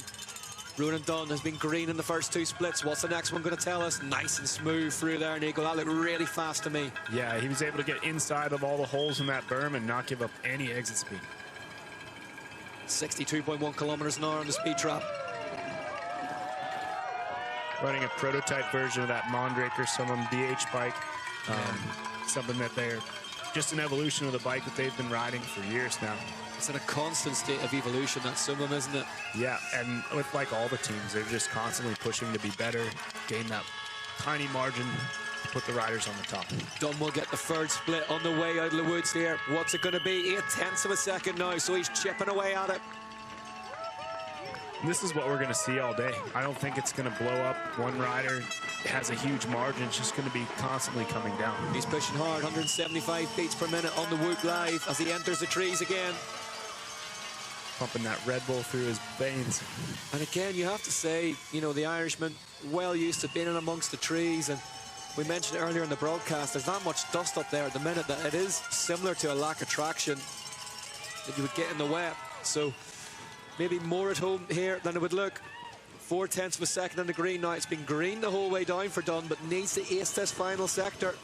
Ronan Dunn has been green in the first two splits. What's the next one going to tell us? Nice and smooth through there, Nico. That looked really fast to me. Yeah, he was able to get inside of all the holes in that berm and not give up any exit speed. 62.1 kilometers an hour on the speed trap. Running a prototype version of that Mondraker Summum DH bike. Something that they're just an evolution of the bike that they've been riding for years now. It's in a constant state of evolution, that Summum, isn't it? Yeah, and with like all the teams, they're just constantly pushing to be better, gain that tiny margin, put the riders on the top. Dunn will get the third split on the way out of the woods here. What's it going to be? 0.8 of a second now, so he's chipping away at it. And this is what we're going to see all day. I don't think it's going to blow up. One rider has a huge margin. It's just going to be constantly coming down. He's pushing hard, 175 beats per minute on the Whoop Live as he enters the trees again. Pumping that Red Bull through his veins. And again, you have to say, you know, the Irishman well used to being in amongst the trees, and we mentioned earlier in the broadcast, there's not much dust up there at the minute, that it is similar to a lack of traction that you would get in the wet. So maybe more at home here than it would look. 0.4 of a second on the green now. It's been green the whole way down for Dunn, but needs to ace this final sector.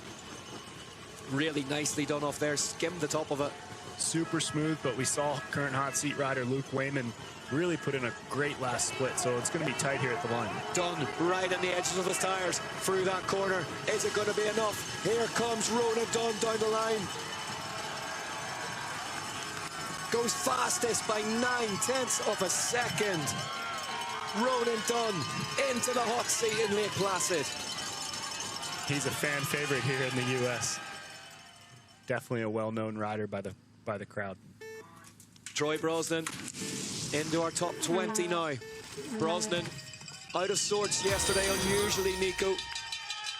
Really nicely done off there, skimmed the top of it. Super smooth, but we saw current hot seat rider Luke Wayman really put in a great last split, so it's going to be tight here at the line. Dunn right on the edges of his tires through that corner. Is it going to be enough? Here comes Ronan Dunn down the line. goes fastest by 9/10 of a second. Ronan Dunn into the hot seat in Lake Placid. He's a fan favorite here in the U.S. Definitely a well-known rider by the crowd. Troy Brosnan into our top 20 now. Brosnan out of sorts yesterday, unusually, Nico.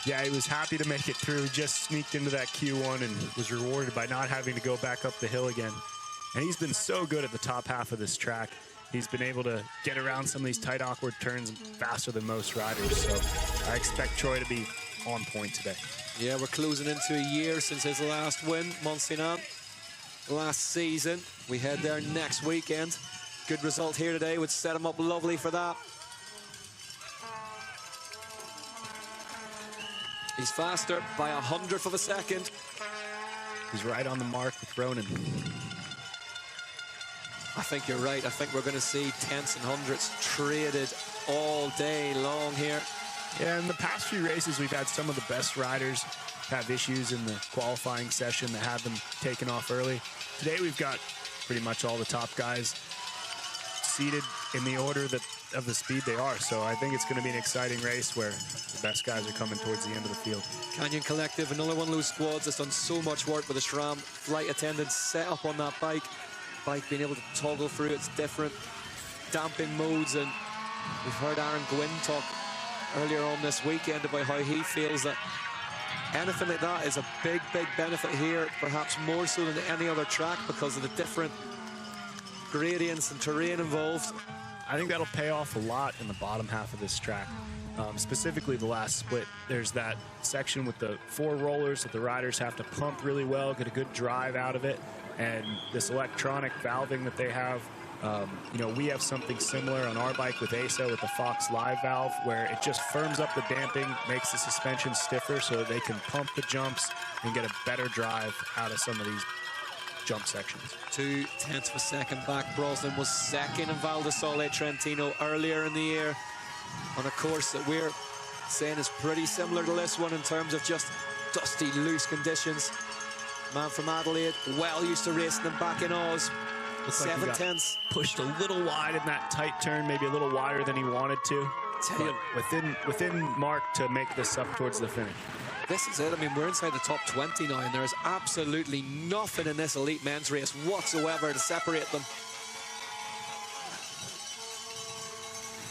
Yeah, he was happy to make it through. Just sneaked into that Q1 and was rewarded by not having to go back up the hill again. And he's been so good at the top half of this track. He's been able to get around some of these tight, awkward turns faster than most riders. So I expect Troy to be on point today. Yeah, we're closing into a year since his last win, Mont-Saint-Anne, last season. We head there next weekend. Good result here today would set him up lovely for that. He's faster by 100th of a second. He's right on the mark with Ronan. I think you're right. I think we're going to see tenths and hundredths traded all day long here. Yeah, in the past few races, we've had some of the best riders have issues in the qualifying session that had them taken off early. Today, we've got pretty much all the top guys seated in the order of the speed they are. So I think it's going to be an exciting race where the best guys are coming towards the end of the field. Canyon Collective, another one of those squads that's done so much work with the SRAM flight attendants set up on that bike being able to toggle through its different damping modes. And we've heard Aaron Gwynn talk earlier on this weekend about how he feels that anything like that is a big benefit here, perhaps more so than any other track because of the different gradients and terrain involved. I think that'll pay off a lot in the bottom half of this track. Specifically the last split, there's that section with the 4 rollers that the riders have to pump really well, get a good drive out of it. And this electronic valving that they have, you know, we have something similar on our bike with ASA with the Fox Live valve, where it just firms up the damping, makes the suspension stiffer so that they can pump the jumps and get a better drive out of some of these jump sections. 2/10 of a second back. Brosnan was second in Val di Sole Trentino earlier in the year on a course that we're saying is pretty similar to this one in terms of just dusty, loose conditions. Man from Adelaide, well used to racing them back in Oz. With 7/10. Pushed a little wide in that tight turn, maybe a little wider than he wanted to. But within mark to make this up towards the finish. This is it. I mean, we're inside the top 20 now, and there's absolutely nothing in this elite men's race whatsoever to separate them.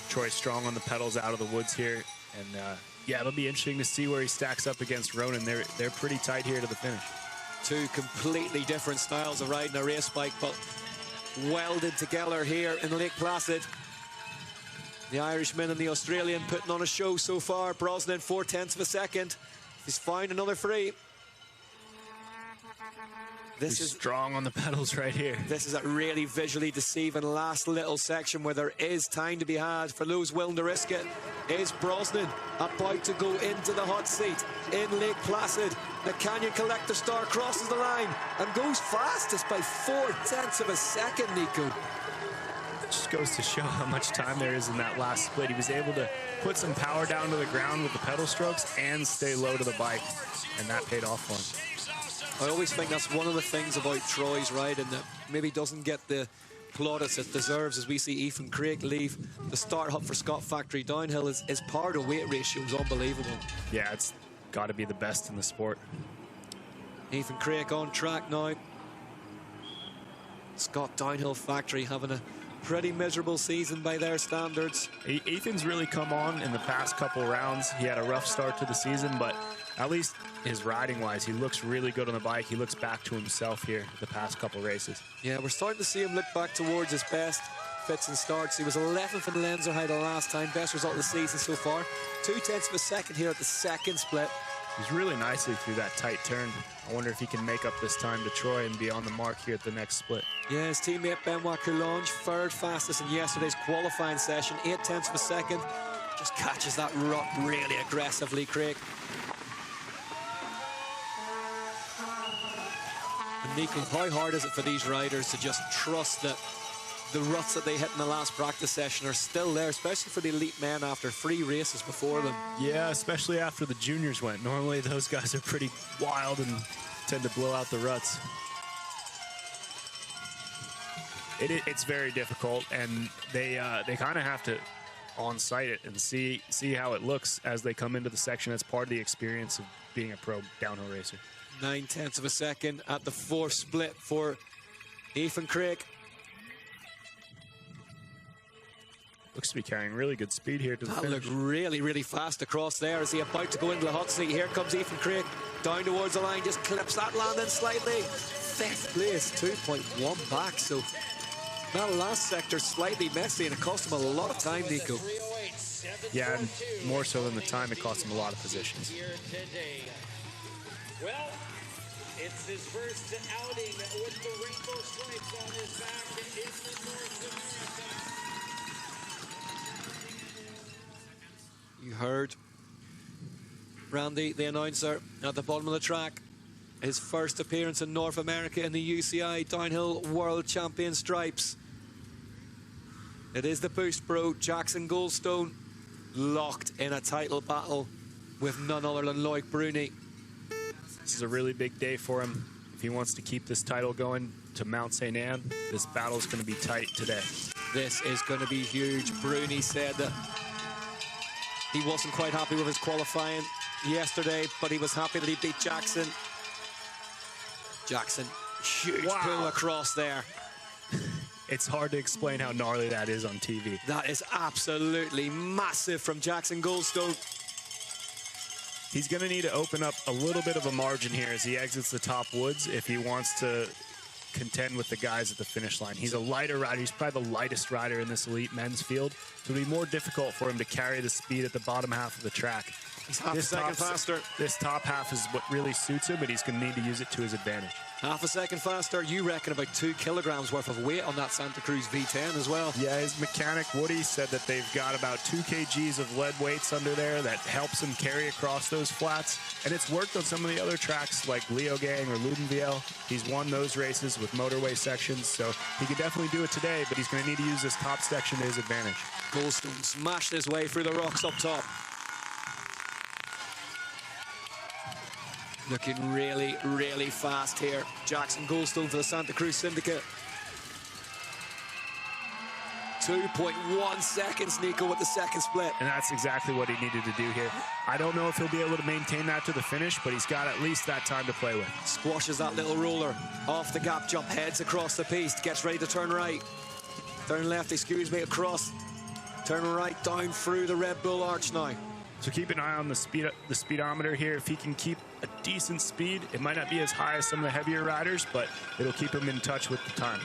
Troy strong on the pedals out of the woods here. And yeah, it'll be interesting to see where he stacks up against Ronan. They're pretty tight here to the finish. Two completely different styles of riding a race bike, but welded together here in Lake Placid. The Irishman and the Australian putting on a show so far. Brosnan 4/10 of a second. He's found another 3. He's strong on the pedals right here. This is a really visually deceiving last little section where there is time to be had for those willing to risk it. Is Brosnan about to go into the hot seat in Lake Placid? The Canyon Collector star crosses the line and goes fastest by 4/10 of a second, Nico. It just goes to show how much time there is in that last split. He was able to put some power down to the ground with the pedal strokes and stay low to the bike, and that paid off for him. I always think that's one of the things about Troy's riding that maybe doesn't get the plaudits it deserves, as we see Ethan Craig leave the start hub for Scott Factory downhill. His power to weight ratio is unbelievable. Yeah, it's got to be the best in the sport. Ethan Craig on track now. Scott Downhill Factory having a pretty miserable season by their standards. Ethan's really come on in the past couple rounds. He had a rough start to the season, but at least his riding-wise, he looks really good on the bike. He looks back to himself here the past couple races. Yeah, we're starting to see him look back towards his best fits and starts. He was 11th in the Lenzerheide the last time, best result of the season so far. 2/10 of a second here at the second split. He's really nicely through that tight turn. I wonder if he can make up this time to Troy and be on the mark here at the next split. Yeah, his teammate Benoit Coulange, third fastest in yesterday's qualifying session, 8/10 of a second. Just catches that rut really aggressively, Craig. And Nico, how hard is it for these riders to just trust that the ruts that they hit in the last practice session are still there, especially for the elite men after 3 races before them? Yeah, especially after the juniors went. Normally those guys are pretty wild and tend to blow out the ruts. It's very difficult, and they kind of have to on-site it and see how it looks as they come into the section. That's part of the experience of being a pro downhill racer. 9/10 of a second at the fourth split for Ethan Craig. Looks to be carrying really good speed here to the That finish. looked really, really fast across there. Is he about to go into the hot seat? Here comes Ethan Craig down towards the line, just clips that landing slightly. 5th place, 2.1 back. So that last sector slightly messy, and it cost him a lot of time, Nico. Yeah, and more so than the time, it cost him a lot of positions. Well, it's his first outing with the rainbow stripes on his back in the North America. You heard Randy, the announcer, at the bottom of the track. His first appearance in North America in the UCI Downhill World Champion stripes. It is the Boost Pro, Jackson Goldstone, locked in a title battle with none other than Loic Bruni. This is a really big day for him. If he wants to keep this title going to Mount St. Anne, this battle is going to be tight today. This is going to be huge. Bruni said that he wasn't quite happy with his qualifying yesterday, but he was happy that he beat Jackson. Jackson, huge pull across there. It's hard to explain how gnarly that is on TV. That is absolutely massive from Jackson Goldstone. He's going to need to open up a little bit of a margin here as he exits the top woods if he wants to contend with the guys at the finish line. He's a lighter rider. He's probably the lightest rider in this elite men's field. So it'll be more difficult for him to carry the speed at the bottom half of the track. He's half a second faster. This top half is what really suits him, but he's going to need to use it to his advantage. Half a second faster. You reckon about 2 kilograms worth of weight on that Santa Cruz V10 as well. Yeah, his mechanic, Woody, said that they've got about 2 kgs of lead weights under there that helps him carry across those flats. And it's worked on some of the other tracks like Leogang or Ludenviel. He's won those races with motorway sections, so he could definitely do it today, but he's going to need to use this top section to his advantage. Goldstone smashed his way through the rocks up top. Looking really, really fast here. Jackson Goldstone for the Santa Cruz Syndicate. 2.1 seconds, Nico, with the second split. And that's exactly what he needed to do here. I don't know if he'll be able to maintain that to the finish, but he's got at least that time to play with. Squashes that little roller. Off the gap jump, heads across the piste, gets ready to turn right. Turn left, excuse me, across. Turn right, down through the Red Bull Arch now. So keep an eye on the speedometer here. If he can keep a decent speed, it might not be as high as some of the heavier riders, but it'll keep him in touch with the time.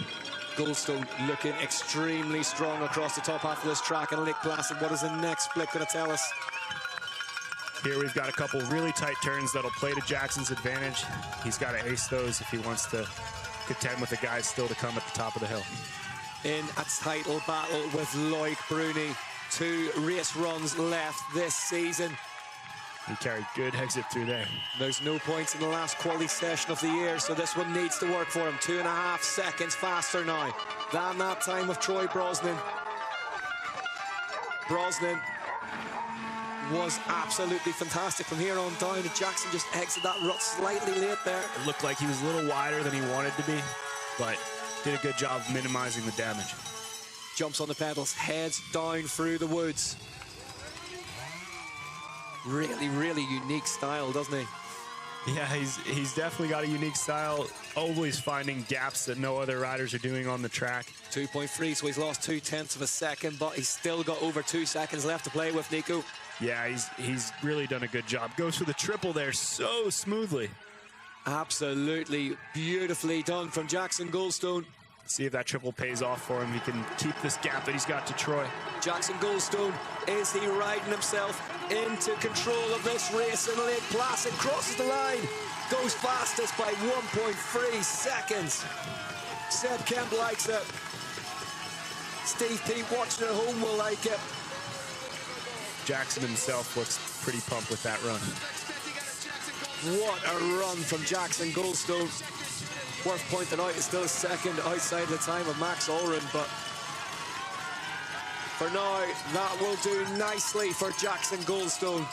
Goldstone looking extremely strong across the top half of this track in Lake Placid. What is the next split going to tell us? Here we've got a couple really tight turns that'll play to Jackson's advantage. He's got to ace those if he wants to contend with the guys still to come at the top of the hill. In a title battle with Loic Bruni. 2 race runs left this season. He carried good exit through there. There's no points in the last quality session of the year, so this one needs to work for him. 2.5 seconds faster now than that time of Troy Brosnan. Brosnan was absolutely fantastic from here on down. Jackson just exited that rut slightly late there. It looked like he was a little wider than he wanted to be, but did a good job of minimizing the damage. Jumps on the pedals, heads down through the woods. Really, really unique style, doesn't he? Yeah, he's definitely got a unique style, always finding gaps that no other riders are doing on the track. 2.3, so he's lost 0.2 of a second, but he's still got over 2 seconds left to play with, Nico. Yeah, he's really done a good job. Goes for the triple there so smoothly. Absolutely beautifully done from Jackson Goldstone. See if that triple pays off for him. He can keep this gap that he's got to Troy. Jackson Goldstone, is he riding himself into control of this race in Lake Placid? Crosses the line, goes fastest by 1.3 seconds. Seb Kemp likes it. Steve P watching at home will like it. Jackson himself looks pretty pumped with that run. What a run from Jackson Goldstone. Worth pointing out, it's still a second outside the time of Max Ulrich, but for now, that will do nicely for Jackson Goldstone.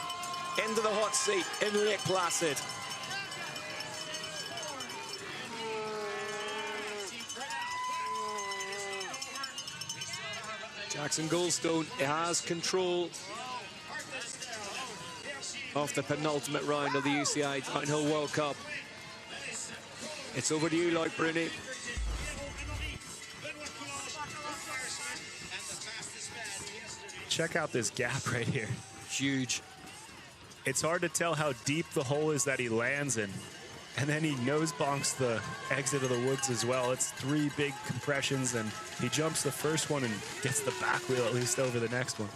Into the hot seat in Lake Placid. Jackson Goldstone has control of the penultimate round of the UCI Downhill World Cup. It's over to you, Loic Bruni. Check out this gap right here. Huge. It's hard to tell how deep the hole is that he lands in. And then he nose bonks the exit of the woods as well. It's 3 big compressions, and he jumps the first one and gets the back wheel at least over the next one.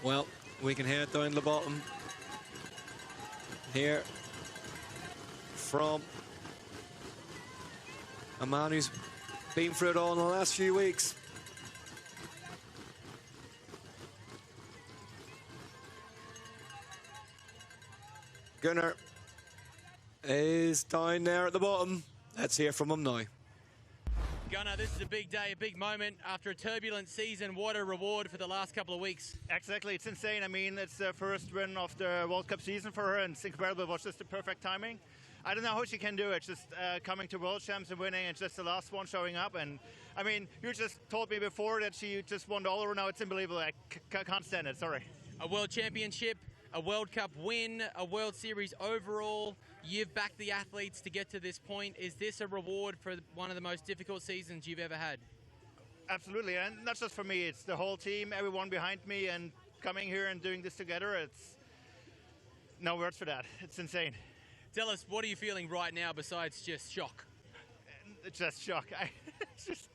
Well, we can head down the bottom here from a man who's been through it all in the last few weeks. Gunnar is down there at the bottom. Let's hear from him now. Gunnar, this is a big day, a big moment. After a turbulent season, what a reward for the last couple of weeks. Exactly, it's insane. I mean, it's the first win of the World Cup season for her, and it's incredible. It was just the perfect timing. I don't know how she can do it, just coming to World Champs and winning, and just the last one showing up. And I mean, you just told me before that she just won all over. Now it's unbelievable. I can't stand it, sorry. A World Championship, a World Cup win, a World Series overall. You've backed the athletes to get to this point. Is this a reward for one of the most difficult seasons you've ever had? Absolutely, and not just for me. It's the whole team, everyone behind me, and coming here and doing this together. It's no words for that. It's insane. Tell us, what are you feeling right now besides just shock? It's just shock. It's just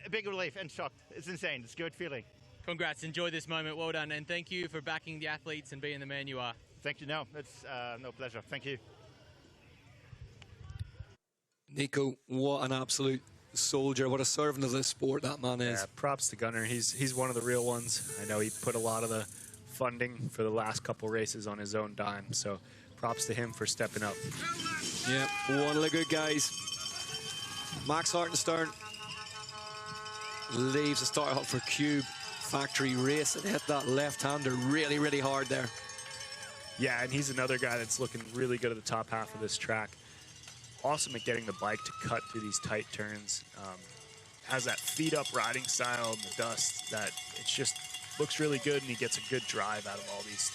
a big relief and shocked. It's insane. It's a good feeling. Congrats. Enjoy this moment. Well done. And thank you for backing the athletes and being the man you are. Thank you. No, it's no pleasure. Thank you. Nico, what an absolute soldier. What a servant of this sport that man is. Yeah, props to Gunnar. He's one of the real ones. I know he put a lot of the funding for the last couple races on his own dime. So props to him for stepping up. Yeah, one of the good guys. Max Hartenstern leaves the start hut for Cube Factory Race and hit that left-hander really, really hard there. Yeah, and he's another guy that's looking really good at the top half of this track. Awesome at getting the bike to cut through these tight turns. Has that feet-up riding style in the dust that it just looks really good, and he gets a good drive out of all these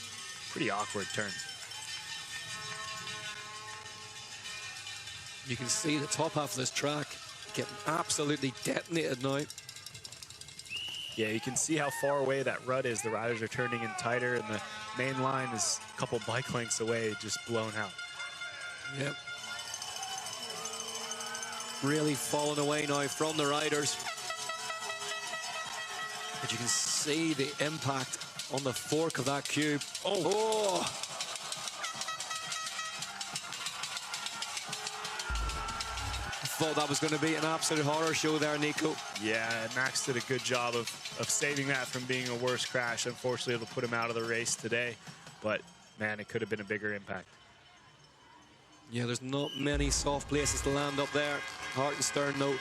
pretty awkward turns. You can see the top half of this track getting absolutely detonated now. Yeah, you can see how far away that rut is. The riders are turning in tighter, and the main line is a couple bike lengths away, just blown out. Yep. Really falling away now from the riders. But you can see the impact on the fork of that cube. Oh! I thought that was going to be an absolute horror show there, Nico. Yeah, Max did a good job of saving that from being a worse crash. Unfortunately, it'll put him out of the race today. But, man, it could have been a bigger impact. Yeah, there's not many soft places to land up there. Hartenstern, though,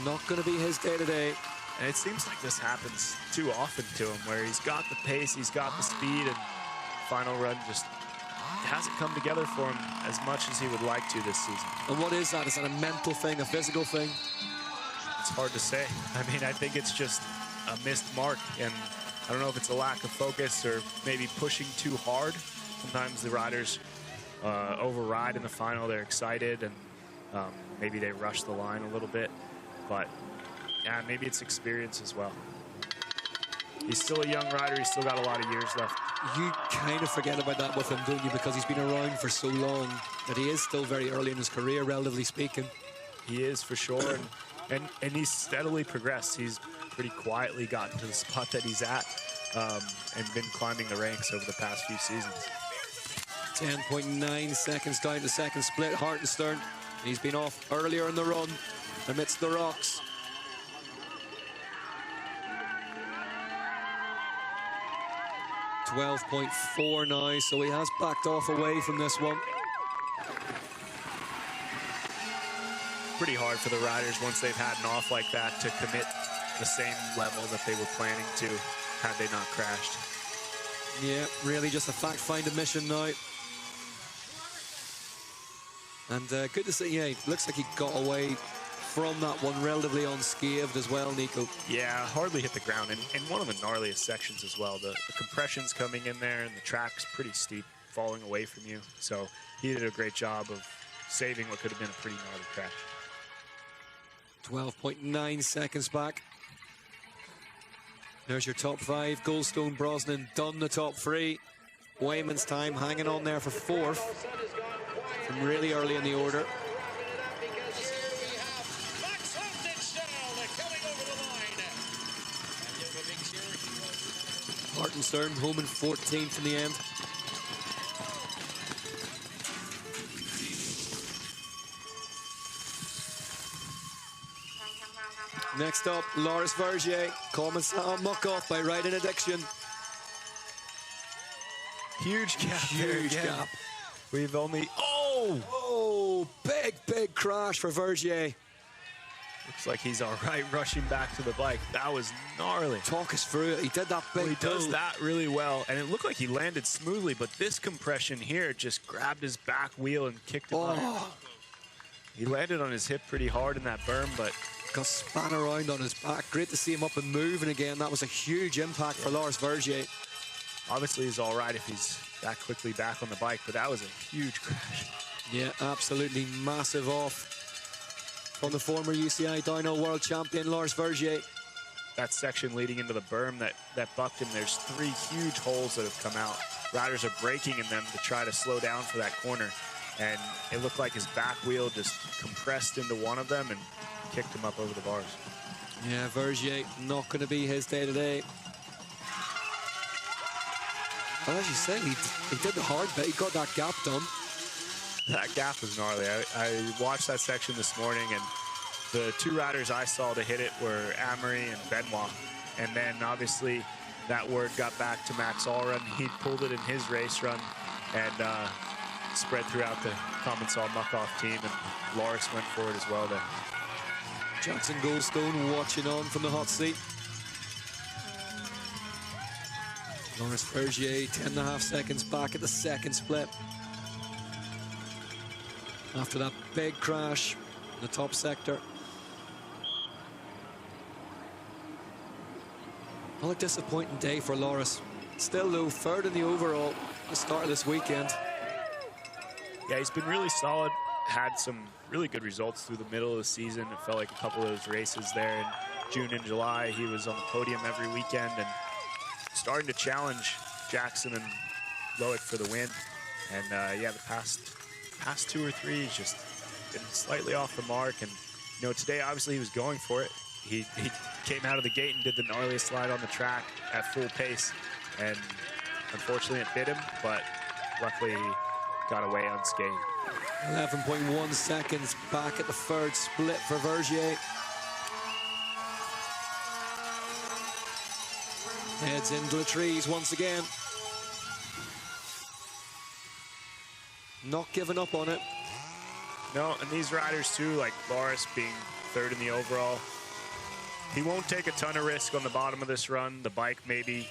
not going to be his day today. And it seems like this happens too often to him, where he's got the pace, he's got the speed, and final run just hasn't come together for him as much as he would like to this season. And what is that? Is that a mental thing, a physical thing? It's hard to say. I mean, I think it's just a missed mark, and I don't know if it's a lack of focus or maybe pushing too hard. Sometimes the riders override in the final. They're excited, and maybe they rush the line a little bit. But yeah, maybe it's experience as well. He's still a young rider. He's still got a lot of years left. You kind of forget about that with him, don't you? Because he's been around for so long that he is still very early in his career, relatively speaking. He is, for sure. And he's steadily progressed. He's pretty quietly gotten to the spot that he's at and been climbing the ranks over the past few seasons. 10.9 seconds down to second split. Hartenstern, he's been off earlier in the run amidst the rocks. .4 now, so he has backed off away from this one. Pretty hard for the riders once they've had an off like that to commit the same level that they were planning to had they not crashed. Yeah, really just a fact-finding mission now. And good to see, yeah, looks like he got away from that one relatively unscathed as well, Nico. Yeah, hardly hit the ground. In one of the gnarliest sections as well. The compression's coming in there, and the track's pretty steep, falling away from you. So he did a great job of saving what could have been a pretty gnarly crash. 12.9 seconds back. There's your top 5. Goldstone, Brosnan done the top 3. Wayman's time hanging on there for 4th from really early in the order. Hartenstern home in 14th in the end. Next up, Loris Vergier, Commissar Muck-Off by Ride and Addiction. Huge gap. Huge gap. We've only... Oh, big crash for Vergier. Looks like he's all right rushing back to the bike. That was gnarly. Talk us through it. He did that big He does that really well, and it looked like he landed smoothly, but this compression here just grabbed his back wheel and kicked him up. He landed on his hip pretty hard in that berm, but got spun around on his back. Great to see him up and moving again. That was a huge impact for Loris Vergier. Obviously, he's all right if he's that quickly back on the bike, but that was a huge crash. Yeah, absolutely massive off from the former UCI dyno world champion, Loris Vergier. That section leading into the berm that bucked him, there's 3 huge holes that have come out. Riders are braking in them to try to slow down for that corner, and it looked like his back wheel just compressed into one of them and kicked him up over the bars. Yeah, Vergier not going to be his day today. Well, as you say, he did the hard bit. He got that gap done. That gap was gnarly. I watched that section this morning, and the 2 riders I saw to hit it were Amory and Benoit. And then, obviously, that word got back to Max Allrun. He pulled it in his race run and spread throughout the Commissar Muck-Off team, and Loris went for it as well there. Jackson Goldstone watching on from the hot seat. Loris Vergier, 10.5 seconds back at the second split. After that big crash in the top sector. Another disappointing day for Loris. Still though, 3rd in the overall at the start of this weekend. Yeah, he's been really solid. Had some really good results through the middle of the season. It felt like a couple of those races there in June and July. He was on the podium every weekend and starting to challenge Jackson and Loic for the win. And yeah, the past 2 or 3, he's just been slightly off the mark. And you know, today obviously he was going for it. He came out of the gate and did the gnarliest slide on the track at full pace, and unfortunately it bit him, but luckily he got away unscathed. 11.1 seconds back at the 3rd split for Vergier. Heads into the trees once again. Not giving up on it. No, and these riders too, like Loris being 3rd in the overall, he won't take a ton of risk on the bottom of this run. The bike maybe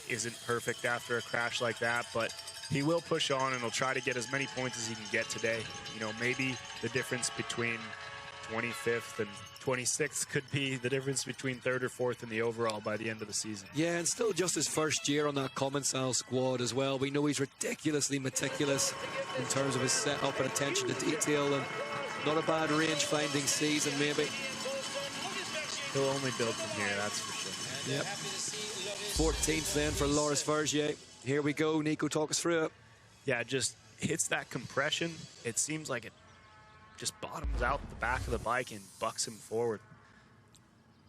isn't perfect after a crash like that, but he will push on and he'll try to get as many points as he can get today. You know, maybe the difference between 25th and 26th could be the difference between 3rd or 4th in the overall by the end of the season. Yeah, and still just his 1st year on that Commissar squad as well. We know he's ridiculously meticulous in terms of his setup and attention to detail, and not a bad range-finding season, maybe. He'll only build from here, that's for sure. Yep. 14th then for Loris Vergier. Here we go. Nico, talk us through it. Yeah, just hits that compression. It seems like it just bottoms out the back of the bike and bucks him forward.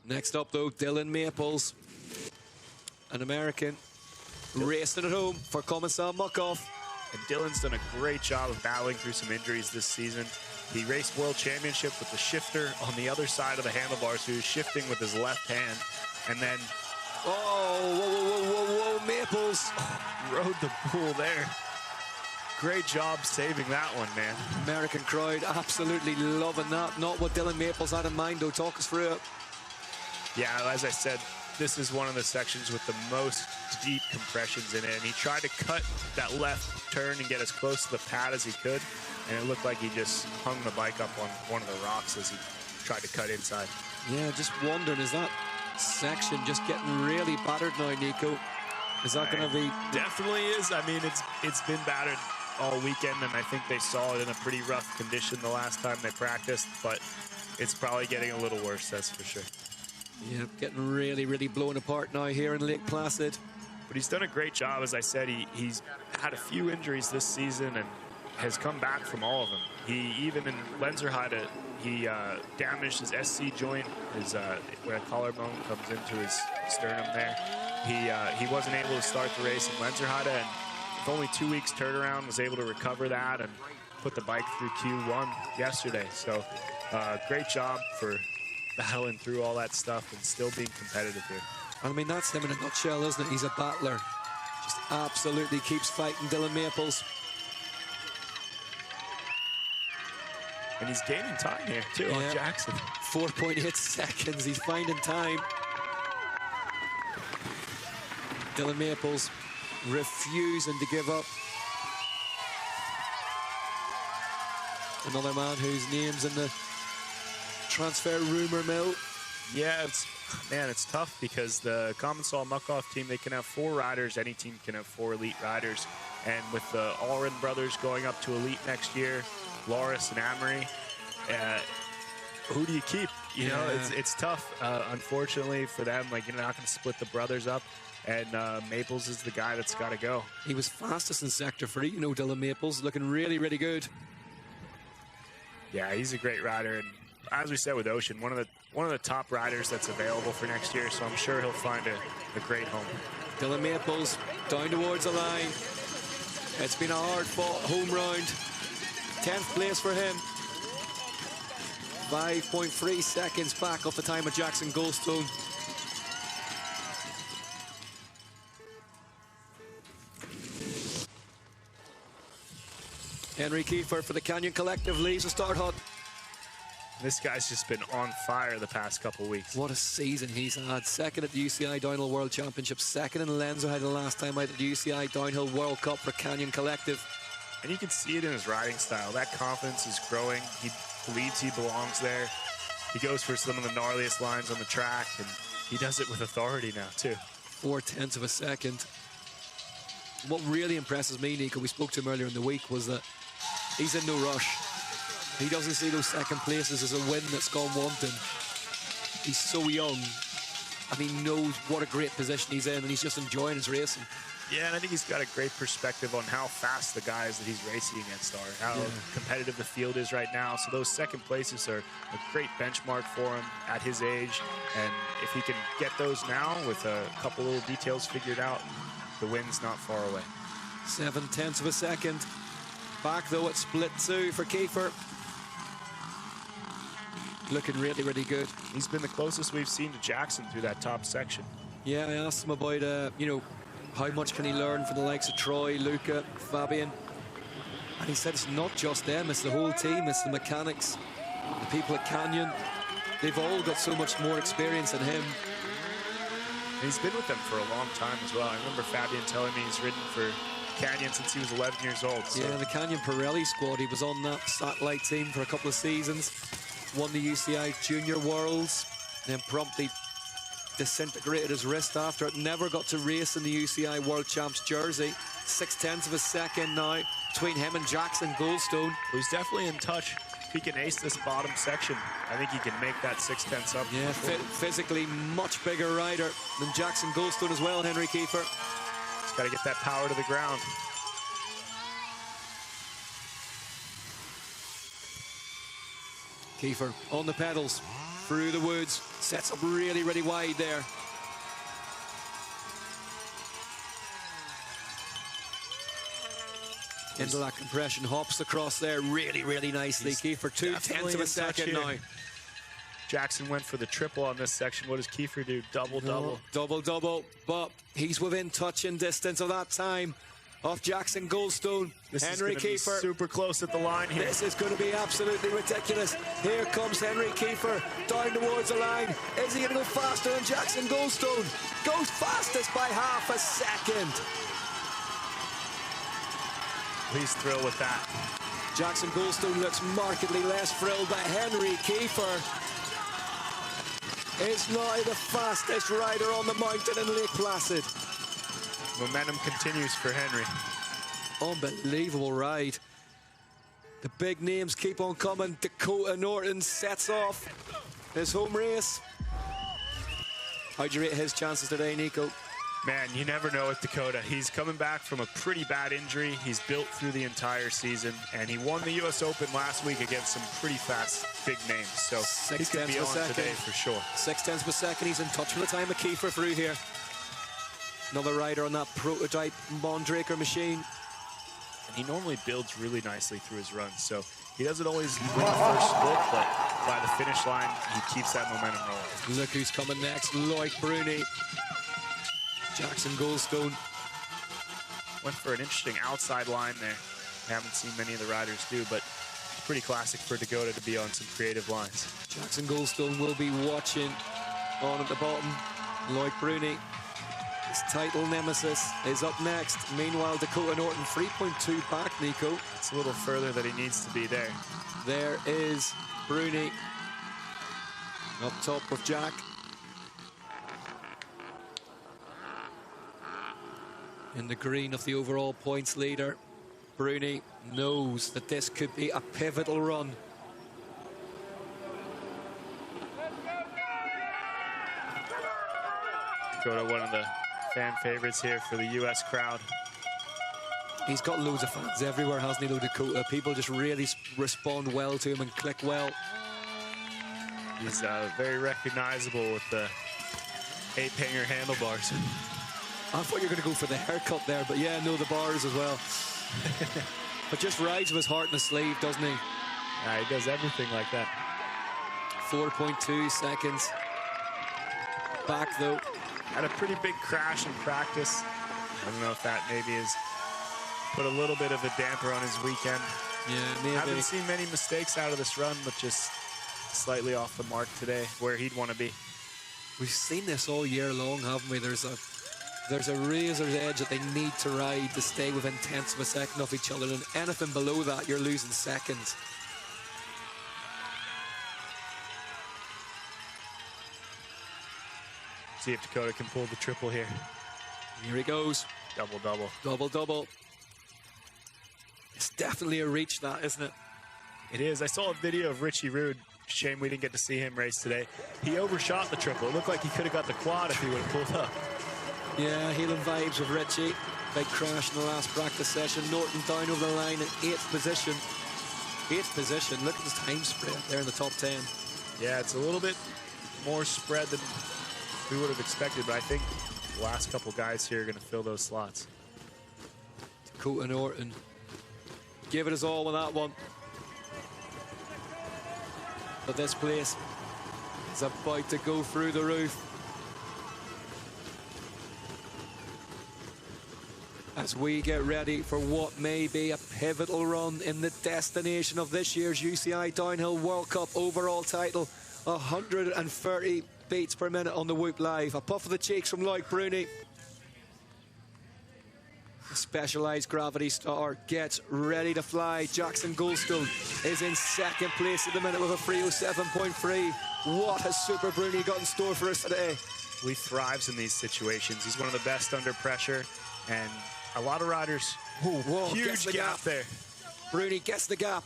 Next up, though, Dylan Maples, an American, racing at home for Commissar Muck-Off. And Dylan's done a great job of battling through some injuries this season. He raced World Championship with the shifter on the other side of the handlebars, so he was shifting with his left hand. And then... Oh, whoa, Maples. Rode the bull there. Great job saving that one, man. American crowd absolutely loving that. Not what Dylan Maples had in mind, though. Talk us through it. Yeah, as I said, this is one of the sections with the most deep compressions in it, and he tried to cut that left turn and get as close to the pad as he could, and it looked like he just hung the bike up on one of the rocks as he tried to cut inside. Yeah, just wondering, is that section just getting really battered now, Nico? Is that going to be... Definitely is. I mean, it's been battered all weekend, and I think they saw it in a pretty rough condition the last time they practiced, but it's probably getting a little worse, that's for sure. Yeah, getting really, really blown apart now here in Lake Placid. But he's done a great job. As I said, he's had a few injuries this season and has come back from all of them. He, even in Lenzerheide, he damaged his SC joint, where a collarbone comes into his sternum there. He wasn't able to start the race in Lenzerheide, and with only 2 weeks turnaround, was able to recover that and put the bike through Q1 yesterday. So great job for battling through all that stuff and still being competitive here. I mean, that's him in a nutshell, isn't it? He's a battler. Just absolutely keeps fighting Dylan Maples. And he's gaining time here, too, on Jackson. 4.8 seconds. He's finding time. Dylan Maples refusing to give up. Another man whose name's in the transfer rumor mill. Yeah, it's tough because the Commensal Muck-Off team, they can have 4 riders. Any team can have 4 elite riders. And with the Allred brothers going up to elite next year, Loris and Amory, who do you keep? You know, it's tough. Unfortunately for them, like, you're not going to split the brothers up. And Maples is the guy that's got to go. He was fastest in Sector 3, you know, Dylan Maples, looking really, really good. Yeah, he's a great rider, and as we said with Ocean, one of the top riders that's available for next year, so I'm sure he'll find a great home. Dylan Maples down towards the line. It's been a hard-fought home round. 10th place for him. 5.3 seconds back off the time of Jackson Goldstone. Henry Kiefer for the Canyon Collective leaves the start hut. This guy's just been on fire the past couple weeks. What a season he's had. Second at the UCI Downhill World Championship, second in Lenzerheide the last time out at the UCI Downhill World Cup for Canyon Collective. And you can see it in his riding style. That confidence is growing. He believes he belongs there. He goes for some of the gnarliest lines on the track, and he does it with authority now, too. 0.4 of a second. What really impresses me, Nico, we spoke to him earlier in the week, was that he's in no rush. He doesn't see those second places as a win that's gone wanting. He's so young, and he knows what a great position he's in, and he's just enjoying his racing. Yeah, and I think he's got a great perspective on how fast the guys that he's racing against are, how competitive the field is right now. So those second places are a great benchmark for him at his age. And if he can get those now with a couple little details figured out, the win's not far away. 0.7 of a second. Back, though, at split 2 for Kiefer. Looking really, really good. He's been the closest we've seen to Jackson through that top section. Yeah, I asked him about, you know, how much can he learn from the likes of Troy, Luca, Fabian? And he said it's not just them, it's the whole team, it's the mechanics, the people at Canyon. They've all got so much more experience than him. And he's been with them for a long time as well. I remember Fabian telling me he's ridden for Canyon since he was 11 years old. So. Yeah, the Canyon Pirelli squad, he was on that satellite team for a couple of seasons, won the UCI Junior Worlds, then promptly disintegrated his wrist after it, never got to race in the UCI World Champs jersey. 0.6 of a second now between him and Jackson Goldstone. Well, he's definitely in touch. If he can ace this bottom section, I think he can make that 0.6 up. Yeah, physically much bigger rider than Jackson Goldstone as well, Henry Kiefer. He's got to get that power to the ground. Kiefer on the pedals, through the woods, sets up really, really wide there. Into that compression, hops across there really, really nicely. Kiefer, 0.2 of a second now. Jackson went for the triple on this section. What does Kiefer do? Double. Double, but he's within touch and distance of that time of Jackson Goldstone. This Henry is going to be Kiefer. super close at the line here. This is going to be absolutely ridiculous. Here comes Henry Kiefer down towards the line. Is he going to go faster than Jackson Goldstone? Goes fastest by half a second. Please thrill with that. Jackson Goldstone looks markedly less thrilled, but Henry Kiefer is now the fastest rider on the mountain in Lake Placid. Momentum continues for Henry. Unbelievable ride. The big names keep on coming. Dakota Norton sets off his home race. How'd you rate his chances today, Nico? Man, you never know with Dakota. He's coming back from a pretty bad injury. He's built through the entire season, and he won the U.S. Open last week against some pretty fast big names. So he's going to be on today for sure. 6/10 per second. He's in touch with the time of Kiefer through here. Another rider on that prototype Mondraker machine. And he normally builds really nicely through his runs. So he doesn't always win the first split, but by the finish line, he keeps that momentum rolling. Look who's coming next. Loic Bruni. Jackson Goldstone. Went for an interesting outside line there. Haven't seen many of the riders do, but pretty classic for Dakota to be on some creative lines. Jackson Goldstone will be watching on at the bottom. Loic Bruni, his title nemesis, is up next. Meanwhile, Dakota Norton 3.2 back, Nico. It's a little further than he needs to be there. There is Bruni up top with Jack. In the green of the overall points leader. Bruni knows that this could be a pivotal run. Dakota, one of the fan favorites here for the U.S. crowd. He's got loads of fans everywhere, hasn't he, Dakota? People just really respond well to him and click well. He's very recognizable with the ape-hanger handlebars. I thought you were going to go for the haircut there, but yeah, no, the bars as well. But just rides with his heart in his sleeve, doesn't he? Yeah, he does everything like that. 4.2 seconds. Back, though. Had a pretty big crash in practice. I don't know if that maybe has put a little bit of a damper on his weekend. Yeah, maybe. Haven't seen many mistakes out of this run, but just slightly off the mark today, where he'd want to be. We've seen this all year long, haven't we? There's a razor's edge that they need to ride to stay within tenths of a second of each other, and anything below that, you're losing seconds. See if Dakota can pull the triple here. Here he goes. Double-double. Double-double. It's definitely a reach, that, isn't it? It is. I saw a video of Richie Rude. Shame we didn't get to see him race today. He overshot the triple. It looked like he could have got the quad if he would have pulled up. Yeah, healing vibes with Richie. Big crash in the last practice session. Norton down over the line in 8th position. 8th position. Look at his time spread there in the top 10. Yeah, it's a little bit more spread than we would have expected, but I think the last couple guys here are going to fill those slots. Dakota Norton. Give it his all with that one. But this place is about to go through the roof. As we get ready for what may be a pivotal run in the destination of this year's UCI Downhill World Cup overall title. 130 beats per minute on the Whoop Live. A puff of the cheeks from Loic Bruni. The Specialized Gravity Star gets ready to fly. Jackson Goldstone is in 2nd place at the minute with a 3:07.3. What has Super Bruni got in store for us today? He thrives in these situations. He's one of the best under pressure, and a lot of riders, huge gap there. Bruni gets the gap.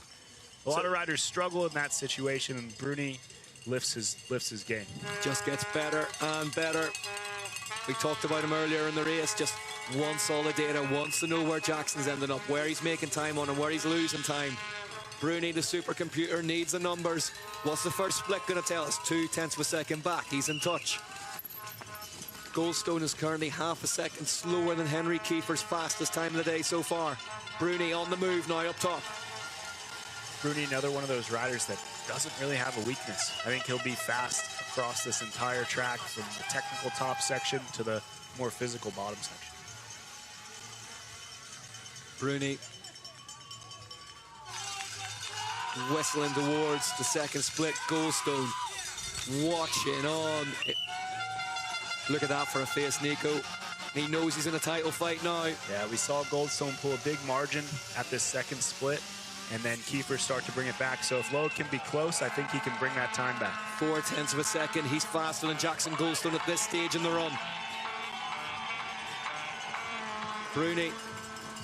A lot of riders struggle in that situation, and Bruni lifts his game. Just gets better and better. We talked about him earlier in the race. Just one solid data, wants to know where Jackson's ending up, where he's making time on and where he's losing time. Bruni, the supercomputer, needs the numbers. What's the first split going to tell us? 0.2 of a second back. He's in touch. Goldstone is currently half a second slower than Henry Kiefer's fastest time of the day so far. Bruni on the move now up top. Bruni, another one of those riders that doesn't really have a weakness. I think he'll be fast across this entire track, from the technical top section to the more physical bottom section. Bruni whistling towards the second split. Goldstone watching on. Look at that for a face, Nico. He knows he's in a title fight now. Yeah, we saw Goldstone pull a big margin at this second split, and then Kiefer start to bring it back. So if Loic can be close, I think he can bring that time back. 0.4 of a second. He's faster than Jackson Goldstone at this stage in the run. Bruni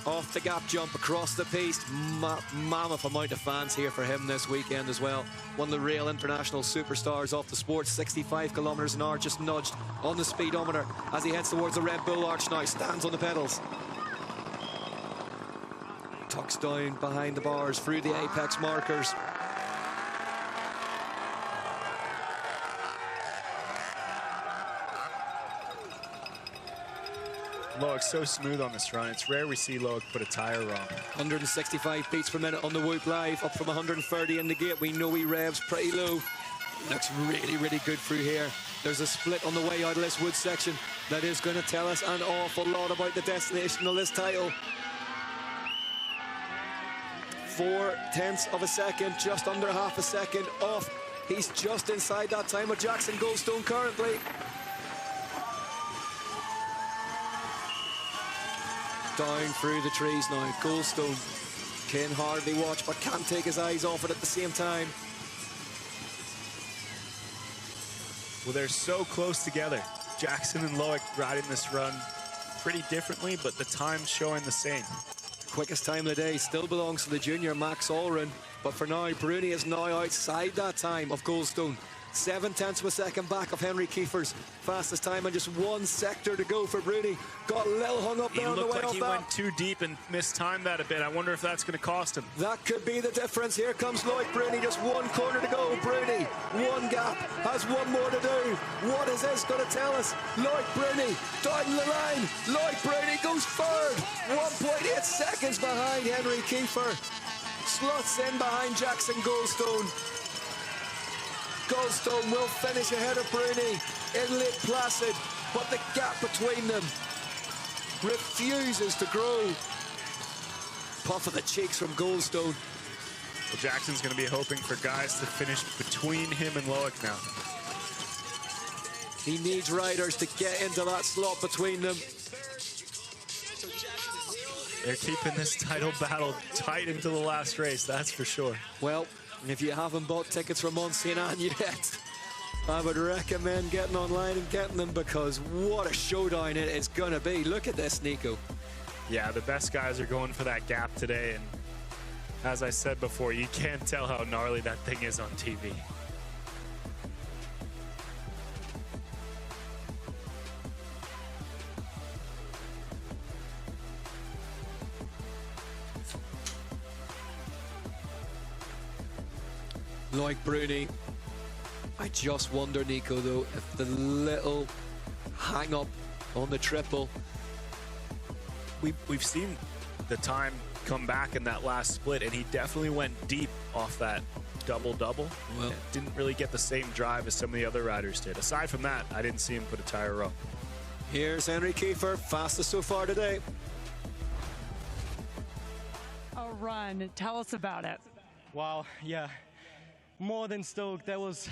off the gap jump across the piste. Mammoth amount of fans here for him this weekend as well. One of the real international superstars off the sport. 65 kilometers an hour, just nudged on the speedometer as he heads towards the Red Bull Arch now. Stands on the pedals. Tucks down behind the bars through the apex markers. Loic's so smooth on this run. It's rare we see Loic put a tire wrong. 165 beats per minute on the Whoop Live, up from 130 in the gate. We know he revs pretty low. Looks really, really good through here. There's a split on the way out of this wood section that is going to tell us an awful lot about the destination of this title. 0.4 of a second, just under half a second off. He's just inside that time of Jackson Goldstone currently. Down through the trees now. Goldstone can hardly watch, but can't take his eyes off it at the same time. Well, they're so close together. Jackson and Loic riding this run pretty differently, but the time's showing the same. Quickest time of the day still belongs to the junior Max Allren, but for now, Bruni is now outside that time of Goldstone. 0.7 of a second back of Henry Kiefer's fastest time, and just one sector to go for Bruni. Got a little hung up there on the way off that. He looked like he went too deep and mistimed that a bit. I wonder if that's going to cost him. That could be the difference. Here comes Loic Bruni, just one corner to go. Bruni, one gap, has one more to do. What is this going to tell us? Loic Bruni down the line. Loic Bruni goes third. 1.8 seconds behind Henry Kiefer. Slots in behind Jackson Goldstone. Goldstone will finish ahead of Bruni in Lake Placid, but the gap between them refuses to grow. Puff of the cheeks from Goldstone. Well, Jackson's going to be hoping for guys to finish between him and Loic now. He needs riders to get into that slot between them. They're keeping this title battle tight into the last race, that's for sure. Well, if you haven't bought tickets for Mont Saint Anne yet, I would recommend getting online and getting them, because what a showdown it is going to be. Look at this, Nico. Yeah, the best guys are going for that gap today, and as I said before, you can't tell how gnarly that thing is on TV. Loic Bruni. I just wonder, Nico, though, if the little hang-up on the triple. We've seen the time come back in that last split, and he definitely went deep off that double-double. Well, didn't really get the same drive as some of the other riders did. Aside from that, I didn't see him put a tire wrong. Here's Henry Kiefer, fastest so far today. A run. Tell us about it. Wow, yeah. More than stoked. That was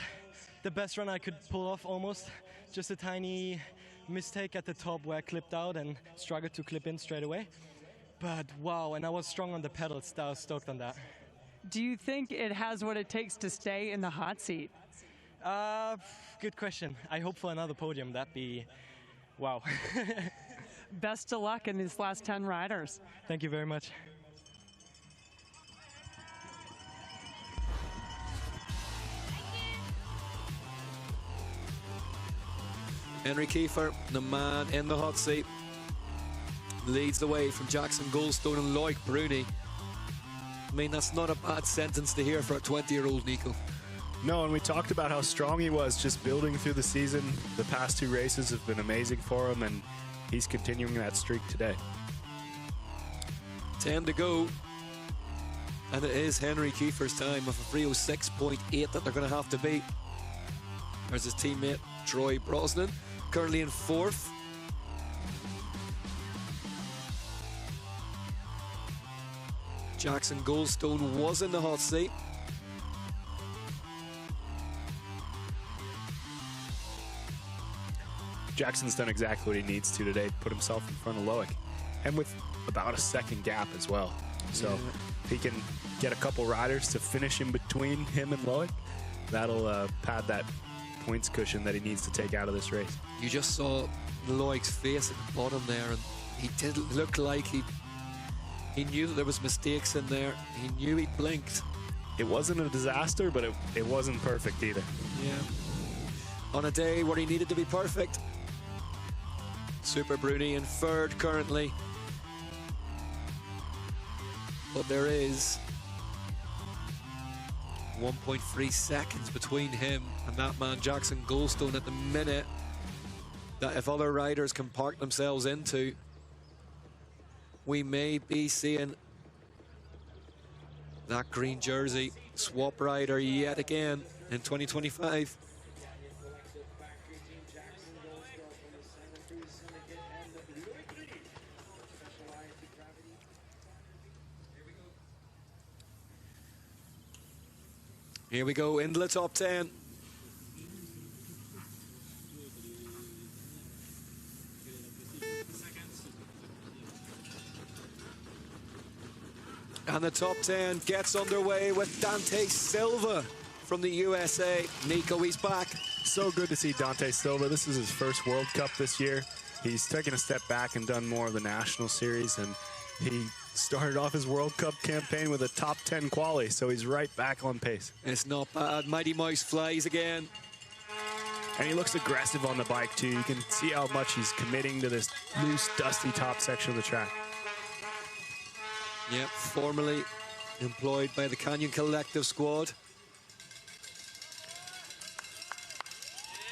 the best run I could pull off almost. Just a tiny mistake at the top where I clipped out and struggled to clip in straight away. But wow, and I was strong on the pedals. I was stoked on that. Do you think it has what it takes to stay in the hot seat? Good question. I hope for another podium. That'd be wow. Best of luck in these last 10 riders. Thank you very much. Henry Kiefer, the man in the hot seat, leads the way from Jackson Goldstone and Loic Bruni. I mean, that's not a bad sentence to hear for a 20-year-old, Nico. No, and we talked about how strong he was just building through the season. The past two races have been amazing for him, and he's continuing that streak today. 10 to go. And it is Henry Kiefer's time of a 3:06.8 that they're going to have to beat. There's his teammate, Troy Brosnan, currently in 4th. Jackson Goldstone was in the hot seat. Jackson's done exactly what he needs to today, put himself in front of Loic, and with about a second gap as well. So if he can get a couple riders to finish in between him and Loic, that'll pad that points cushion that he needs to take out of this race. You just saw Loic's face at the bottom there, and he did look like he knew that there was mistakes in there. He knew he blinked. It wasn't a disaster, but it wasn't perfect either. Yeah. On a day where he needed to be perfect. Super Bruni in third currently. But there is 1.3 seconds between him and that man Jackson Goldstone at the minute, that if other riders can park themselves into, we may be seeing that green jersey swap rider yet again in 2025. Here we go into the top 10. And the top 10 gets underway with Dante Silva from the USA. Nico, he's back. So good to see Dante Silva. This is his first World Cup this year. He's taken a step back and done more of the National Series, and he started off his World Cup campaign with a top 10 quali, so he's right back on pace. It's not bad. Mighty Mouse flies again. And he looks aggressive on the bike, too. You can see how much he's committing to this loose, dusty top section of the track. Yep, formerly employed by the Canyon Collective squad.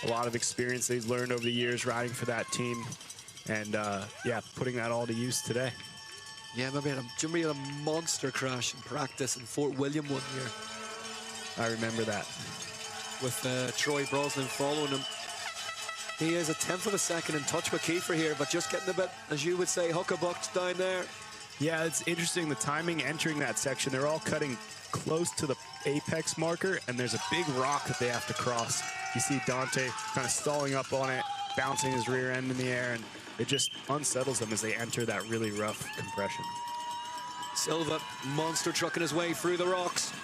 A lot of experience that he's learned over the years riding for that team. And, yeah, putting that all to use today. Yeah, maybe Jimmy had a monster crash in practice in Fort William one year. I remember that. With Troy Brosnan following him. He is a 10th of a second in touch with Kiefer here, but just getting a bit, as you would say, huckabucked down there. Yeah, it's interesting, the timing entering that section. They're all cutting close to the apex marker, and there's a big rock that they have to cross. You see Dante kind of stalling up on it, bouncing his rear end in the air, and it just unsettles them as they enter that really rough compression. Silva, monster trucking his way through the rocks.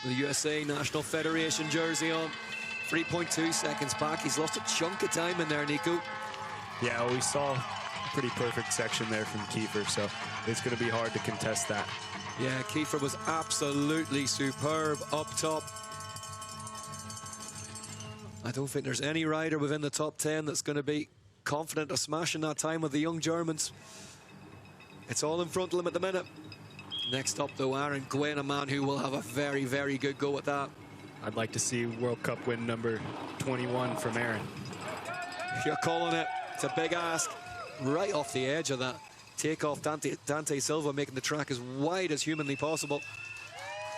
The USA National Federation jersey on. 3.2 seconds back. He's lost a chunk of time in there, Nico. Yeah, well, we saw a pretty perfect section there from Kiefer, so it's going to be hard to contest that. Yeah, Kiefer was absolutely superb up top. I don't think there's any rider within the top 10 that's going to be confident of smashing that time with the young Germans. It's all in front of them at the minute. Next up, though, Aaron Gwynn, a man who will have a very, very good go at that. I'd like to see World Cup win number 21 from Aaron. You're calling it. It's a big ask. Right off the edge of that takeoff, Dante Silva making the track as wide as humanly possible.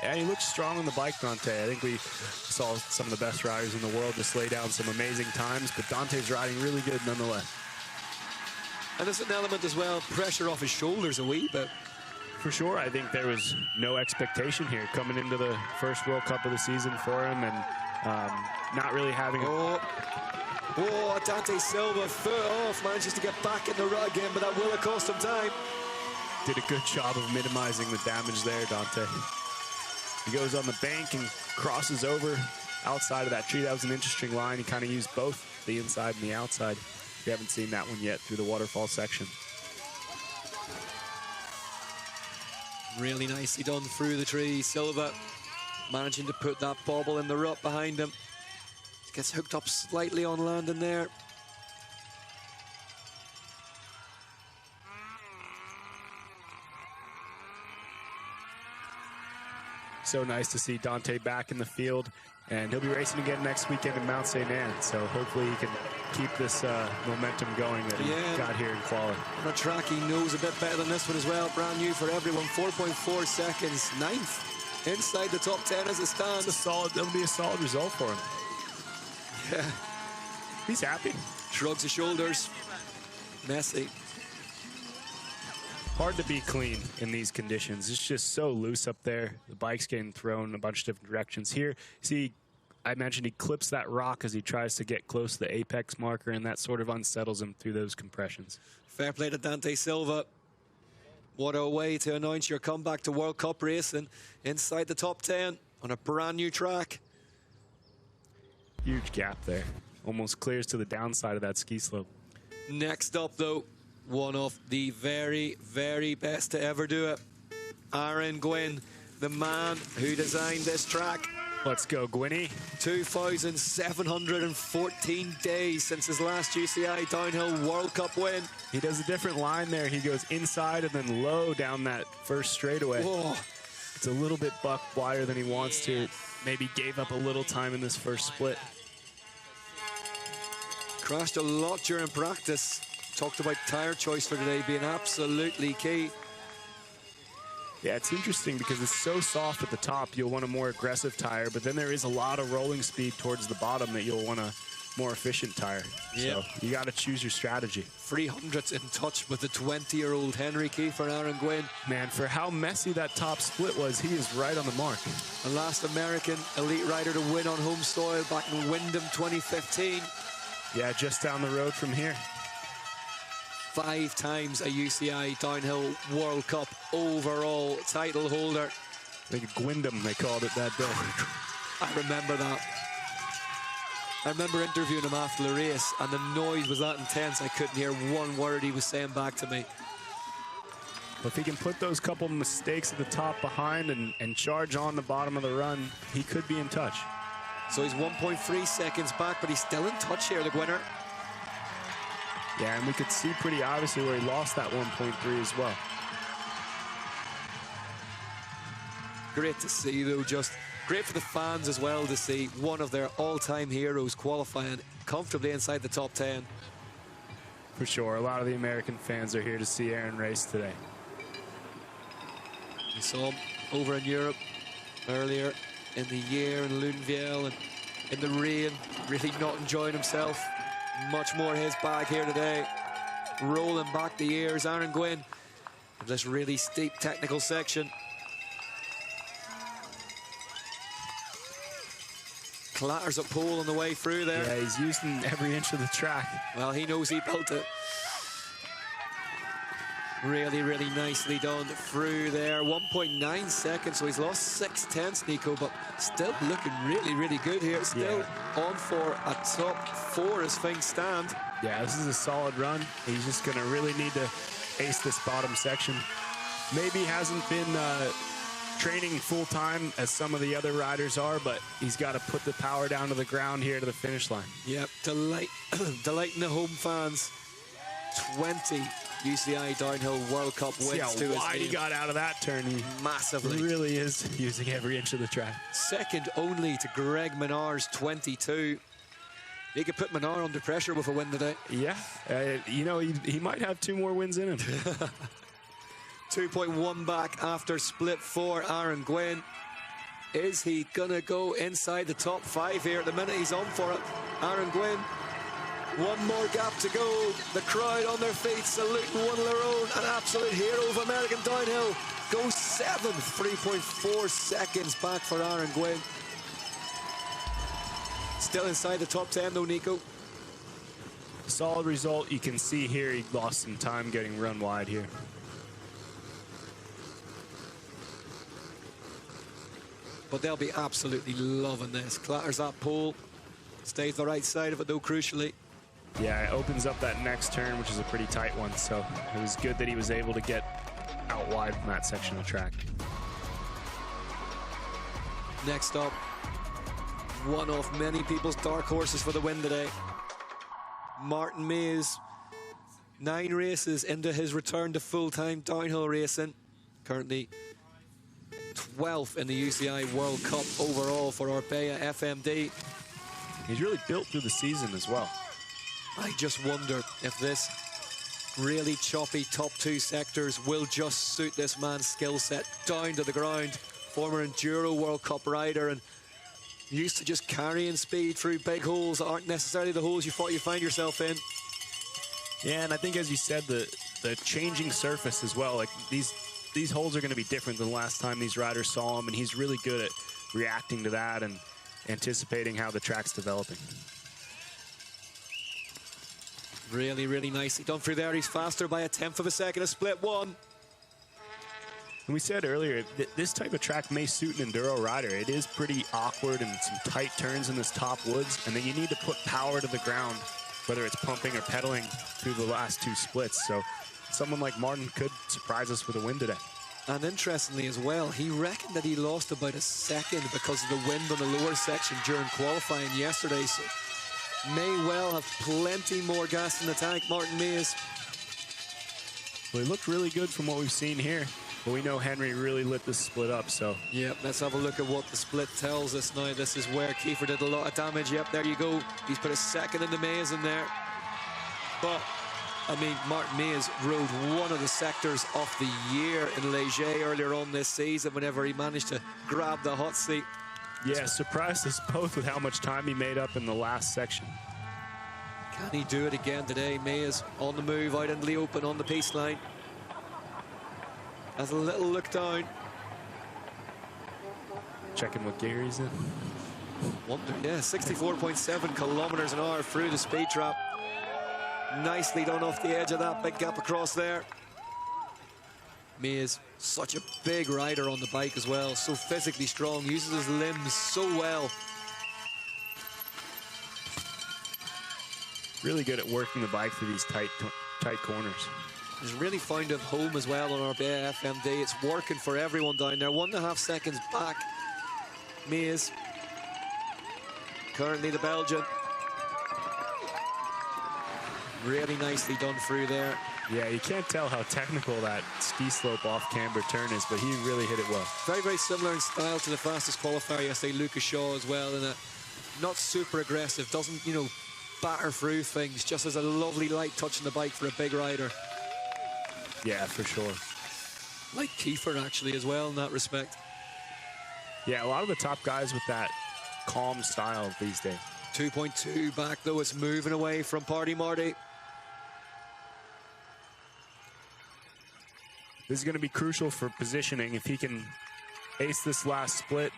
Yeah, he looks strong on the bike, Dante. I think we saw some of the best riders in the world just lay down some amazing times, but Dante's riding really good nonetheless. And there's an element as well, pressure off his shoulders a wee bit. For sure, I think there was no expectation here coming into the first World Cup of the season for him, and not really having Dante Silva foot off, manages to get back in the rut again, but that will have cost him time. Did a good job of minimizing the damage there, Dante. He goes on the bank and crosses over outside of that tree. That was an interesting line. He kind of used both the inside and the outside. We haven't seen that one yet through the waterfall section. Really nicely done through the tree. Silva managing to put that bobble in the rut behind him. Gets hooked up slightly on landing there. So nice to see Dante back in the field, and he'll be racing again next weekend in Mount St. Anne, so hopefully he can keep this momentum going that he got here in quali. On a track he knows a bit better than this one as well, brand new for everyone. 4.4 seconds, 9th inside the top 10 as it stands. It'll be a solid result for him. Yeah. He's happy. Shrugs his shoulders. Messy. hard to be clean in these conditions. It's just so loose up there. The bike's getting thrown a bunch of different directions. Here, see, I mentioned he clips that rock as he tries to get close to the apex marker, and that sort of unsettles him through those compressions. Fair play to Dante Silva. What a way to announce your comeback to World Cup racing inside the top 10 on a brand new track. Huge gap there. Almost clears to the downside of that ski slope. Next up, though, one of the very, very best to ever do it. Aaron Gwynn, the man who designed this track. Let's go, Gwynny. 2,714 days since his last UCI Downhill World Cup win. He does a different line there. He goes inside and then low down that first straightaway. Whoa. It's a little bit wider than he wants to. Maybe gave up a little time in this first split. Crashed a lot during practice. Talked about tire choice for today being absolutely key. Yeah, it's interesting because it's so soft at the top, you'll want a more aggressive tire, but then there is a lot of rolling speed towards the bottom that you'll want a more efficient tire. Yep. So you got to choose your strategy. 300s in touch with the 20-year-old Henry Kiefer and Aaron Gwynn. Man, for how messy that top split was, he is right on the mark. The last American elite rider to win on home soil back in Wyndham 2015. Yeah, just down the road from here. 5 times a UCI Downhill World Cup overall title holder. I think Gwindom, they called it that day. I remember that. I remember interviewing him after the race, and the noise was that intense I couldn't hear one word he was saying back to me. But if he can put those couple mistakes at the top behind and charge on the bottom of the run, he could be in touch. So he's 1.3 seconds back, but he's still in touch here, the Gwinner. Yeah, and we could see pretty obviously where he lost that 1.3 as well. Great to see, though. Just great for the fans as well to see one of their all-time heroes qualifying comfortably inside the top 10. For sure. A lot of the American fans are here to see Aaron race today. We saw him over in Europe earlier in the year in Luneville and in the rain, really not enjoying himself. Much more his bag here today. Rolling back the years, Aaron Gwynn in this really steep technical section. Clatters at pole on the way through there. Yeah, he's using every inch of the track. Well, he knows he built it. Really, really nicely done through there. 1.9 seconds, so he's lost 6/10, Nico, but still looking really, really good here. Still on for a top 4 as things stand. Yeah, this is a solid run. He's just going to really need to ace this bottom section. Maybe hasn't been training full-time as some of the other riders are, but he's got to put the power down to the ground here to the finish line. Yep, delighting the home fans. 20 UCI Downhill World Cup wins. See how to wide his he got out of that turn. He massively. Really is using every inch of the track. Second only to Greg Minnaar's 22. He could put Minnaar under pressure with a win today. Yeah, you know, he might have 2 more wins in him. 2.1 back after split 4, Aaron Gwynn. Is he gonna go inside the top 5 here? At the minute he's on for it. Aaron Gwynn. 1 more gap to go. The crowd on their feet saluting one of their own. An absolute hero of American Downhill. Goes 7th, 3.4 seconds back for Aaron Gwynn. Still inside the top 10 though, Nico. Solid result. You can see here he lost some time getting run wide here. But they'll be absolutely loving this. Clatters that pole. Stays the right side of it though, crucially. Yeah, it opens up that next turn, which is a pretty tight one, so it was good that he was able to get out wide from that section of the track. Next up, one of many people's dark horses for the win today. Martin Mays, 9 races into his return to full-time downhill racing. Currently 12th in the UCI World Cup overall for Orbea FMD. He's really built through the season as well. I just wonder if this really choppy top 2 sectors will just suit this man's skill set down to the ground. Former Enduro World Cup rider and used to just carrying speed through big holes that aren't necessarily the holes you thought you'd find yourself in. Yeah, and I think as you said, the the changing surface as well. Like these holes are going to be different than the last time these riders saw him, and he's really good at reacting to that and anticipating how the track's developing. Really, really nicely done through there. He's faster by 1/10 of a second, a split one. And we said earlier, this type of track may suit an enduro rider. It is pretty awkward and some tight turns in this top woods, and then you need to put power to the ground, whether it's pumping or pedaling through the last 2 splits. So someone like Martin could surprise us with a win today. And interestingly as well, he reckoned that he lost about a second because of the wind on the lower section during qualifying yesterday. So may well have plenty more gas in the tank, Martin Mays. Well, he looked really good from what we've seen here. But we know Henry really lit this split up, so. Yep, let's have a look at what the split tells us now. This is where Kiefer did a lot of damage. Yep, there you go. He's put a second in the Mays in there. But, I mean, Martin Mays rode one of the sectors of the year in Lake earlier on this season whenever he managed to grab the hot seat. Yeah, surprised us both with how much time he made up in the last section. Can he do it again today? Mays on the move out into the open on the pace line. Has a little look down. Checking what gear he's in. Wonder, yeah, 64.7 kilometers an hour through the speed trap. Nicely done off the edge of that big gap across there. Mays, such a big rider on the bike as well, so physically strong, uses his limbs so well. Really good at working the bike through these tight corners. He's really found a home as well on our FMD. It's working for everyone down there. 1.5 seconds back. Mays, currently the Belgian. Really nicely done through there. Yeah, you can't tell how technical that ski slope off camber turn is, but he really hit it well. Very, very similar in style to the fastest qualifier yesterday, Lucas Shaw as well, in a not super aggressive, doesn't, you know, batter through things, just has a lovely light touch on the bike for a big rider. Yeah, for sure. Like Kiefer, actually, as well, in that respect. Yeah, a lot of the top guys with that calm style these days. 2.2 back, though. It's moving away from Party Marty. This is going to be crucial for positioning. If he can ace this last split,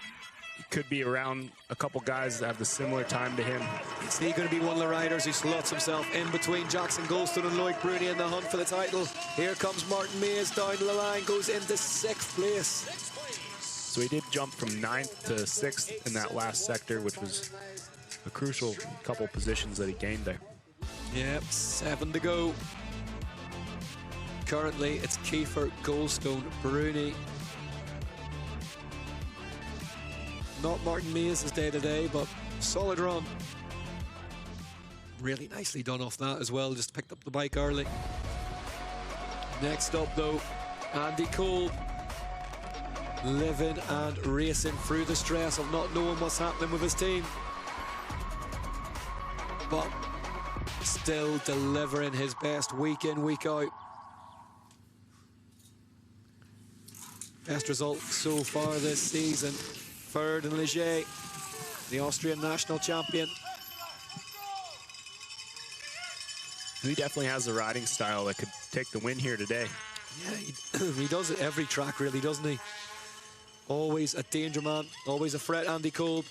he could be around a couple guys that have the similar time to him. Is he going to be one of the riders who slots himself in between Jackson Goldstone and Loic Bruni in the hunt for the title? Here comes Martin Mays down the line, goes into 6th place. So he did jump from 9th to 6th in that last sector, which was a crucial couple positions that he gained there. Yep, 7 to go. Currently, it's Kiefer, Goldstone, Bruni. Not Martin Mays' day today, but solid run. Really nicely done off that as well, just picked up the bike early. Next up, though, Andy Cole. Living and racing through the stress of not knowing what's happening with his team. But still delivering his best week in, week out. Best result so far this season. 3rd in Lake, the Austrian national champion. He definitely has the riding style that could take the win here today. Yeah, he does it every track, really, doesn't he? Always a danger man, always a threat, Andy Cole.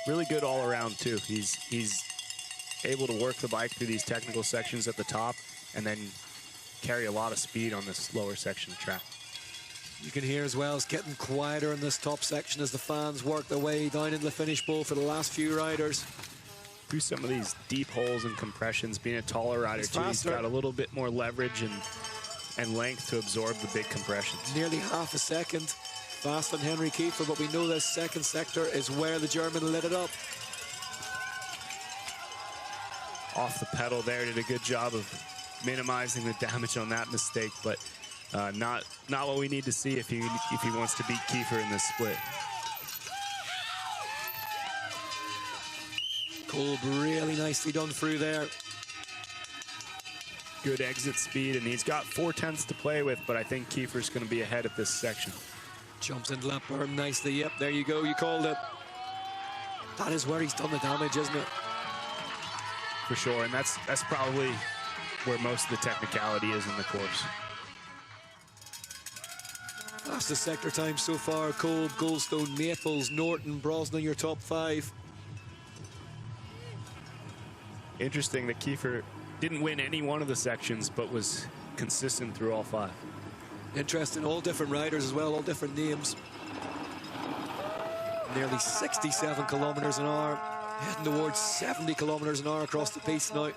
Really good all around, too. He's able to work the bike through these technical sections at the top and then carry a lot of speed on this lower section of track. You can hear as well, it's getting quieter in this top section as the fans work their way down in the finish bowl for the last few riders. Through some of these deep holes and compressions, being a taller rider too, he's got a little bit more leverage and length to absorb the big compressions. Nearly half a second faster than Henry Kiefer, but we know this second sector is where the German lit it up. Off the pedal there, did a good job of minimizing the damage on that mistake, but not what we need to see if he wants to beat Kiefer in this split. Kolb really nicely done through there. Good exit speed, and he's got 4/10 to play with, but I think Kiefer's going to be ahead at this section. Jumps into lap berm nicely. Yep, there you go. You called it. That is where he's done the damage, isn't it? For sure, and that's probably where most of the technicality is in the course. Fastest sector time so far: Kolb, Goldstone, Maples, Norton, Brosnan, your top 5. Interesting that Kiefer didn't win any one of the sections, but was consistent through all 5. Interesting, all different riders as well, all different names. Nearly 67 kilometers an hour, heading towards 70 kilometers an hour across the piste now.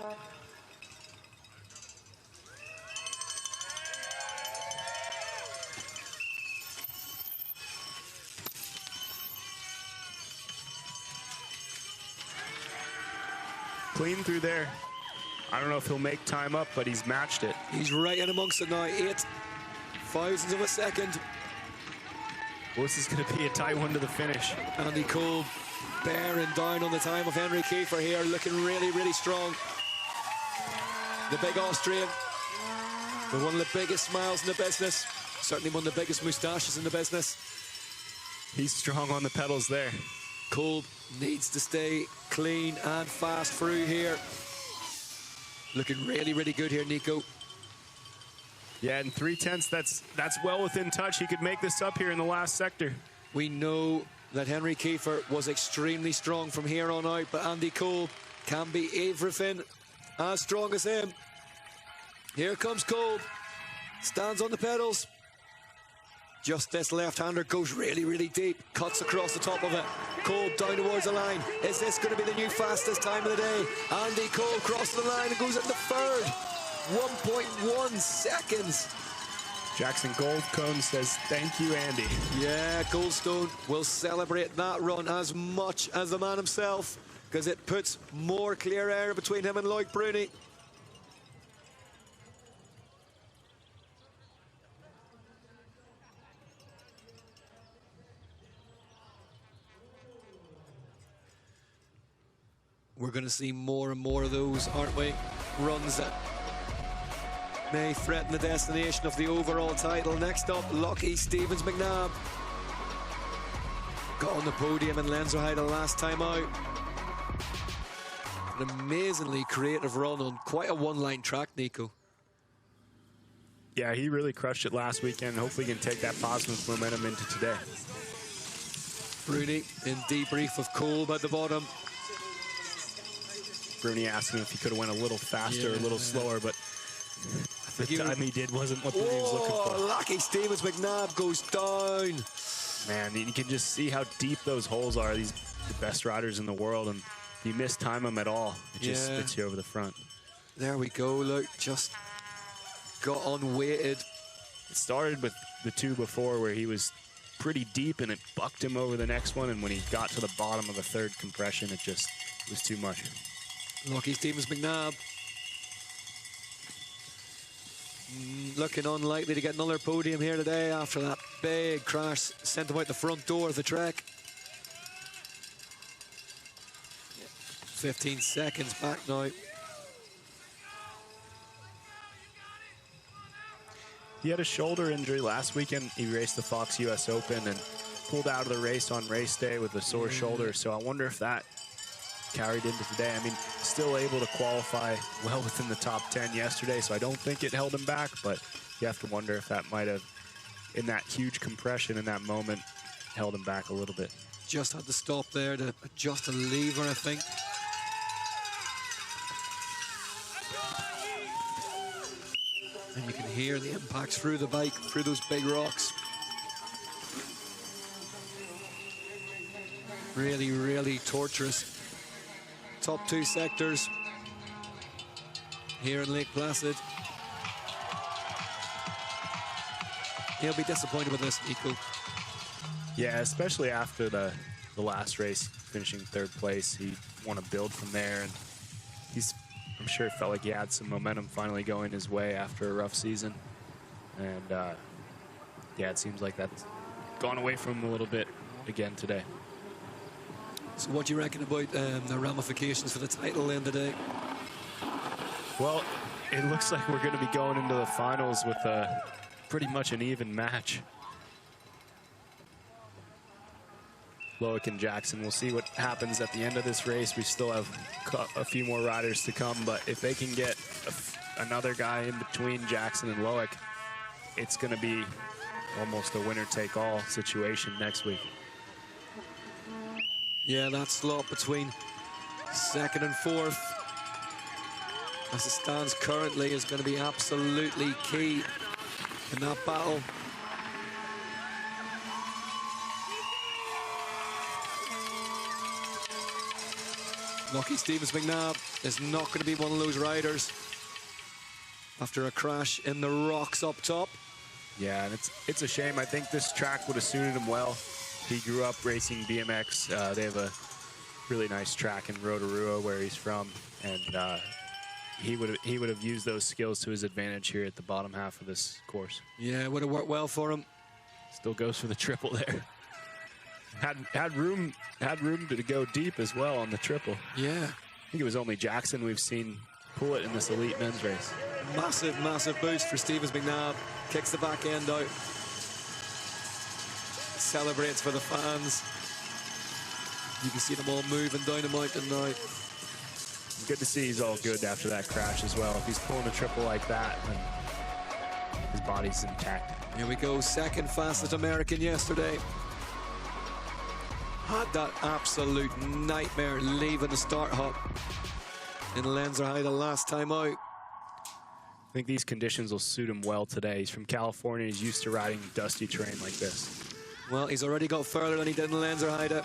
Clean through there. I don't know if he'll make time up, but he's matched it. He's right in amongst it now, 8 thousandths of a second. Well, this is going to be a tight one to the finish. Andy Kolb bearing down on the time of Henry Kiefer here, looking really, really strong. The big Austrian with one of the biggest smiles in the business, certainly one of the biggest moustaches in the business. He's strong on the pedals there. Kolb needs to stay clean and fast through here. Looking really, really good here, Nico. Yeah, and 3/10, that's well within touch. He could make this up here in the last sector. We know that Henry Kiefer was extremely strong from here on out, but Andy Kolb can be everything as strong as him. Here comes Kolb. Stands on the pedals. Just this left-hander goes really, really deep. Cuts across the top of it. Kolb down towards the line. Is this going to be the new fastest time of the day? Andy Kolb crosses the line and goes into third. 1.1 seconds. Jackson Goldcone says, thank you, Andy. Yeah, Goldstone will celebrate that run as much as the man himself, because it puts more clear air between him and Loic Bruni. We're going to see more and more of those, aren't we? Runs that may threaten the destination of the overall title. Next up, Lucky Stevens McNabb. Got on the podium in Lenzerheide last time out. An amazingly creative run on quite a one-line track, Nico. Yeah, he really crushed it last weekend. Hopefully he can take that positive momentum into today. Bruni in debrief of Kolb at the bottom. Bruni asking if he could have went a little faster, a little slower, but the time he did wasn't what Bruni was looking for. Lucky Stevens McNabb goes down. Man, you can just see how deep those holes are. These the best riders in the world, and if you mistime them at all, it just spits you over the front. There we go, look, just got unweighted. It started with the two before where he was pretty deep and it bucked him over the next one, and when he got to the bottom of the third compression, it just was too much. Lucky Stevens McNabb. Looking unlikely to get another podium here today after that big crash sent him out the front door of the track. 15 seconds back now. He had a shoulder injury last weekend. He raced the Fox US Open and pulled out of the race on race day with a sore shoulder. So I wonder if that carried into today. I mean, still able to qualify well within the top 10 yesterday, so I don't think it held him back, but you have to wonder if that might have, in that huge compression in that moment, held him back a little bit. Just had to stop there to adjust a lever, I think. And you can hear the impacts through the bike, through those big rocks. Really, really torturous. Top two sectors here in Lake Placid. He'll be disappointed with this, Nico. Yeah, especially after the last race, finishing third place. He want to build from there, and I'm sure it felt like he had some momentum finally going his way after a rough season. And yeah, it seems like that's gone away from him a little bit again today. So what do you reckon about the ramifications for the title then today? Well, it looks like we're going to be going into the finals with pretty much an even match. Loic and Jackson. We'll see what happens at the end of this race. We still have a few more riders to come, but if they can get another guy in between Jackson and Loic, it's going to be almost a winner-take-all situation next week. Yeah, that slot between second and fourth, as it stands currently, is going to be absolutely key in that battle. Lucky Stevens McNabb is not going to be one of those riders after a crash in the rocks up top. Yeah, and it's a shame. I think this track would have suited him well. He grew up racing BMX. They have a really nice track in Rotorua where he's from, and he would have used those skills to his advantage here at the bottom half of this course. Yeah, it would have worked well for him. Still goes for the triple there. Had room to go deep as well on the triple. Yeah. I think it was only Jackson we've seen pull it in this elite men's race. Massive, massive boost for Stevens McNabb. Kicks the back end out. Celebrates for the fans. You can see them all moving down the mountain now. Good to see he's all good after that crash as well. If he's pulling a triple like that, then his body's intact. Here we go, second fastest American yesterday. Had that absolute nightmare leaving the start hut in Lenzerheide the last time out. I think these conditions will suit him well today. He's from California. He's used to riding dusty terrain like this. Well, he's already got further than he did in Lenzerheide.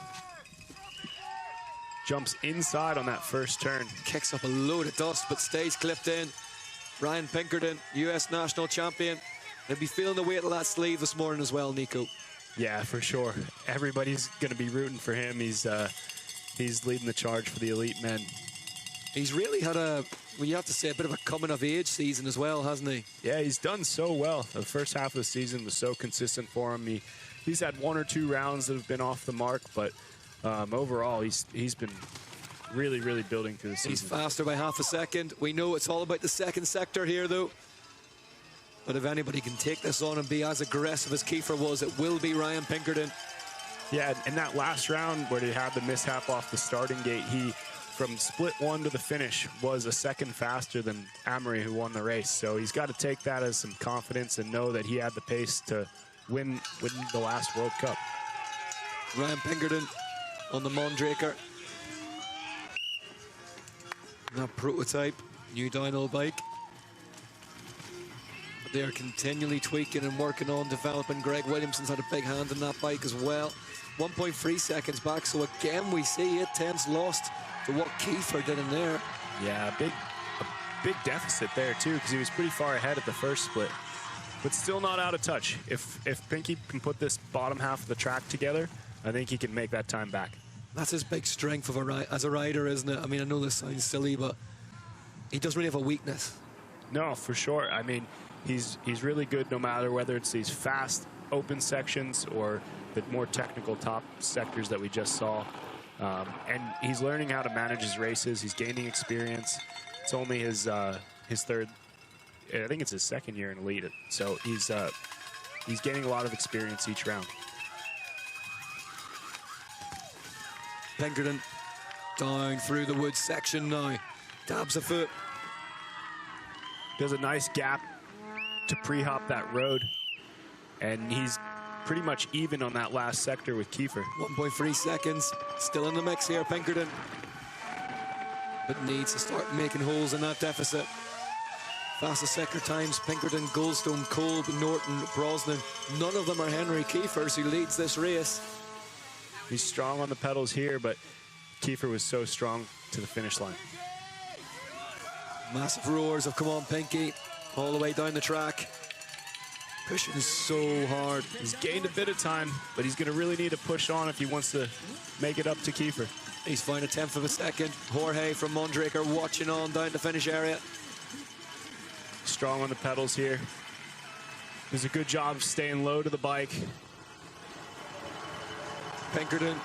Jumps inside on that first turn. Kicks up a load of dust, but stays clipped in. Ryan Pinkerton, US national champion. He'll be feeling the weight of that sleeve this morning as well, Nico. Yeah, for sure. Everybody's going to be rooting for him. He's leading the charge for the elite men. He's really had well, you have to say, a bit of a coming-of-age season as well, hasn't he? Yeah, he's done so well. The first half of the season was so consistent for him. He's had one or two rounds that have been off the mark, but overall, he's been really, really building through the season. He's faster by half a second. We know it's all about the second sector here, though. But if anybody can take this on and be as aggressive as Kiefer was, it will be Ryan Pinkerton. Yeah, in that last round where he had the mishap off the starting gate, he, from split one to the finish, was a second faster than Amory, who won the race. So he's got to take that as some confidence and know that he had the pace to win the last World Cup. Ryan Pinkerton on the Mondraker. That prototype new downhill bike. They are continually tweaking and working on developing. Greg Williamson's had a big hand in that bike as well. 1.3 seconds back, so again we see 8/10 lost to what Kiefer did in there. Yeah, a big deficit there too, because he was pretty far ahead at the first split, but still not out of touch. If Pinky can put this bottom half of the track together, I think he can make that time back. That's his big strength as a rider, isn't it? I mean, I know this sounds silly, but he doesn't really have a weakness. No, for sure. I mean, he's really good no matter whether it's these fast open sections or the more technical top sectors that we just saw. And he's learning how to manage his races. He's gaining experience. It's only his third, I think it's his second year in elite. So he's gaining a lot of experience each round. Pinkerton down through the woods section now. Dabs a foot. Does a nice gap to pre-hop that road, and he's pretty much even on that last sector with Kiefer. 1.3 seconds, still in the mix here, Pinkerton. But needs to start making holes in that deficit. Fastest sector times, Pinkerton, Goldstone, Kolb, Norton, Brosnan. None of them are Henry Kiefers, who leads this race. He's strong on the pedals here, but Kiefer was so strong to the finish line. Massive roars of "Come on, Pinky," all the way down the track. Pushing so hard. He's gained a bit of time, but he's going to really need to push on if he wants to make it up to Kiefer. He's found 1/10 of a second. Jorge from Mondraker watching on down the finish area. Strong on the pedals here. Does a good job of staying low to the bike. Pinkerton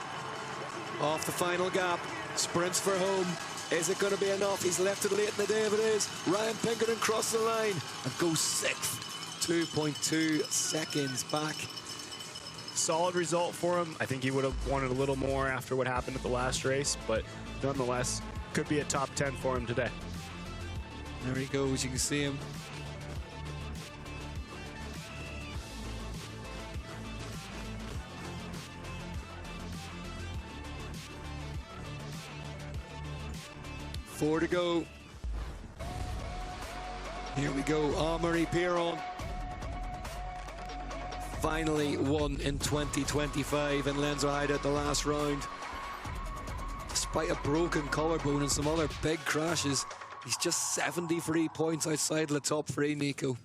off the final gap. Sprints for home. Is it going to be enough? He's left it late in the day if it is. Ryan Pinkerton crosses the line and goes 6th. 2.2 seconds back. Solid result for him. I think he would have wanted a little more after what happened at the last race, but nonetheless, could be a top 10 for him today. There he goes, you can see him. Four to go. Here we go, Amaury Pierron. Finally won in 2025 in Lenzerheide at the last round. Despite a broken collarbone and some other big crashes, he's just 73 points outside the top three, Nico.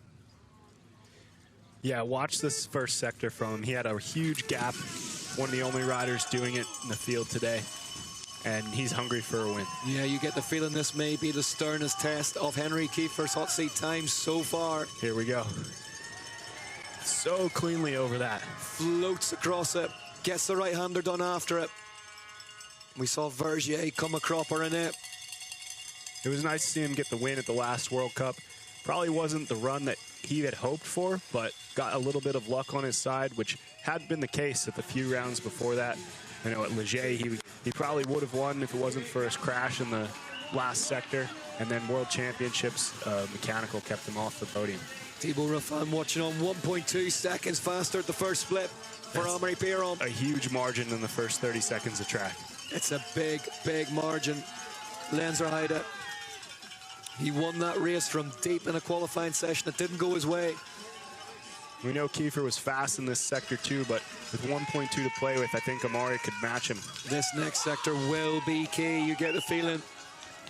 Yeah, watch this first sector from him. He had a huge gap. One of the only riders doing it in the field today. And he's hungry for a win. Yeah, you get the feeling this may be the sternest test of Henry Kiefer's hot seat times so far. Here we go. So cleanly over that. Floats across it, gets the right-hander done after it. We saw Vergier come a cropper in it. It was nice to see him get the win at the last World Cup. Probably wasn't the run that he had hoped for, but got a little bit of luck on his side, which hadn't been the case at the few rounds before that. I know at Leger, he probably would have won if it wasn't for his crash in the last sector. And then World Championships, mechanical kept him off the podium. Thibaut Raffin watching on 1.2 seconds faster at the first split for Amaury Pierron. A huge margin in the first 30 seconds of track. It's a big, big margin. Lenzerheide, he won that race from deep in a qualifying session. It didn't go his way. We know Kiefer was fast in this sector too, but with 1.2 to play with, I think Amaury could match him. This next sector will be key. You get the feeling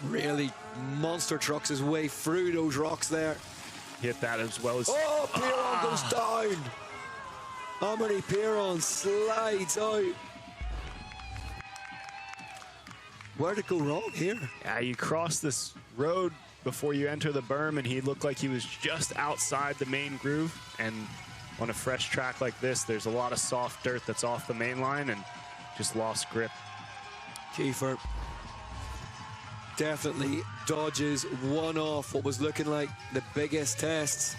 really monster trucks his way through those rocks there. Hit that as well as... Oh, Pierron goes down. Amaury Pierron slides out. Where'd it go wrong here? Yeah, you cross this road before you enter the berm, and he looked like he was just outside the main groove. And on a fresh track like this, there's a lot of soft dirt that's off the main line and just lost grip. Kiefer definitely dodges one off what was looking like the biggest tests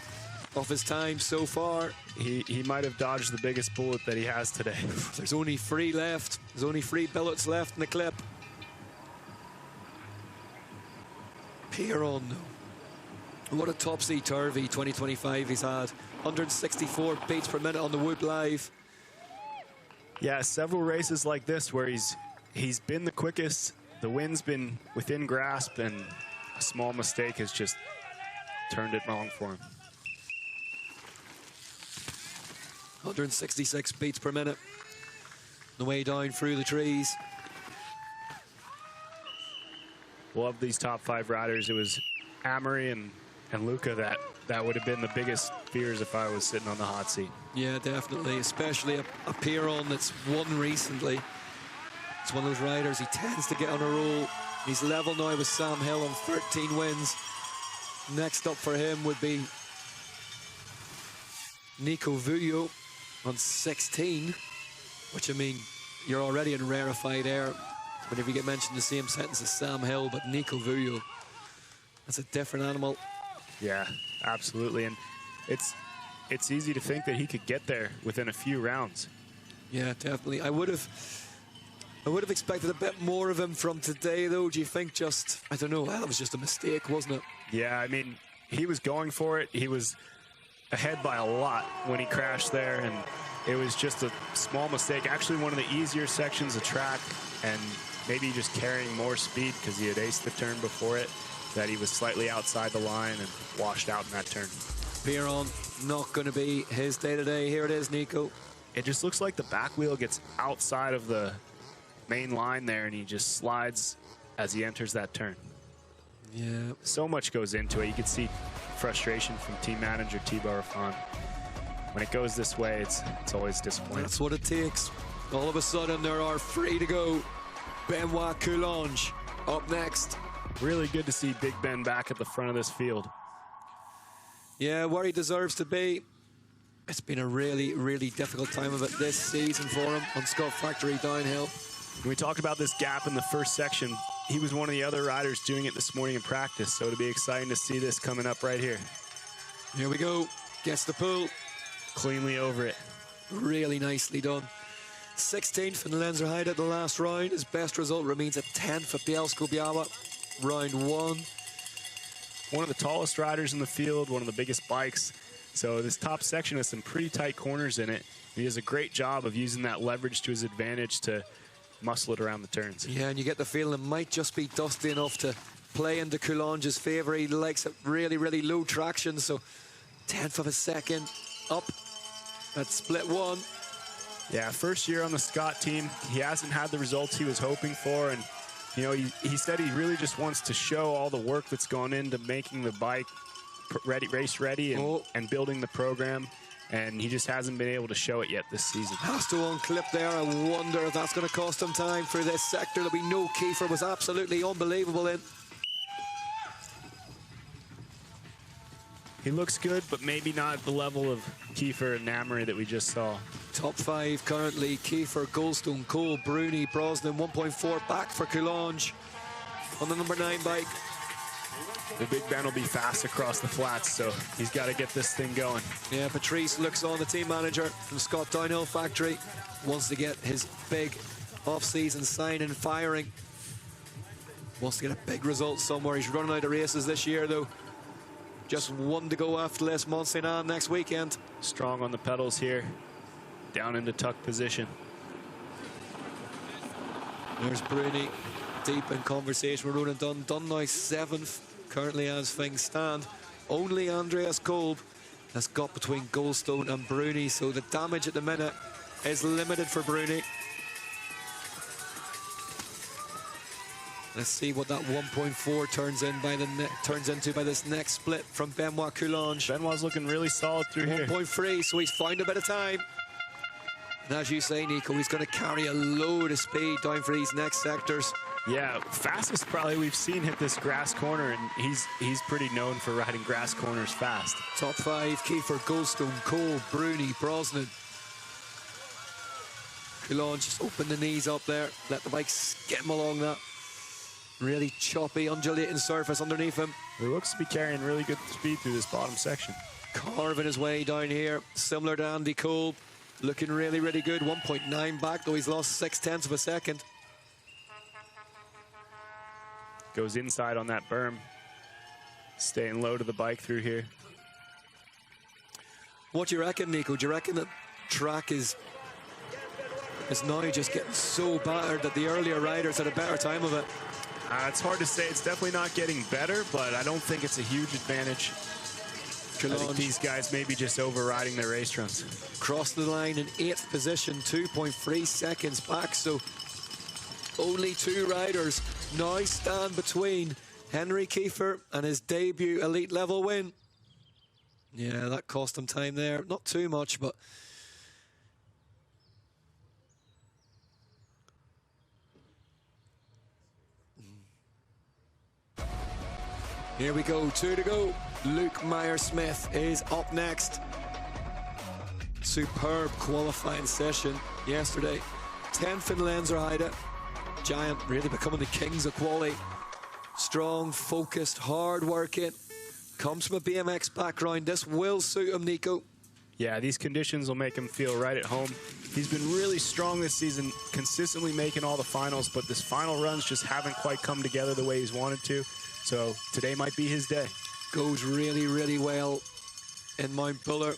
of his time so far. He might have dodged the biggest bullet that he has today. There's only 3 left. There's only 3 bullets left in the clip. Pierron, what a topsy-turvy 2025 he's had. 164 beats per minute on the Whoop Live. Yeah, several races like this where he's been the quickest. The win's been within grasp, and a small mistake has just turned it wrong for him. 166 beats per minute. The way down through the trees. Well, of these top 5 riders, it was Amaury and Luca that would have been the biggest fears if I was sitting on the hot seat. Yeah, definitely, especially a Pierron that's won recently. It's one of those riders, he tends to get on a roll. He's level now with Sam Hill on 13 wins. Next up for him would be Nico Vujo on 16, which, I mean, you're already in rarefied air whenever you get mentioned the same sentence as Sam Hill, but Nico Vujo, that's a different animal. Yeah, absolutely, and it's easy to think that he could get there within a few rounds. Yeah, definitely. I would have expected a bit more of him from today, though. Do you think just, I don't know, that was just a mistake, wasn't it? Yeah, I mean, he was going for it. He was ahead by a lot when he crashed there, and it was just a small mistake. Actually, one of the easier sections of track, and maybe just carrying more speed because he had aced the turn before it, that he was slightly outside the line and washed out in that turn. Pierron, not going to be his day today. Here it is, Nico. It just looks like the back wheel gets outside of the main line there, and he just slides as he enters that turn. Yeah. So much goes into it. You can see frustration from team manager Thibaut Raffin. When it goes this way, it's always disappointing. That's what it takes. All of a sudden, there are 3 to go. Benoit Coulange up next. Really good to see Big Ben back at the front of this field. Yeah, where he deserves to be. It's been a really, really difficult time of it this season for him on Scott Factory downhill. We talked about this gap in the first section. He was one of the other riders doing it this morning in practice, so it'll be exciting to see this coming up right here. Here we go. Gets the pull. Cleanly over it. Really nicely done. 16th in Lenzerheide at the last round. His best result remains a 10th at Bielsko-Biała. Round 1. one of the tallest riders in the field, one of the biggest bikes. So this top section has some pretty tight corners in it. He does a great job of using that leverage to his advantage to muscle it around the turns. Yeah, and you get the feeling it might just be dusty enough to play into Coulange's favour. He likes it really, really low traction, so 10th of a second up at split one. Yeah, first year on the Scott team. He hasn't had the results he was hoping for, and you know, he said he really just wants to show all the work that's gone into making the bike ready, race ready, and building the program. And he just hasn't been able to show it yet this season. Has to unclip there. I wonder if that's going to cost him time for this sector that we know Kiefer was absolutely unbelievable in. He looks good, but maybe not at the level of Kiefer and Namery that we just saw. Top 5 currently: Kiefer, Goldstone, Cole, Bruni, Brosnan. 1.4 back for Coulange on the number 9 bike. The Big Ben will be fast across the flats, so he's got to get this thing going. Yeah, Patrice looks on, the team manager from Scott Downhill Factory. Wants to get his big off-season sign and firing. Wants to get a big result somewhere. He's running out of races this year, though. Just one to go after Les Mont-Saint-Anne next weekend. Strong on the pedals here. Down into tuck position. There's Bruni, deep in conversation with Ronan Dunn. Dunn now 7th, currently as things stand. Only Andreas Kolb has got between Goldstone and Bruni, so the damage at the minute is limited for Bruni. Let's see what that 1.4 turns into by this next split from Benoit Coulange. Benoit's looking really solid through here. 1.3, so he's found a bit of time. And as you say, Nico, he's going to carry a load of speed down for these next sectors. Yeah, fastest probably we've seen hit this grass corner, and he's pretty known for riding grass corners fast. Top 5, Kiefer, Goldstone, Cole, Bruni, Brosnan. Coulange just open the knees up there, let the bike skim along that really choppy, undulating surface underneath him. He looks to be carrying really good speed through this bottom section. Carving his way down here, similar to Andy Cole. Looking really, really good. 1.9 back, though he's lost 0.6 of a second. Goes inside on that berm. Staying low to the bike through here. What do you reckon, Nico? Do you reckon that track is now just getting so battered that the earlier riders had a better time of it? It's hard to say. It's definitely not getting better, but I don't think it's a huge advantage. I think these guys may be just overriding their race runs. Crossed the line in 8th position, 2.3 seconds back, so only 2 riders now stand between Henry Kiefer and his debut elite level win. Yeah, that cost him time there. Not too much, but here we go, 2 to go. Luke Meyer-Smith is up next. Superb qualifying session yesterday. 10th in Lenzerheide. Giant really becoming the kings of quali. Strong, focused, hard-working. Comes from a BMX background. This will suit him, Nico. Yeah, these conditions will make him feel right at home. He's been really strong this season, consistently making all the finals, but this final runs just haven't quite come together the way he's wanted to. So today might be his day. Goes really, really well in Mount Buller.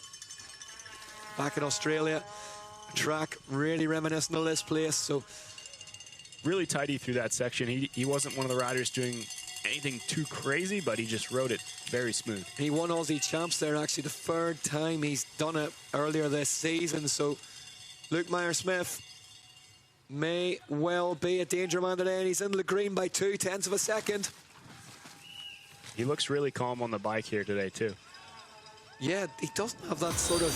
Back in Australia. Track really reminiscent of this place. So really tidy through that section. He wasn't one of the riders doing anything too crazy, but he just rode it very smooth. He won Aussie Champs there, actually the 3rd time he's done it earlier this season. So Luke Meyer-Smith may well be a danger man today, and he's in the green by 0.2 of a second. He looks really calm on the bike here today, too. Yeah, he doesn't have that sort of...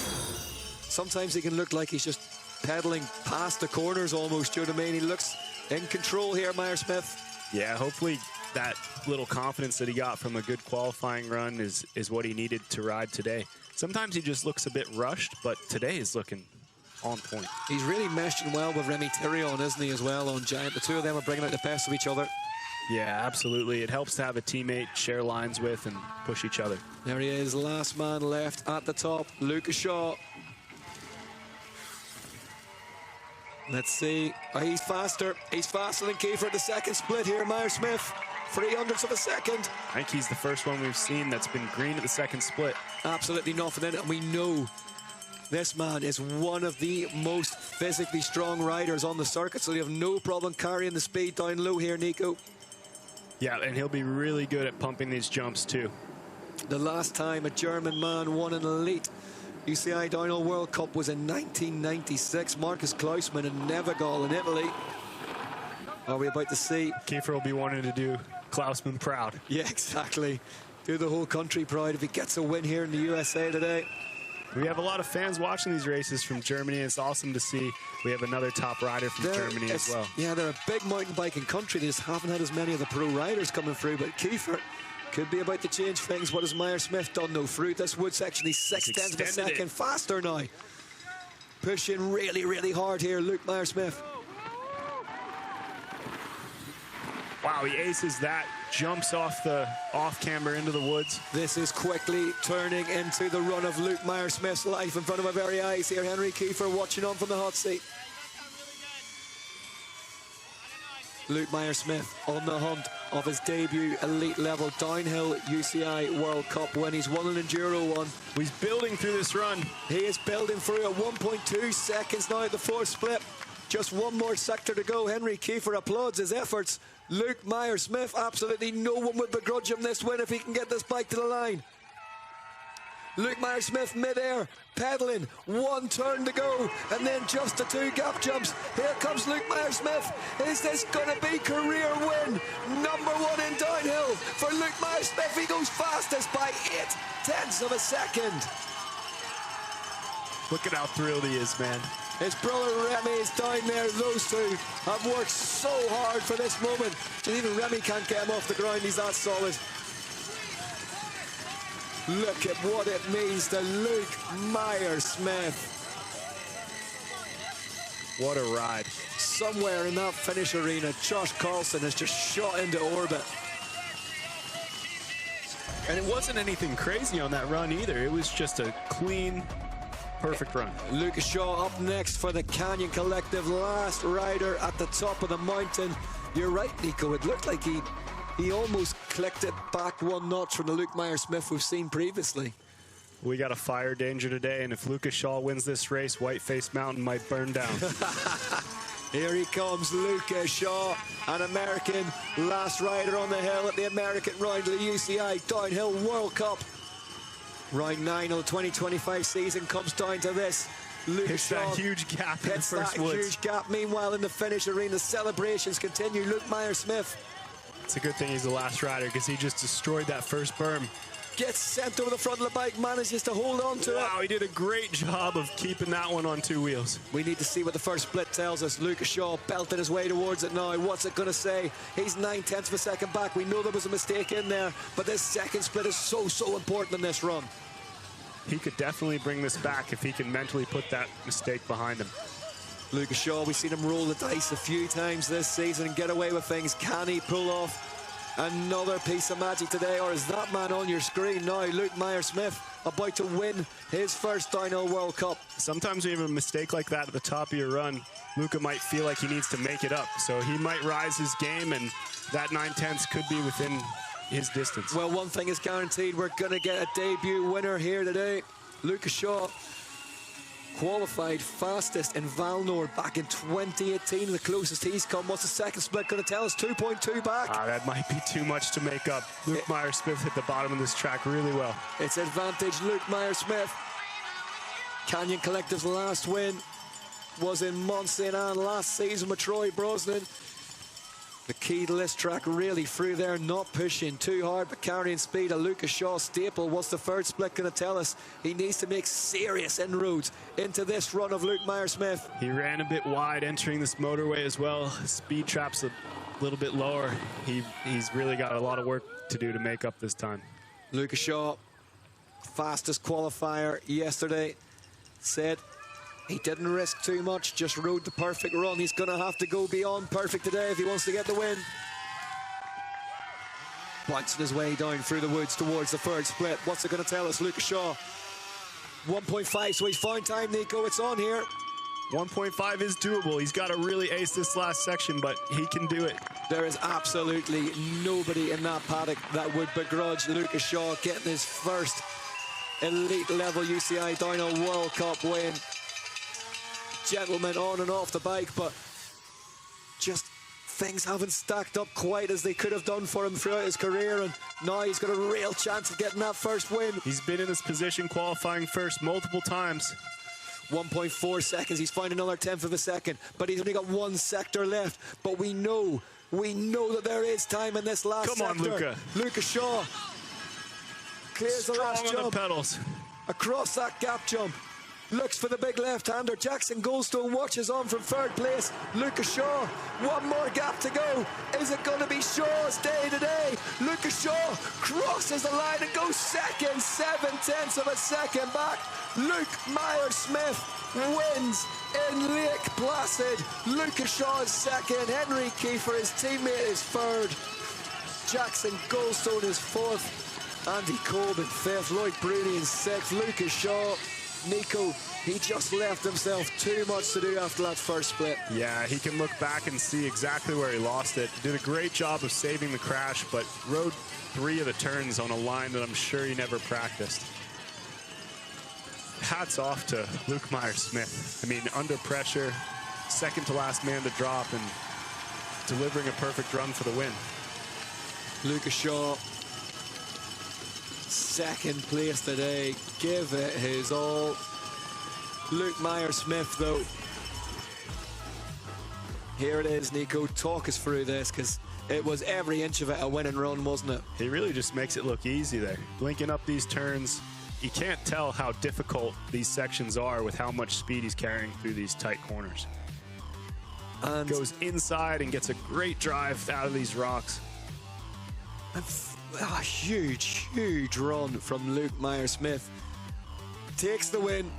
Sometimes he can look like he's just pedaling past the corners almost, do you know what I mean? He looks in control here, Meyer-Smith. Yeah, hopefully that little confidence that he got from a good qualifying run is what he needed to ride today. Sometimes he just looks a bit rushed, but today is looking on point. He's really meshing well with Remy Thirion, isn't he, as well, on Giant? The two of them are bringing out the best of each other. Yeah, absolutely. It helps to have a teammate share lines with and push each other. There he is, last man left at the top, Lucas Shaw. Let's see. Oh, he's faster. He's faster than Kiefer at the second split here, Meyer-Smith. 300ths of a second. I think he's the first one we've seen that's been green at the second split. Absolutely nothing in it, and we know this man is one of the most physically strong riders on the circuit, so you have no problem carrying the speed down low here, Nico. Yeah, and he'll be really good at pumping these jumps too. The last time a German man won an elite UCI Downhill World Cup was in 1996. Marcus Klausmann in Nevegal in Italy. Are we about to see? Kiefer will be wanting to do Klausmann proud. Yeah, exactly. Do the whole country proud if he gets a win here in the USA today. We have a lot of fans watching these races from Germany. It's awesome to see we have another top rider from Germany as well. Yeah, they're a big mountain biking country. They just haven't had as many of the pro riders coming through, but Kiefer could be about to change things. What has Meyer-Smith done though? Through this wood section, he's 6/10 of a second faster now. Pushing really, really hard here, Luke Meyer-Smith. Wow, he aces that, jumps off the off-camber into the woods. This is quickly turning into the run of Luke Meyer-Smith's life in front of my very eyes here. Henry Kiefer watching on from the hot seat. Luke Meyer-Smith on the hunt of his debut elite level downhill UCI World Cup win. He's won an Enduro one. He's building through this run. He is building through at 1.2 seconds now at the fourth split. Just one more sector to go. Henry Kiefer applauds his efforts. Luke Meyer-Smith, absolutely no one would begrudge him this win if he can get this bike to the line. Luke Meyer-Smith mid-air, pedaling, one turn to go, and then just the two gap jumps. Here comes Luke Meyer-Smith. Is this going to be career win? #1 in downhill for Luke Meyer-Smith. He goes fastest by 0.8 of a second. Look at how thrilled he is, man. His brother Remy is down there. Those two have worked so hard for this moment. And even Remy can't get him off the ground. He's that solid. Look at what it means to Luke Meyer-Smith. What a ride. Somewhere in that finish arena, Josh Carlson has just shot into orbit. And it wasn't anything crazy on that run either. It was just a clean, perfect run. Lucas Shaw up next for the Canyon Collective, last rider at the top of the mountain. You're right, Nico. It looked like he almost clicked it back one notch from the Luke Meyer-Smith we've seen previously. We got a fire danger today, and if Lucas Shaw wins this race, Whiteface Mountain might burn down. Here he comes, Lucas Shaw, an American last rider on the hill at the American round of the UCI Downhill World Cup. Round 9 of the 2025 season comes down to this. Lucas Shaw that huge gap in the first woods. Huge gap. Meanwhile, in the finish arena, celebrations continue. Luke Meyer-Smith. It's a good thing he's the last rider because he just destroyed that first berm. Gets sent over the front of the bike, manages to hold on to it. Wow, he did a great job of keeping that one on two wheels. We need to see what the first split tells us. Lucas Shaw belting his way towards it now. What's it going to say? He's 9/10 of a second back. We know there was a mistake in there, but this second split is so important in this run. He could definitely bring this back if he can mentally put that mistake behind him. Lucas Shaw, we've seen him roll the dice a few times this season and get away with things. Can he pull off another piece of magic today, or is that man on your screen now, Luke Meyer-Smith, about to win his first Downhill World Cup? Sometimes when you have a mistake like that at the top of your run, Luca might feel like he needs to make it up. So he might rise his game, and that 9/10 could be within his distance. Well, one thing is guaranteed, we're going to get a debut winner here today. Lucas Shaw qualified fastest in Valnor back in 2018, the closest he's come. What's the second split going to tell us? 2.2 back. That might be too much to make up. Luke Meyer-Smith hit the bottom of this track really well. It's advantage Luke Meyer-Smith. Canyon Collective's last win was in Mont Saint Anne last season with Troy Brosnan. The key to this track really through there, not pushing too hard, but carrying speed. A Lucas Shaw staple. What's the third split going to tell us? He needs to make serious inroads into this run of Luke Meyer-Smith. He ran a bit wide entering this motorway as well. Speed trap's a little bit lower. He's really got a lot of work to do to make up this time. Lucas Shaw, fastest qualifier yesterday, said he didn't risk too much, just rode the perfect run. He's going to have to go beyond perfect today if he wants to get the win. Bouncing his way down through the woods towards the third split. What's it going to tell us? Lucas Shaw, 1.5, so he's found time, Nico. It's on here. 1.5 is doable. He's got to really ace this last section, but he can do it. There is absolutely nobody in that paddock that would begrudge Lucas Shaw getting his first elite level UCI Dyno World Cup win. Gentleman on and off the bike, but just things haven't stacked up quite as they could have done for him throughout his career, and now he's got a real chance of getting that first win. He's been in this position qualifying first multiple times. 1.4 seconds, he's found another 10th of a second, but he's only got one sector left. But we know that there is time in this last sector. Come on, Luca. Lucas Shaw clears the last Strong on jump. the pedals. Across that gap jump. Looks for the big left-hander. Jackson Goldstone watches on from third place. Lucas Shaw, one more gap to go. Is it going to be Shaw's day today? Lucas Shaw crosses the line and goes second, 7/10 of a second back. Luke Meyer-Smith wins in Lake Placid. Lucas Shaw is second. Henry Kiefer, his teammate, is third. Jackson Goldstone is fourth. Andy Kolb in fifth. Lloyd Bruni in sixth. Lucas Shaw. Nico, he just left himself too much to do after that first split. Yeah, he can look back and see exactly where he lost it. Did a great job of saving the crash, but rode 3 of the turns on a line that I'm sure he never practiced. Hats off to Luke Meyer-Smith. I mean, under pressure, second to last man to drop, and delivering a perfect run for the win. Lucas Shaw, second place today, give it his all. Luke Meyer-Smith, though, here it is. Nico, talk us through this, because it was every inch of it a win and run, wasn't it? He really just makes it look easy there. Linking up these turns, you can't tell how difficult these sections are with how much speed he's carrying through these tight corners. And goes inside and gets a great drive out of these rocks. A huge run from Luke Meyer-Smith. Takes the win.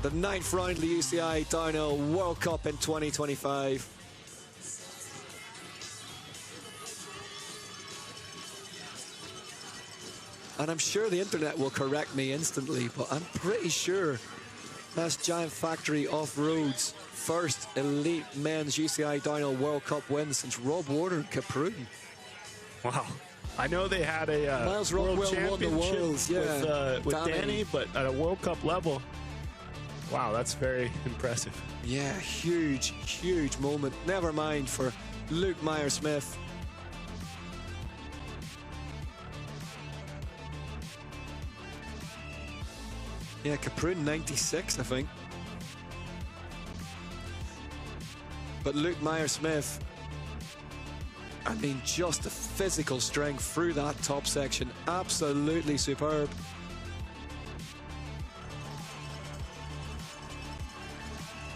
The 9th round of the UCI Dyno World Cup in 2025. And I'm sure the internet will correct me instantly, but I'm pretty sure that's Giant Factory Off-Road's first elite men's UCI Dyno World Cup win since Rob Warner and Caprun. Wow. I know they had a Miles world Rockwell won the championship Worlds, yeah, with Danny, but at a World Cup level, wow, that's very impressive. Yeah, huge moment. Never mind for Luke Meyer-Smith. Yeah, Caprun 96, I think. But Luke Meyer-Smith, I mean, just the physical strength through that top section, absolutely superb.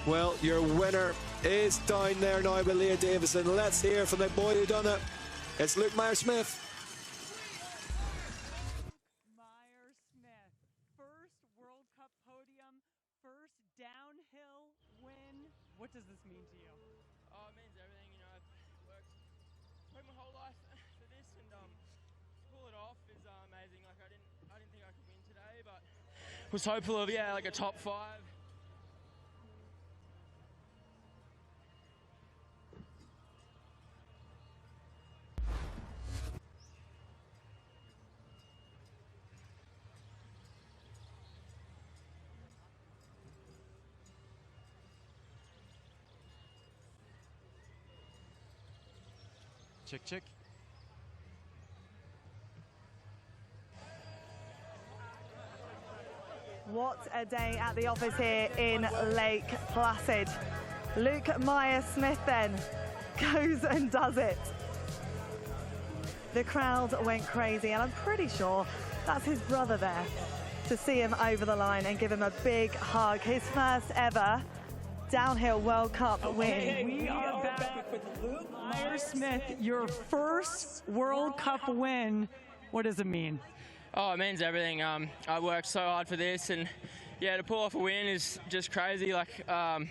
Well, your winner is down there now with Leah Davison. Let's hear from the boy who done it. It's Luke Meyer-Smith. Meyer-Smith, first World Cup podium, first downhill win. What does this mean to you? Oh, it means everything. You know, I've worked my whole life for this, and to pull it off is amazing. Like I didn't think I could win today, but was hopeful of like a top 5. Check. What a day at the office here in Lake Placid. Luke Meyer-Smith then goes and does it. The crowd went crazy, and I'm pretty sure that's his brother there to see him over the line and give him a big hug. His first ever downhill World Cup win. We are back with Luke Meyer-Smith, your first World Cup win. What does it mean? Oh, it means everything. I worked so hard for this, and to pull off a win is just crazy. Like, I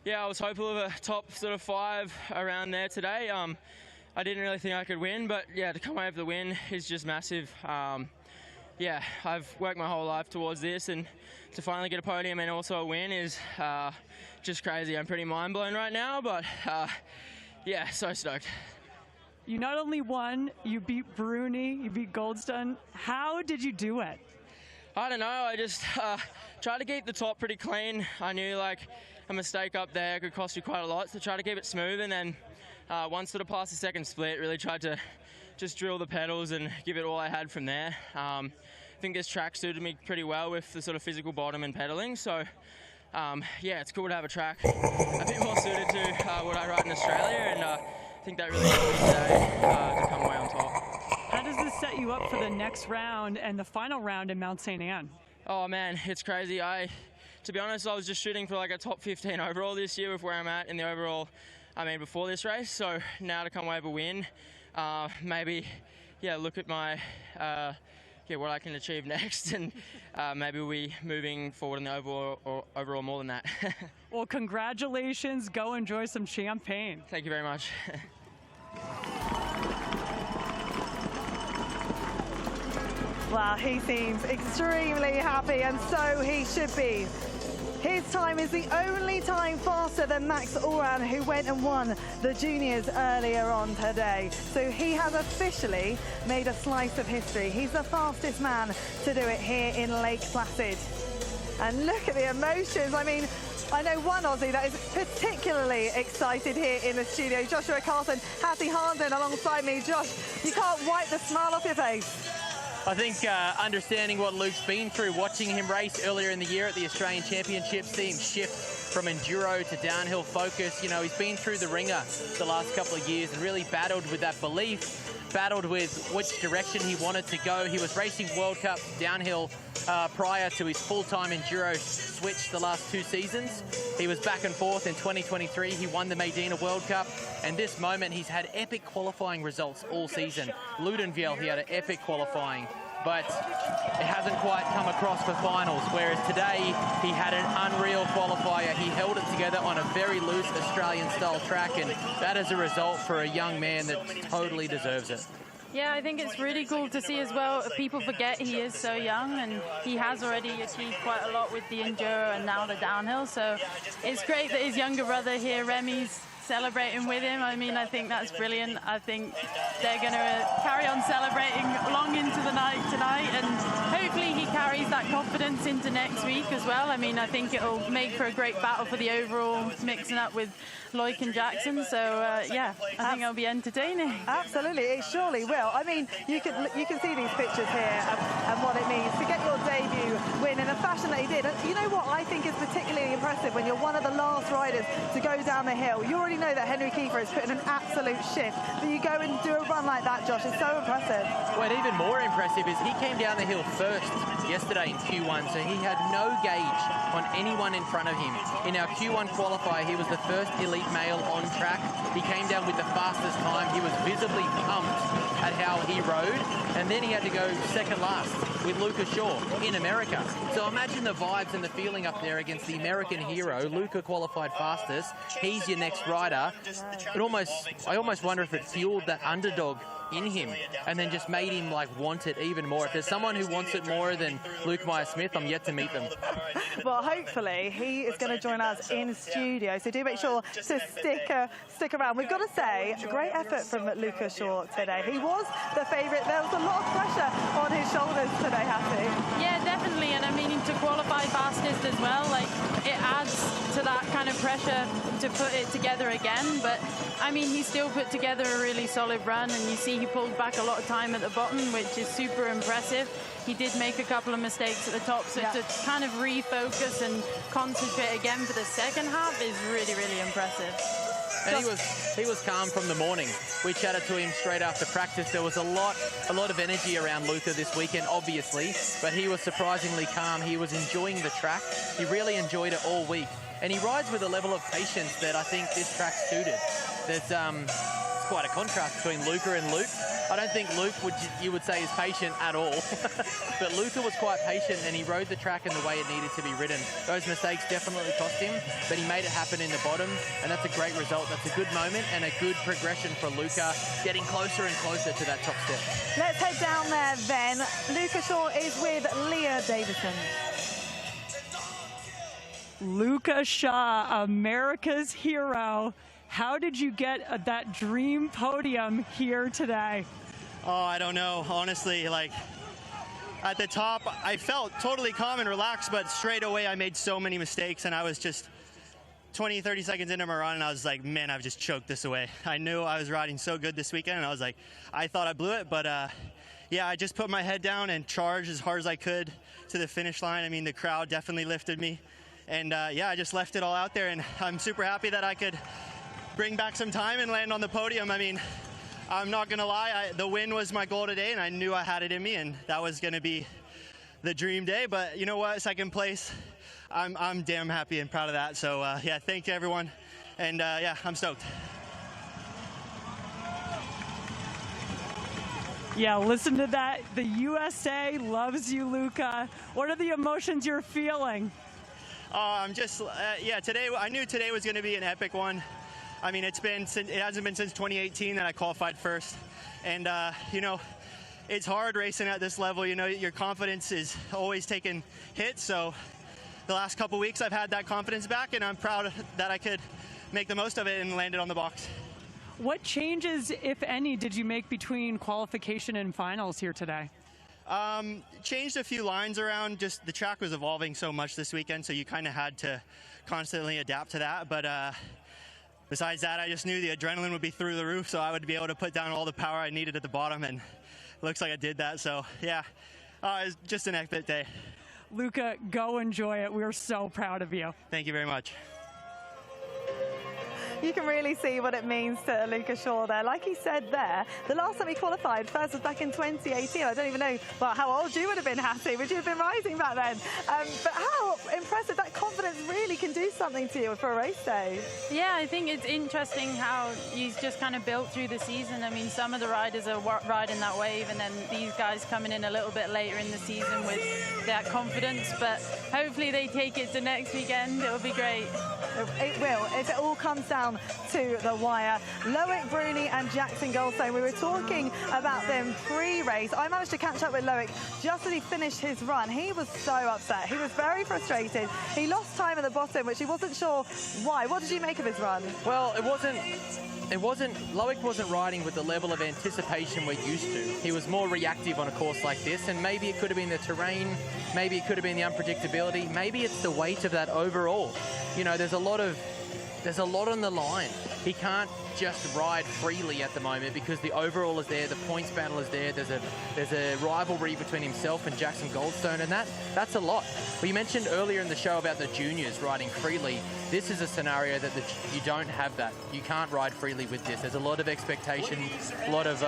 was hopeful of a top sort of 5 around there today. I didn't really think I could win, but to come away with the win is just massive. I've worked my whole life towards this, and to finally get a podium and also a win is just crazy. I'm pretty mind blown right now, but yeah, so stoked. You not only won, you beat Bruni, you beat Goldstone. How did you do it? I don't know. I just tried to keep the top pretty clean. I knew like a mistake up there could cost you quite a lot, so tried to keep it smooth. And then once sort of past the second split, really tried to just drill the pedals and give it all I had from there. I think this track suited me pretty well with the sort of physical bottom and pedaling. So yeah, it's cool to have a track a bit more suited to what I ride in Australia, and I think that really helped me today to come away on top. How does this set you up for the next round and the final round in Mount St. Anne? Oh man, it's crazy. To be honest, I was just shooting for like a top 15 overall this year with where I'm at in the overall, before this race. So now to come away with a win, maybe, yeah, look at my, what I can achieve next, and maybe we'll be moving forward in the overall more than that. Well, congratulations. Go enjoy some champagne. Thank you very much. Well, he seems extremely happy, and so he should be. His time is the only time faster than Max Oran, who went and won the juniors earlier on today. So he has officially made a slice of history. He's the fastest man to do it here in Lake Placid. And look at the emotions. I mean, I know one Aussie that is particularly excited here in the studio. Joshua Carlson, Hattie Harnden alongside me. Josh, you can't wipe the smile off your face. I think understanding what Luke's been through, watching him race earlier in the year at the Australian Championships, see him shift from enduro to downhill focus. You know, he's been through the ringer the last couple of years and really battled with that belief, battled with which direction he wanted to go. He was racing World Cup downhill prior to his full-time enduro switch the last 2 seasons. He was back and forth in 2023. He won the Medina World Cup, and this moment he's had epic qualifying results all season. Ludenviel, he had an epic qualifying, but it hasn't quite come across for finals, whereas today he had an unreal qualifier. He held it together on a very loose Australian-style track, and that is a result for a young man that totally deserves it. Yeah, I think it's really cool to see as well. People forget he is so young, and he has already achieved quite a lot with the enduro and now the downhill. So it's great that his younger brother here, Remy's, celebrating with him. I mean, I think that's brilliant. I think they're going to carry on celebrating long into the night tonight, and hopefully he carries that confidence into next week as well. I mean, I think it'll make for a great battle for the overall, mixing up with Loic and Jackson. So yeah, I think it'll be entertaining. Absolutely, it surely will. I mean, you can see these pictures here and what it means to get your debut win in the fashion that he did. And you know what I think is particularly impressive when you're one of the last riders to go down the hill. You already know that Henry Kiefer has put in an absolute shift. But you go and do a run like that, Josh, it's so impressive. Well, even more impressive is he came down the hill first yesterday in Q1, so he had no gauge on anyone in front of him. In our Q1 qualifier, he was the first elite male on track. He came down with the fastest time. He was visibly pumped at how he rode, and then he had to go second last with Luca Shaw in America. So imagine the vibes and the feeling up there against the American hero. Luca qualified fastest. He's your next rider. I almost wonder if it fueled that underdog in him and then just made him like want it even more. If there's someone who wants it more than Luke Meyer-Smith, I'm yet to meet them. Well, hopefully he is going to join us in studio, so do make sure to stick around. We've got to say, great effort from Luca Shaw today. He was the favourite. There was a lot of pressure on his shoulders today, Hattie. Yeah, definitely, and I mean, to qualify fastest as well, like, it adds to that kind of pressure to put it together again. But I mean, he still put together a really solid run, and you see he pulled back a lot of time at the bottom, which is super impressive. He did make a couple of mistakes at the top, so to kind of refocus and concentrate again for the second half is really, really impressive. And he was calm from the morning. We chatted to him straight after practice. There was a lot of energy around Luca this weekend, obviously, but he was surprisingly calm. He was enjoying the track. He really enjoyed it all week. And he rides with a level of patience that I think this track suited. There's quite a contrast between Luca and Luke. I don't think Luke you would say is patient at all. But Luca was quite patient, and he rode the track in the way it needed to be ridden. Those mistakes definitely cost him, but he made it happen in the bottom, and that's a great result. That's a good moment and a good progression for Luca, getting closer and closer to that top step. Let's head down there then. Luca Shaw is with Leah Davison. Luca Shaw, America's hero. How did you get that dream podium here today? Oh, I don't know. Honestly, like at the top, I felt totally calm and relaxed, but straight away I made so many mistakes, and I was just 20, 30 seconds into my run, and I was like, man, I've just choked this away. I knew I was riding so good this weekend, and I was like, I thought I blew it, but yeah, I just put my head down and charged as hard as I could to the finish line. I mean, the crowd definitely lifted me, and yeah, I just left it all out there, and I'm super happy that I could bring back some time and land on the podium. I mean, I'm not gonna lie, the win was my goal today, and I knew I had it in me, and that was gonna be the dream day. But you know what, second place, I'm damn happy and proud of that. So yeah, thank you everyone, and yeah, I'm stoked. Yeah, listen to that. The USA loves you, Luca. What are the emotions you're feeling? I'm just, yeah, today, I knew today was going to be an epic one. I mean, it hasn't been since 2018 that I qualified first. And, you know, it's hard racing at this level. You know, your confidence is always taking hits. So the last couple weeks I've had that confidence back, and I'm proud that I could make the most of it and land it on the box. What changes, if any, did you make between qualification and finals here today? Changed a few lines around. Just the track was evolving so much this weekend, so you kind of had to constantly adapt to that. But besides that, I just knew the adrenaline would be through the roof, so I would be able to put down all the power I needed at the bottom, and it looks like I did that. So yeah, it was just an epic day. Luca, go enjoy it. We're so proud of you. Thank you very much. You can really see what it means to Luca Shaw there. Like he said there, the last time he qualified first was back in 2018. I don't even know how old you would have been, Hattie. Would you have been rising back then? But how impressive. That confidence really can do something to you for a race day. Yeah, I think it's interesting how he's just kind of built through the season. I mean, some of the riders are riding that wave, and then these guys coming in a little bit later in the season with that confidence. But hopefully they take it to next weekend. It'll be great. It will, if it all comes down to the wire. Loic Bruni and Jackson Goldstone, we were talking about them pre-race. I managed to catch up with Loic just as he finished his run. He was so upset. He was very frustrated. He lost time at the bottom, which he wasn't sure why. What did you make of his run? Well, Loic wasn't riding with the level of anticipation we're used to. He was more reactive on a course like this, and maybe it could have been the terrain, maybe it could have been the unpredictability, maybe it's the weight of that overall. You know, there's a lot on the line. He can't just ride freely at the moment because the overall is there, the points battle is there, there's a rivalry between himself and Jackson Goldstone, and that's a lot. We mentioned earlier in the show about the juniors riding freely. This is a scenario that you don't have that. You can't ride freely with this. There's a lot of expectation, a lot of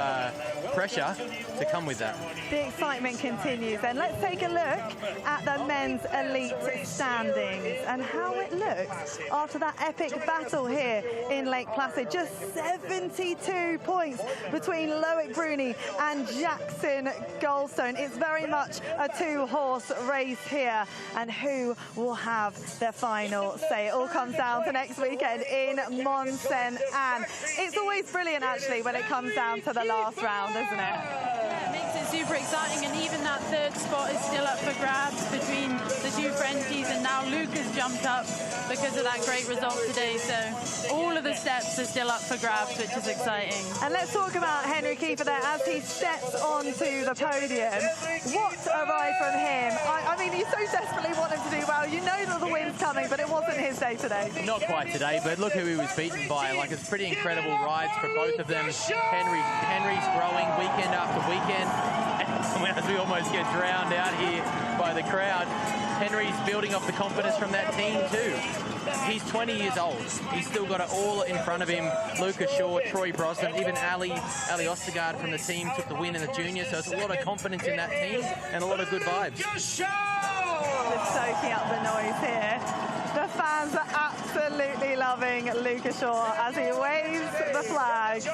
pressure to come with that. The excitement continues then. Let's take a look at the men's elite standings and how it looks after that epic battle here in Lake Placid. Just 72 points between Loic Bruni and Jackson Goldstone. It's very much a two-horse race here, and who will have their final say? It all comes down to next weekend in Monde, and it's always brilliant actually when it comes down to the last round, isn't it? Yeah, it makes it super exciting, and even that third spot is still up for grabs between the two Frenchies, and now Luke has jumped up because of that great result today. So all of the steps are still up for grabs, which is exciting. And let's talk about Henry Kiefer there as he steps onto the podium. What a ride from him. I mean, you so desperately want him to do well. You know that the win's coming, but it wasn't his day today. Not quite today, but look who he was beaten by. Like, it's pretty incredible rides for both of them. Henry's growing weekend after weekend. And as we almost get drowned out here by the crowd, Henry's building off the confidence from that team too. He's 20 years old. He's still got it all in front of him. Lucas Shaw, Troy Brosnan, even Ali Ostergaard from the team took the win in the junior. So it's a lot of confidence in that team and a lot of good vibes. Just soaking up the noise here. The fans are absolutely loving Lucas Shaw as he waves the flag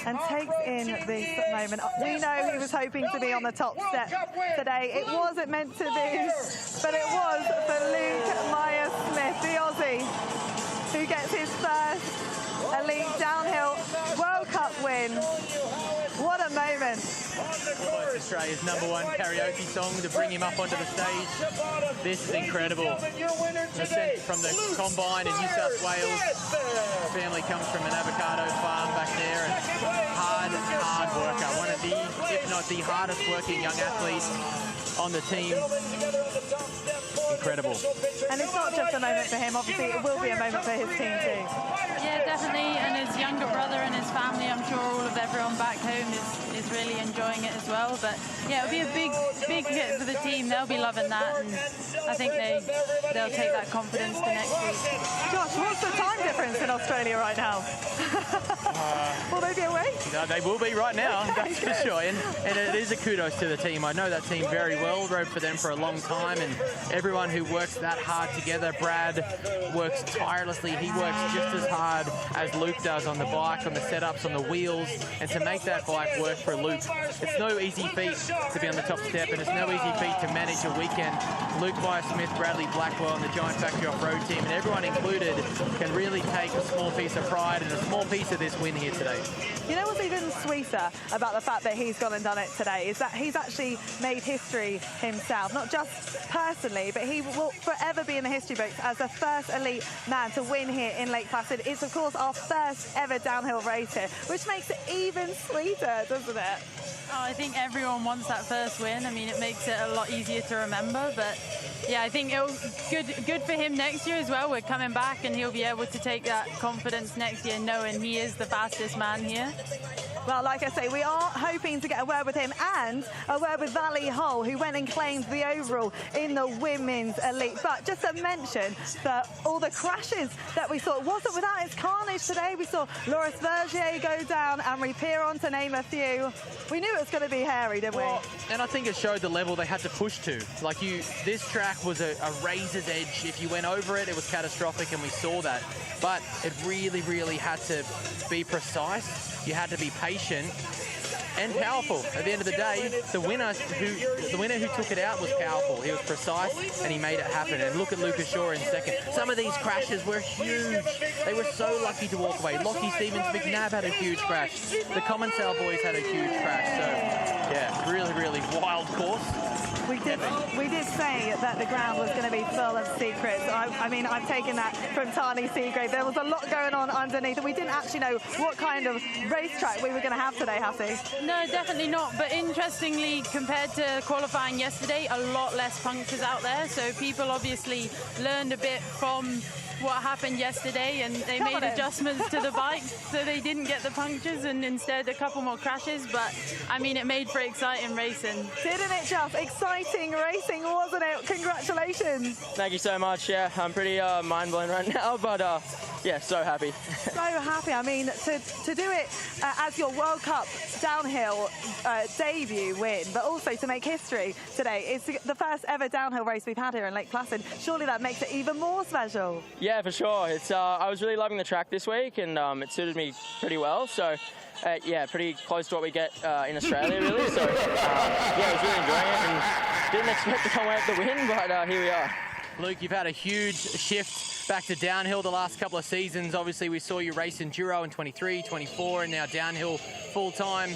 and takes in this moment. We know he was hoping to be on the top step today. It wasn't meant to be, but it was for Luke Myers-Smith, the Aussie, who gets his first elite downhill World Cup win. What a a moment. Almost Australia's #1 karaoke song to bring him up onto the stage. This is incredible. Descent from the combine in New South Wales. Family comes from an avocado farm back there, and hard worker. One of the, if not the hardest working young athletes on the team. Incredible. And it's not just a moment for him, obviously it will be a moment for his team too. Yeah, definitely, and his younger brother and his family, I'm sure all of everyone back home is really enjoying it as well. But yeah, it'll be a big hit for the team. They'll be loving that, and I think they'll take that confidence to next week. Josh, what's the time difference in Australia right now? Will they be away? No, they will be right now, that's for sure. And it is a kudos to the team. I know that team very well, rode for them for a long time, and everyone who works that hard together. Brad works tirelessly. He works just as hard as Luke does on the bike, on the setups, on the wheels, and to make that bike work for Luke. It's no easy feat to be on the top step, and it's no easy feat to manage a weekend. Luke Smith, Bradley Blackwell, and the Giant Factory Off-Road team, and everyone included, can really take a small piece of pride and a small piece of this win here today. You know what's even sweeter about the fact that he's gone and done it today is that he's actually made history himself, not just personally, but he will forever be in the history books as the first elite man to win here in Lake Placid. It's of course our first ever downhill race here, which makes it even sweeter, doesn't it? Oh, I think everyone wants that first win. I mean, it makes it a lot easier to remember, but yeah, I think it'll good for him next year as well. We're coming back and he'll be able to take that confidence next year knowing he is the fastest man here. Well, like I say, we are hoping to get a word with him and a word with Valley Hull, who went and claimed the overall in the women's elite. But just to mention that all the crashes that we saw, it wasn't without its carnage today. We saw Loris Vergier go down, Anne-Marie Piron, to name a few. We knew it was going to be hairy, didn't we? And I think it showed the level they had to push to. Like this track was a razor's edge. If you went over it, it was catastrophic, and we saw that. But it really, really had to be precise. You had to be patient and powerful. At the end of the day, the winner who took it out was powerful. He was precise and he made it happen. And look at Lucas Shaw in second. Some of these crashes were huge. They were so lucky to walk away. Lockie Stevens-McNabb had a huge crash. The Commensale boys had a huge crash. So yeah, really, really wild course. We did say that the ground was going to be full of secrets. I mean, I've taken that from Tani Seagrave. There was a lot going on underneath, and we didn't actually know what kind of racetrack we were going to have today, Hassie. No, definitely not. But interestingly, compared to qualifying yesterday, a lot less punctures out there. So people obviously learned a bit from what happened yesterday, and they made adjustments to the bike so they didn't get the punctures and instead a couple more crashes. But I mean, it made for exciting racing. Didn't it just? Exciting racing, wasn't it? Congratulations. Thank you so much. Yeah, I'm pretty mind blown right now, but yeah, so happy. So happy. I mean, to do it as your World Cup downhill debut win, but also to make history today. It's the first ever downhill race we've had here in Lake Placid. Surely that makes it even more special. Yeah, for sure. It's I was really loving the track this week, and it suited me pretty well. So, yeah, pretty close to what we get in Australia, really. So, yeah, I was really enjoying it, and didn't expect to come away with the win, but here we are. Luke, you've had a huge shift back to downhill the last couple of seasons. Obviously, we saw you race enduro in 23, 24, and now downhill full time.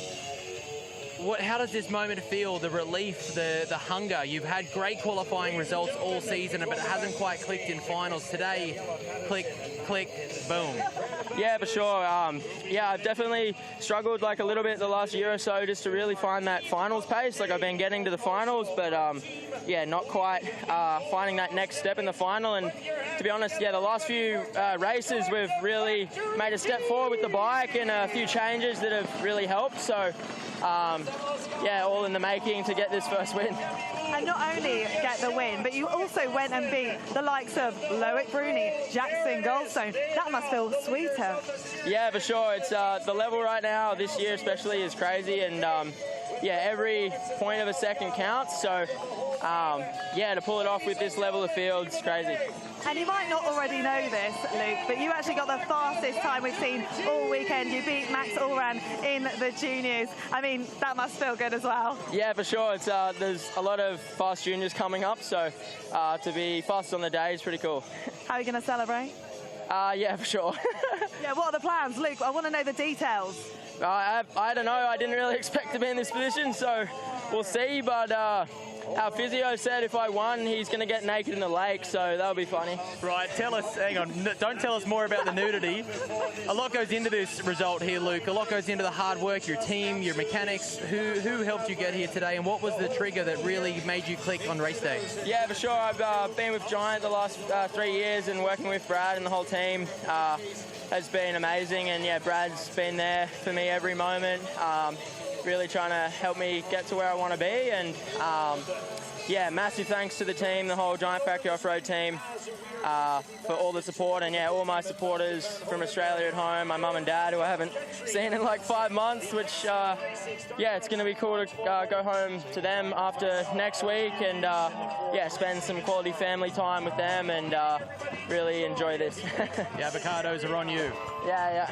How does this moment feel? The relief, the hunger? You've had great qualifying results all season, but it hasn't quite clicked in finals. Today, click, click, boom. Yeah, for sure. Yeah, I've definitely struggled like a little bit the last year or so just to really find that finals pace. Like I've been getting to the finals, but yeah, not quite finding that next step in the final. And to be honest, yeah, the last few races we've really made a step forward with the bike and a few changes that have really helped. So. Yeah, all in the making to get this first win. And not only get the win, but you also went and beat the likes of Loic Bruni, Jackson Goldstone. That must feel sweeter. Yeah, for sure. It's the level right now this year especially is crazy, and yeah, every point of a second counts. So yeah, to pull it off with this level of field is crazy. And you might not already know this, Luke, but you actually got the fastest time we've seen all weekend. You beat Max Allran in the juniors. I mean, that must feel good as well. Yeah, for sure. It's there's a lot of fast juniors coming up, so to be fast on the day is pretty cool. How are you going to celebrate? Yeah, for sure. Yeah, what are the plans? Luke, I want to know the details. I don't know. I didn't really expect to be in this position, so we'll see. But our physio said if I won, he's going to get naked in the lake, so that'll be funny. Right, tell us, hang on, don't tell us more about the nudity. A lot goes into this result here, Luke. A lot goes into the hard work, your team, your mechanics. Who helped you get here today, and what was the trigger that really made you click on race day? Yeah, for sure. I've been with Giant the last 3 years, and working with Brad and the whole team has been amazing. And yeah, Brad's been there for me every moment. Really trying to help me get to where I want to be, and yeah, massive thanks to the team, the whole Giant Factory Off-Road team, for all the support, and yeah, all my supporters from Australia at home, my mum and dad, who I haven't seen in like 5 months, which yeah, it's going to be cool to go home to them after next week, and yeah, spend some quality family time with them, and really enjoy this. The avocados are on you. Yeah.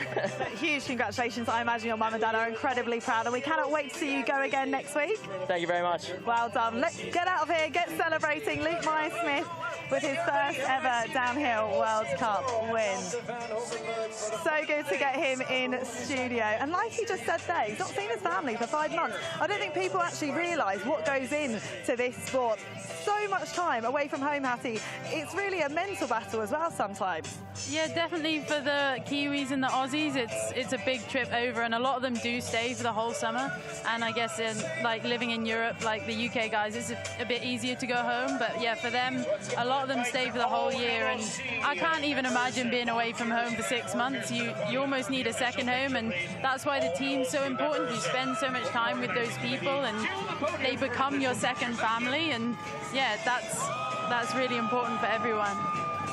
Huge congratulations. I imagine your mum and dad are incredibly proud, and we cannot wait to see you go again next week. Thank you very much. Well done. Let's get out of here, get celebrating. Luke Myers-Smith with his first ever downhill World Cup win. So good to get him in studio. And like he just said there, he's not seen his family for 5 months. I don't think people actually realise what goes into this sport. So much time away from home, Hattie. It's really a mental battle as well sometimes. Yeah, definitely for the Kiwis and the Aussies, it's a big trip over, and a lot of them do stay for the whole summer. And I guess in like living in Europe, like the UK guys, it's a bit easier to go home. But yeah, for them, a lot of them stay for the whole year, and I can't even imagine being away from home for 6 months. You almost need a second home, and that's why the team's so important. You spend so much time with those people, and they become your second family. And yeah, that's really important for everyone.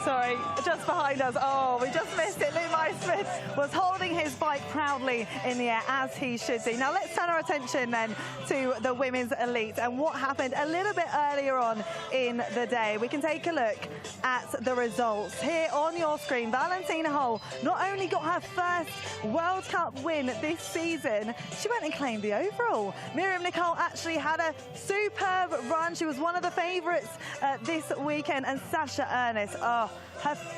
Sorry, just behind us. Oh, we just missed it. Luke Myers-Smith was holding his bike proudly in the air, as he should do. Now let's turn our attention then to the women's elite and what happened a little bit earlier on in the day. We can take a look at the results here on your screen. Valentina Hull not only got her first World Cup win this season, she went and claimed the overall. Miriam Nicole actually had a superb run. She was one of the favourites this weekend, and Sasha Ernest,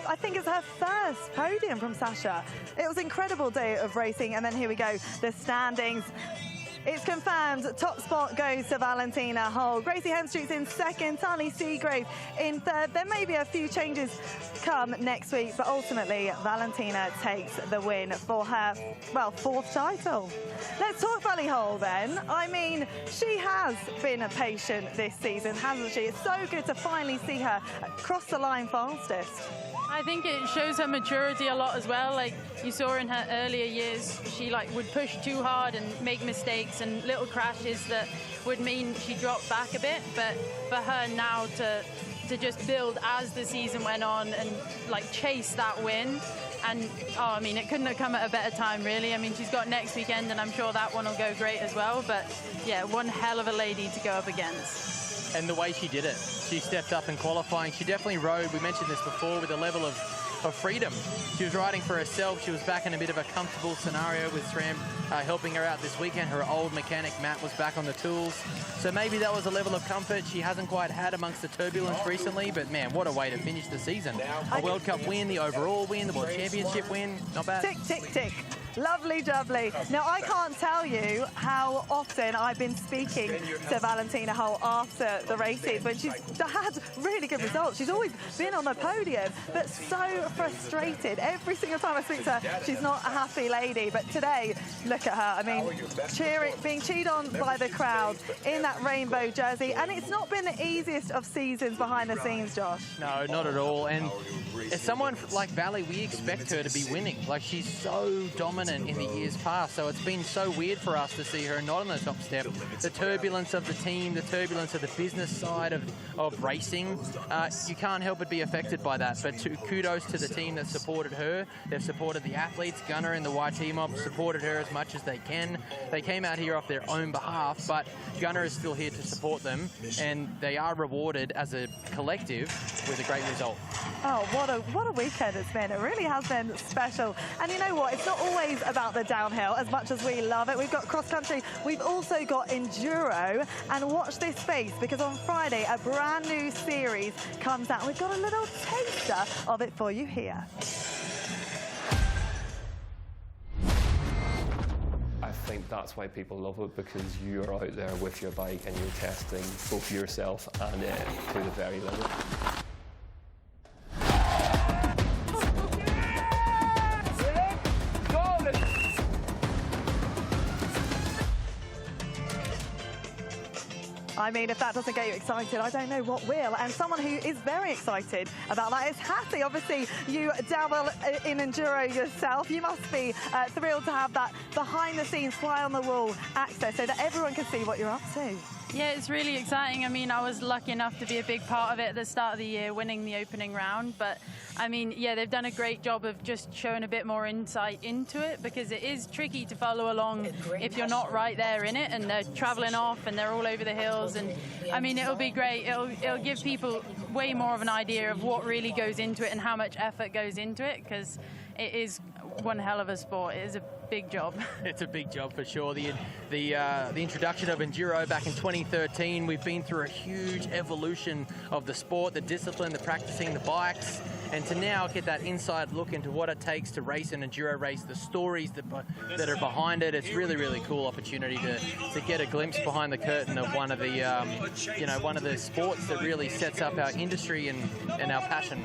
I think it's her first podium from Sasha. It was an incredible day of racing, and then here we go, the standings. It's confirmed, top spot goes to Valentina Hull. Gracie Hemstreet's in second, Tani Seagrave in third. There may be a few changes come next week, but ultimately Valentina takes the win for her, well, 4th title. Let's talk Valley Hull then. I mean, she has been patient this season, hasn't she? It's so good to finally see her cross the line fastest. I think it shows her maturity a lot as well. Like you saw in her earlier years, she would push too hard and make mistakes and little crashes that would mean she dropped back a bit. But for her now to just build as the season went on and chase that win, and I mean, it couldn't have come at a better time, really. I mean, she's got next weekend, and I'm sure that one will go great as well. But yeah, one hell of a lady to go up against. And the way she did it, she stepped up in qualifying. She definitely rode, we mentioned this before, with a level of freedom. She was riding for herself. She was back in a bit of a comfortable scenario with SRAM helping her out this weekend. Her old mechanic, Matt, was back on the tools. So maybe that was a level of comfort she hasn't quite had amongst the turbulence recently. But man, what a way to finish the season. A World Cup win, the overall win, the World Championship win. Not bad. Tick, tick, tick. Lovely jubbly. Now, I can't tell you how often I've been speaking to Valentina Hull after the races when she's had really good results. She's always been on the podium, but so frustrated. Every single time I speak to her, she's not a happy lady. But today, look at her. I mean, being cheered on by the crowd in that rainbow jersey. And it's not been the easiest of seasons behind the scenes, Josh. No, not at all. And as someone like Valley, we expect her to be winning. Like, she's so dominant in the years past, so it's been so weird for us to see her not on the top step. The turbulence of the team, the turbulence of the business side of racing, you can't help but be affected by that. But kudos to the team that supported her. They've supported the athletes. Gunnar and the YT mob supported her as much as they can. They came out here off their own behalf, but Gunnar is still here to support them, and they are rewarded as a collective with a great result. Oh, what a weekend it's been. It really has been special. And you know what? It's not always about the downhill as much as we love it. We've got cross country. We've also got enduro. And watch this space, because on Friday, a brand new series comes out. We've got a little taster of it for you here. I think that's why people love it, because you're out there with your bike and you're testing both yourself and it to the very limit. I mean, if that doesn't get you excited, I don't know what will. And someone who is very excited about that is Hattie. Obviously, you dabble in enduro yourself. You must be thrilled to have that behind-the-scenes, fly-on-the-wall access so that everyone can see what you're up to. Yeah, it's really exciting. I mean, I was lucky enough to be a big part of it at the start of the year, winning the opening round. But, I mean, yeah, they've done a great job of just showing a bit more insight into it, because it is tricky to follow along if you're not right there in it, and they're traveling off and they're all over the hills. And, I mean, it'll be great. It'll give people way more of an idea of what really goes into it and how much effort goes into it, because it is one hell of a sport. It is a big job. It's a big job for sure. The introduction of enduro back in 2013, we've been through a huge evolution of the sport, the discipline, the practicing the bikes, and to now get that inside look into what it takes to race an enduro race, the stories that are behind it. It's really, really cool opportunity to get a glimpse behind the curtain of one of the one of the sports that really sets up our industry and our passion.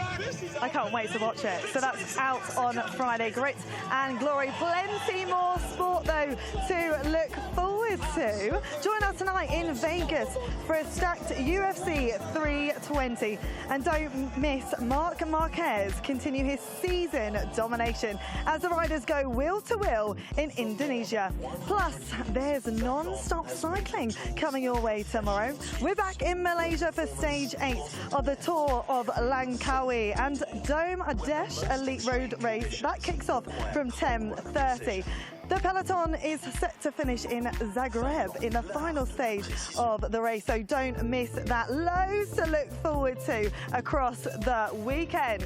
I can't wait to watch it. So that's out on Friday. Grit and glory. Plenty more sport though to look forward to. Join us tonight in Vegas for a stacked UFC 320, and don't miss Marc Marquez continue his season domination as the riders go wheel to wheel in Indonesia. Plus, there's non-stop cycling coming your way tomorrow. We're back in Malaysia for stage 8 of the Tour of Langkawi and Dome Adesh Elite Road Race. That kicks off from 10:30. The peloton is set to finish in Zagreb in the final stage of the race, so don't miss that. Loads to look forward to across the weekend.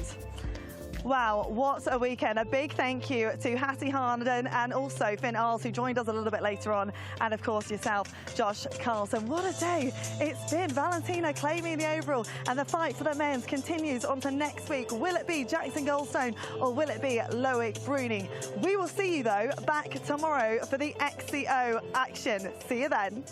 Wow, what a weekend. A big thank you to Hattie Harnaden and also Finn Arles, who joined us a little bit later on, and of course yourself, Josh Carlson. What a day it's been. Valentino claiming the overall, and the fight for the men's continues on to next week. Will it be Jackson Goldstone or will it be Loic Bruni? We will see you though back tomorrow for the XCO action. See you then.